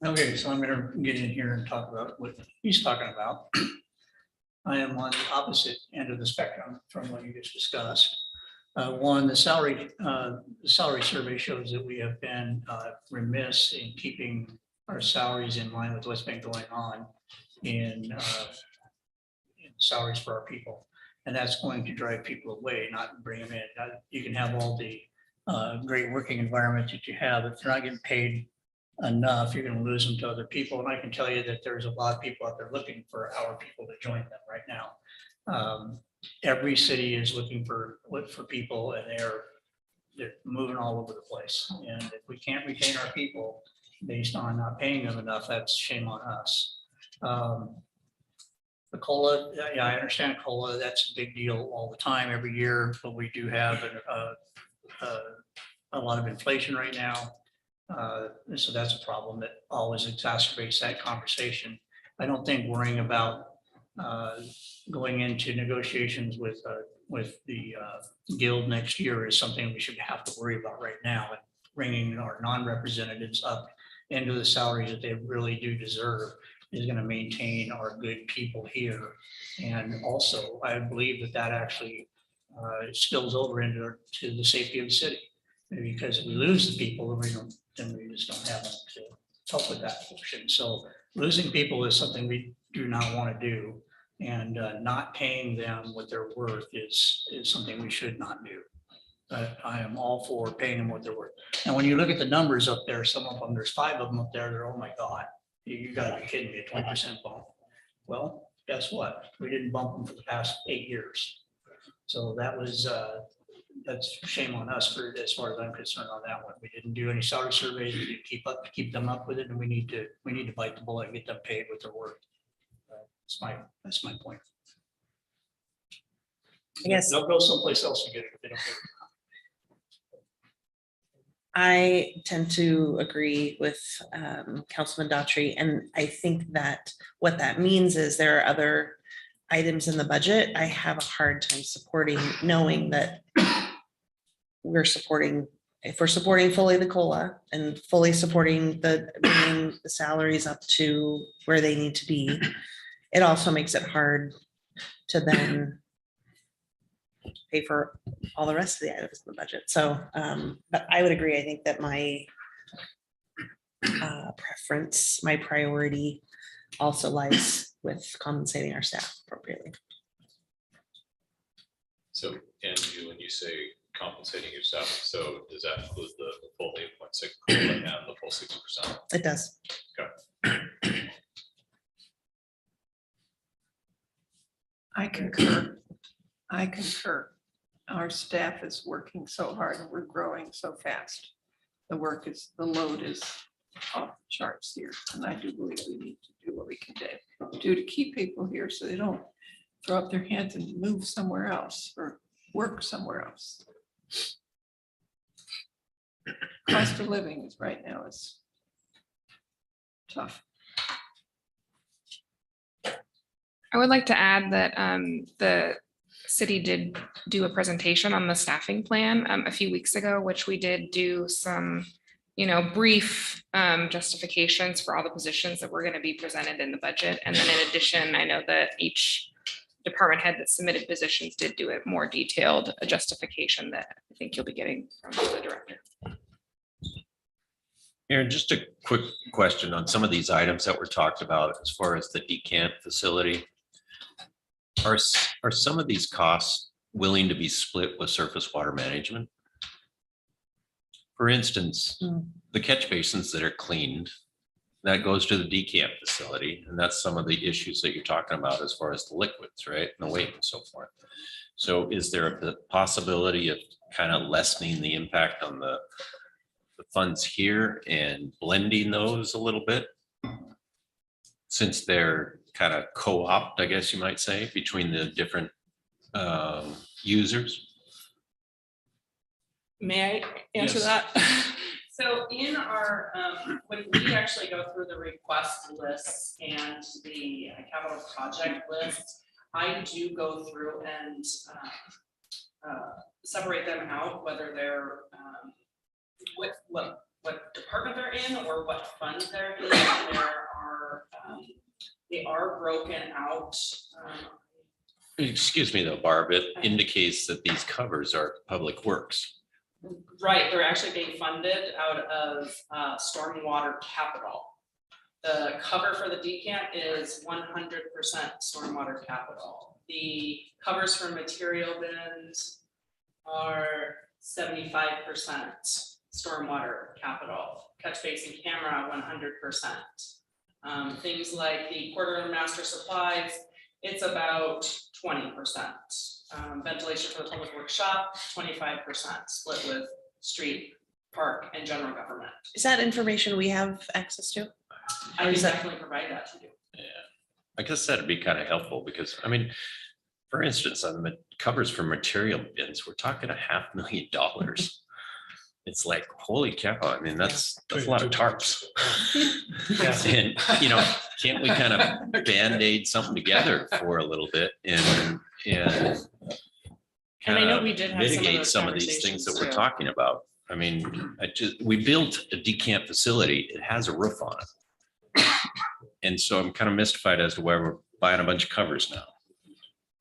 Okay, so I'm gonna get in here and talk about what he's talking about. I am on the opposite end of the spectrum from what you just discussed. One, the salary survey shows that we have been remiss in keeping our salaries in line with what's been going on in salaries for our people. And that's going to drive people away, not bring them in. You can have all the great working environment that you have. If they're not getting paid enough, you're going to lose them to other people. And I can tell you that there's a lot of people out there looking for our people to join them right now. Every city is looking for people, and they're moving all over the place. And if we can't retain our people, based on not paying them enough, that's shame on us. The COLA, yeah, I understand COLA, that's a big deal all the time, every year, but we do have a lot of inflation right now. So that's a problem that always exacerbates that conversation. I don't think worrying about going into negotiations with the guild next year is something we should have to worry about right now. And bringing our non-representatives up into the salaries that they really do deserve is going to maintain our good people here. And also, I believe that actually spills over into the safety of the city. Because if we lose the people, then we just don't have them to help with that portion. So losing people is something we do not want to do. And not paying them what they're worth is something we should not do. But I am all for paying them what they're worth. And when you look at the numbers up there, some of them, there's 5 of them up there, they're, oh my God, you gotta be kidding me, a 20% bump. Well, guess what? We didn't bump them for the past 8 years. So that was, that's shame on us for, as far as I'm concerned on that one. We didn't do any salary surveys, we didn't keep them up with it, and we need to bite the bullet and get them paid what they're worth. That's my point. Yes. They'll go someplace else and get it if they don't get it. I tend to agree with Councilman Daughtry, and I think that what that means is there are other items in the budget I have a hard time supporting, knowing that we're supporting, if we're supporting fully the COLA and fully supporting bringing the salaries up to where they need to be, it also makes it hard to then pay for all the rest of the items in the budget. So, but I would agree. I think that my preference, my priority also lies with compensating our staff appropriately. So, and when you say compensating your staff, so does that include the full 8.6 and the full 60%? It does. Okay. I concur. I concur. Our staff is working so hard and we're growing so fast. The load is off the charts here. And I do believe we need to do what we can do to keep people here so they don't throw up their hands and move somewhere else or work somewhere else. Cost of living is right now is tough. I would like to add that the city did do a presentation on the staffing plan a few weeks ago, which we did do some, brief justifications for all the positions that were going to be presented in the budget. And then in addition, I know that each department head that submitted positions did do a more detailed justification that I think you'll be getting from the director. Aaron, just a quick question on some of these items that were talked about as far as the decant facility. Are some of these costs willing to be split with surface water management? For instance, the catch basins that are cleaned, that goes to the decant facility, and that's some of the issues that you're talking about as far as the liquids, right? And the weight and so forth. So is there a possibility of kind of lessening the impact on the funds here and blending those a little bit? Since they're kind of co-opt, I guess you might say, between the different users? May I answer Yes. that? So in our, when we actually go through the request lists and the capital project list, I do go through and separate them out, whether they're what department they're in or what fund they're in. They are broken out. Excuse me though, Barb, it indicates that these covers are public works. Right, they're actually being funded out of stormwater capital. The cover for the decant is 100% stormwater capital. The covers for material bins are 75% stormwater capital. Catch basin camera, 100%. Things like the quarterly master supplies, it's about 20%. Ventilation for the public workshop, 25%, split with street park and general government. Is that information we have access to? I Or can is that- definitely provide that to you. I guess that'd be kind of helpful because, I mean, for instance, on the covers for material bins, we're talking $500,000. It's like, holy cow, I mean, that's a lot of tarps. And, you know, can't we kind of Band-Aid something together for a little bit and And I know we did have some of mitigate those some of these things that we're conversations, too. talking about? I mean, we built a decant facility. It has a roof on it. And so I'm kind of mystified as to why we're buying a bunch of covers now.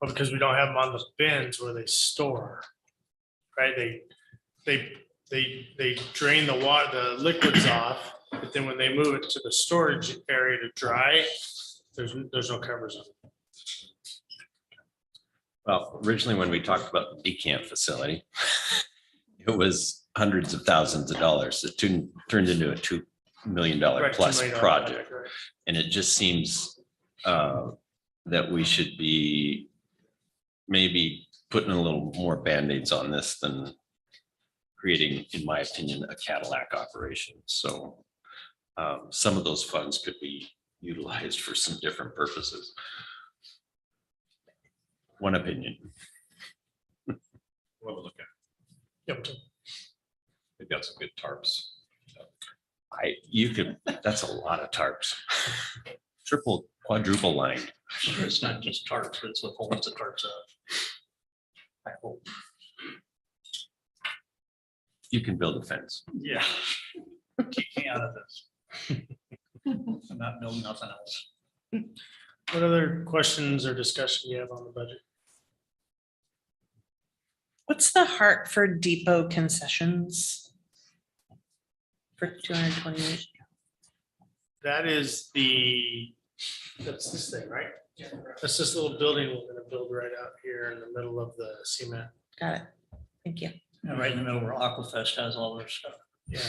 Well, because we don't have them on the bins where they store, right? They drain the water, the liquids off, but then when they move it to the storage area to dry, there's no covers on it. Well, originally, when we talked about the decant facility, it was hundreds of thousands of dollars. It turned into a $2 million Right, $2 plus million project. right. And it just seems that we should be maybe putting a little more Band-Aids on this than creating, in my opinion, a Cadillac operation. So some of those funds could be utilized for some different purposes. One opinion. We'll have a look at. Yep. They've got some good tarps. That's a lot of tarps. Triple, quadruple lined. Sure, it's not just tarps, it's with holes that tarps up. I hope. You can build a fence. Yeah. Keep me out of this. I'm not building nothing else. What other questions or discussion you have on the budget? What's the Hartford Depot concessions? For 228? That is that's this thing, right? That's this little building we're gonna build right out here in the middle of the cement. Got it. Thank you. And right in the middle where Aquafest has all their stuff. Yeah.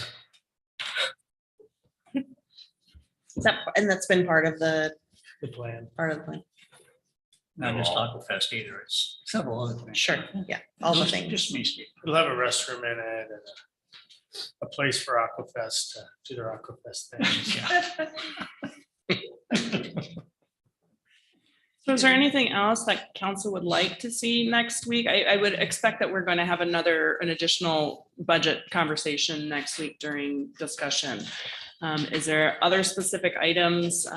Is that, and that's been part of the plan. Part of the plan. Not just Aquafest either, it's several other things. Sure, yeah, all the Just- things. Just me speaking. We'll have a restroom in it and a place for Aquafest to do their Aquafest things. So is there anything else that council would like to see next week? I would expect that we're going to have an additional budget conversation next week during discussion. Is there other specific items?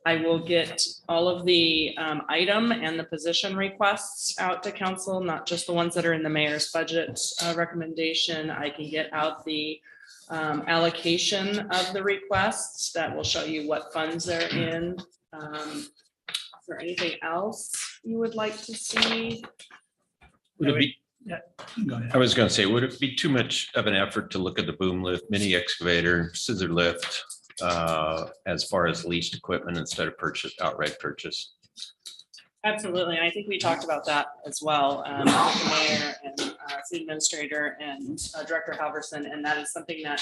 I will get all of the item and the position requests out to council, not just the ones that are in the mayor's budget recommendation. I can get out the allocation of the requests that will show you what funds they're in. Is there anything else you would like to see? Would it be, Go ahead. I was gonna say, would it be too much of an effort to look at the boom lift, mini excavator, scissor lift, as far as leased equipment instead of outright purchase? Absolutely. And I think we talked about that as well, with the mayor and city administrator and Director Halverson. And that is something that,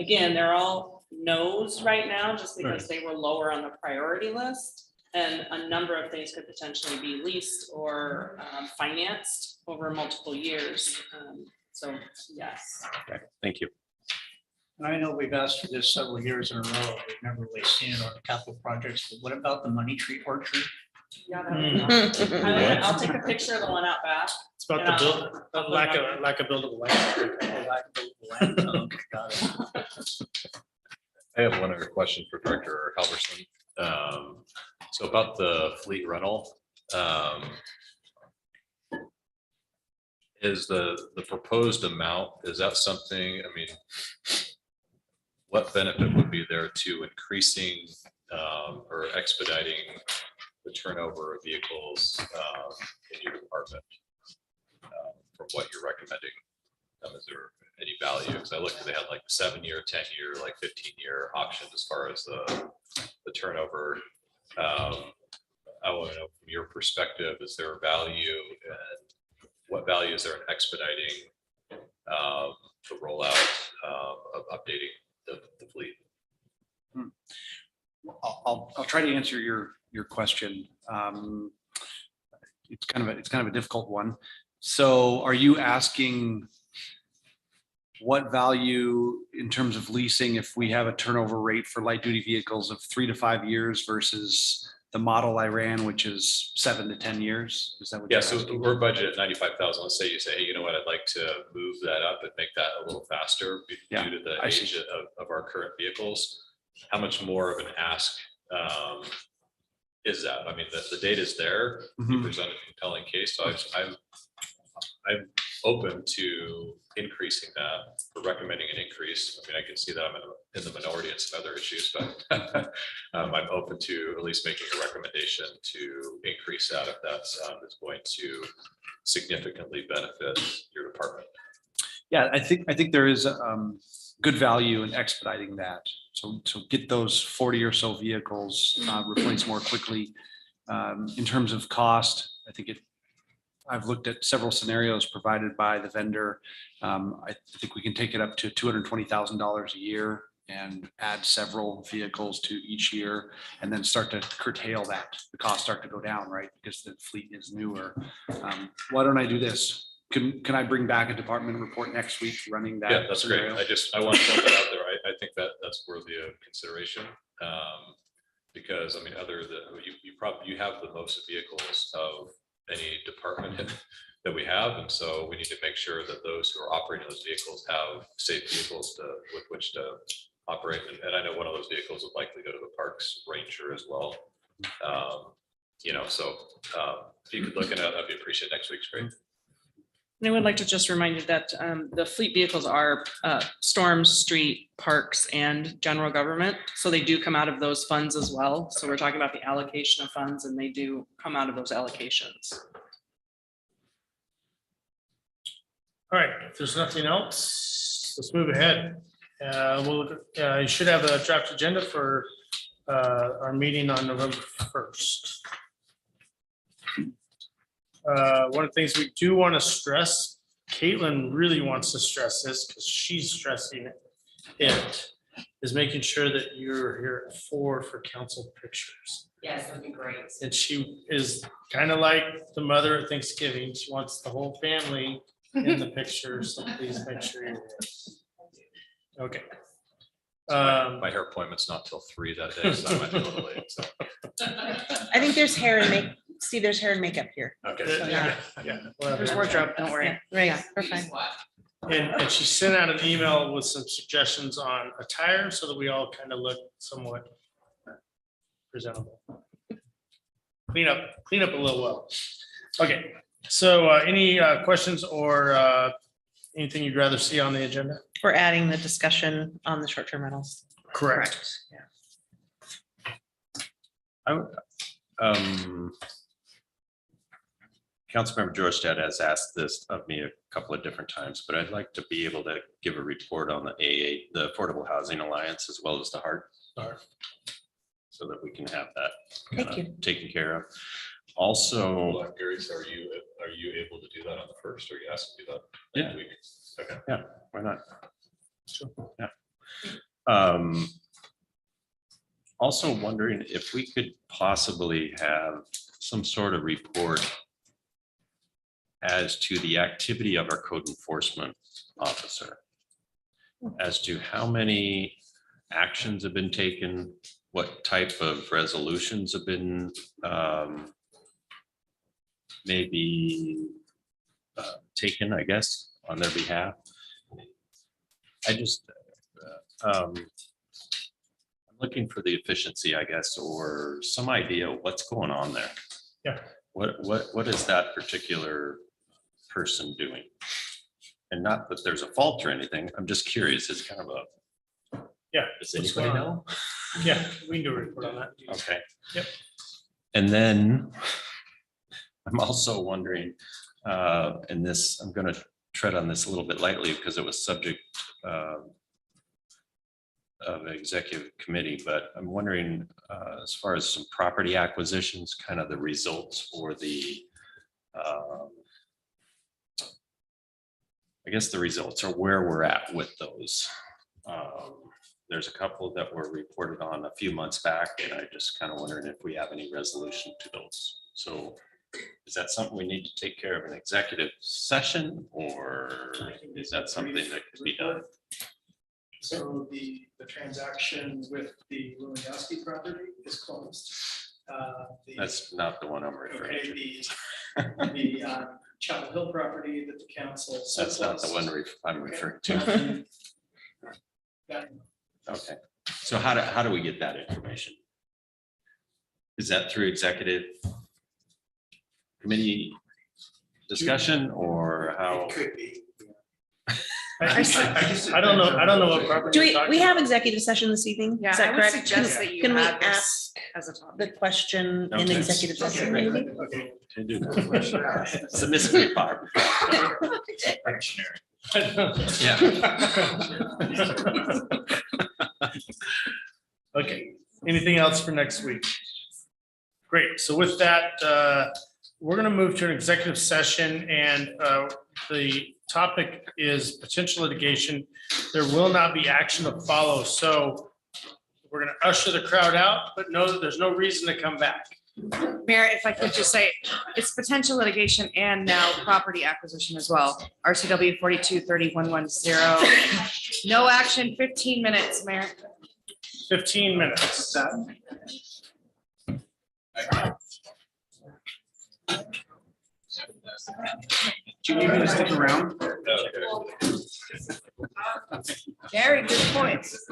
again, they're all no's right now, just because they were lower on the priority list. And a number of things could potentially be leased or financed over multiple years. So yes. Okay, thank you. And I know we've asked for this several years in a row, we've never really seen it on capital projects, but what about the money tree orchard? Yeah, that I'll take a picture of the one out back. It's about the build, lack of buildable land. Okay, got it. I have one other question for Director Halverson. So about the fleet rental, is the proposed amount, is that something, I mean, what benefit would be there to increasing or expediting the turnover of vehicles in your department from what you're recommending? Is there any value? Because I looked at, they had like 7-year, 10-year, like 15-year options as far as the turnover. I want to know from your perspective, is there a value and what value is there in expediting the rollout of updating the fleet? I'll try to answer your question. It's kind of a difficult one. So are you asking what value in terms of leasing, if we have a turnover rate for light duty vehicles of 3 to 5 years versus the model I ran, which is 7 to 10 years? Is that what? Yeah, you're so asking? we're budgeted at 95,000. Let's say you say, hey, you know what, I'd like to move that up and make that a little faster Yeah, due to the I see. age of our current vehicles. How much more of an ask is that? I mean, the data's there. You Mhm. present a compelling case, so I'm open to increasing that, or recommending an increase. I mean, I can see that I'm in the minority in some other issues, but I'm open to at least making a recommendation to increase that if that's is going to significantly benefit your department. Yeah, I think there is good value in expediting that. So get those 40 or so vehicles replaced more quickly. In terms of cost, I think I've looked at several scenarios provided by the vendor. I think we can take it up to $220,000 a year and add several vehicles to each year and then start to curtail that. The costs start to go down, right? Because the fleet is newer. Why don't I do this? Can I bring back a department report next week running that? Yeah, that's great. scenario? I want to throw that out there. I think that's worthy of consideration. Because I mean, you have the most vehicles of any department that we have. And so we need to make sure that those who are operating those vehicles have safe vehicles with which to operate. And I know one of those vehicles would likely go to the Parks Ranger as well. So if you could look at it, I'd be appreciated. Next week's great. And I would like to just remind you that the fleet vehicles are storm, street, parks, and general government. So they do come out of those funds as well. So we're talking about the allocation of funds and they do come out of those allocations. All right, if there's nothing else, let's move ahead. You should have a draft agenda for our meeting on November 1st. One of the things we do want to stress, Caitlin really wants to stress this because she's stressing it, is making sure that you're here at 4 for council pictures. Yes, that'd be great. And she is kind of like the mother at Thanksgiving. She wants the whole family in the pictures, so please make sure you're there. Okay. My hair appointment's not till 3 that day, so I might be a little late. So. I think there's hair and make, see, there's hair and makeup here. Okay. So, yeah. There's wardrobe, don't worry. Right, we're fine. And she sent out an email with some suggestions on attire so that we all kind of look somewhat presentable. Clean up a little well. Okay, so any questions or anything you'd rather see on the agenda? We're adding the discussion on the short-term rentals. Correct. Councilmember Georgetown has asked this of me a couple of different times, but I'd like to be able to give a report on the AA, the Affordable Housing Alliance, as well as the HART. So that we can have that taken care of. Also, Gary, so are you able to do that on the 1st, or you asked to do that? Yeah. Week? Okay. Yeah, why not? Sure. Yeah. Also wondering if we could possibly have some sort of report as to the activity of our code enforcement officer, as to how many actions have been taken, what type of resolutions have been maybe taken, I guess, on their behalf. I just, I'm looking for the efficiency, I guess, or some idea of what's going on there. Yeah. What is that particular person doing? And not that there's a fault or anything. I'm just curious. It's kind of a, yeah. Does anybody know? Yeah, we can do a report on that. Okay. Yep. And then I'm also wondering, and this, I'm going to tread on this a little bit lightly because it was subject of executive committee, but I'm wondering as far as some property acquisitions, kind of the results for the, I guess the results are where we're at with those. There's a couple that were reported on a few months back, and I just kind of wondering if we have any resolution to those. So Is that something we need to take care of in executive session, or is that something that could be done? So the transaction with the Lewandowski property is closed. That's not the one I'm referring Okay, to. the Chapel Hill property that the council. That's not the one I'm referring to. Okay, so how do we get that information? Is that through executive committee discussion, or how? It could be. I don't know what property. Do you're talking we have about. executive session this evening? Yeah, Is that I would correct? suggest Can- that you Can we add this ask as a topic. the question in Okay. executive session maybe? Okay. Can do that. It's a mystery, Barb. Okay, anything else for next week? Great, so with that, we're gonna move to an executive session, and the topic is potential litigation. There will not be action to follow, so we're gonna usher the crowd out, but know that there's no reason to come back. Mayor, if I could just say, it's potential litigation and now property acquisition as well. RCW 423110. No action, 15 minutes, Mayor. 15 minutes. Do you need me to stick around? Very good points.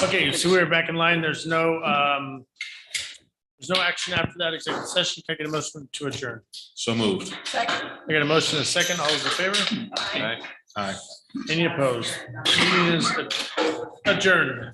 Okay, so we're back in line. There's no action after that executive session. Can I get a motion to adjourn? So moved. I got a motion and a second. All those in favor? Aye. Any opposed? Meeting is adjourned.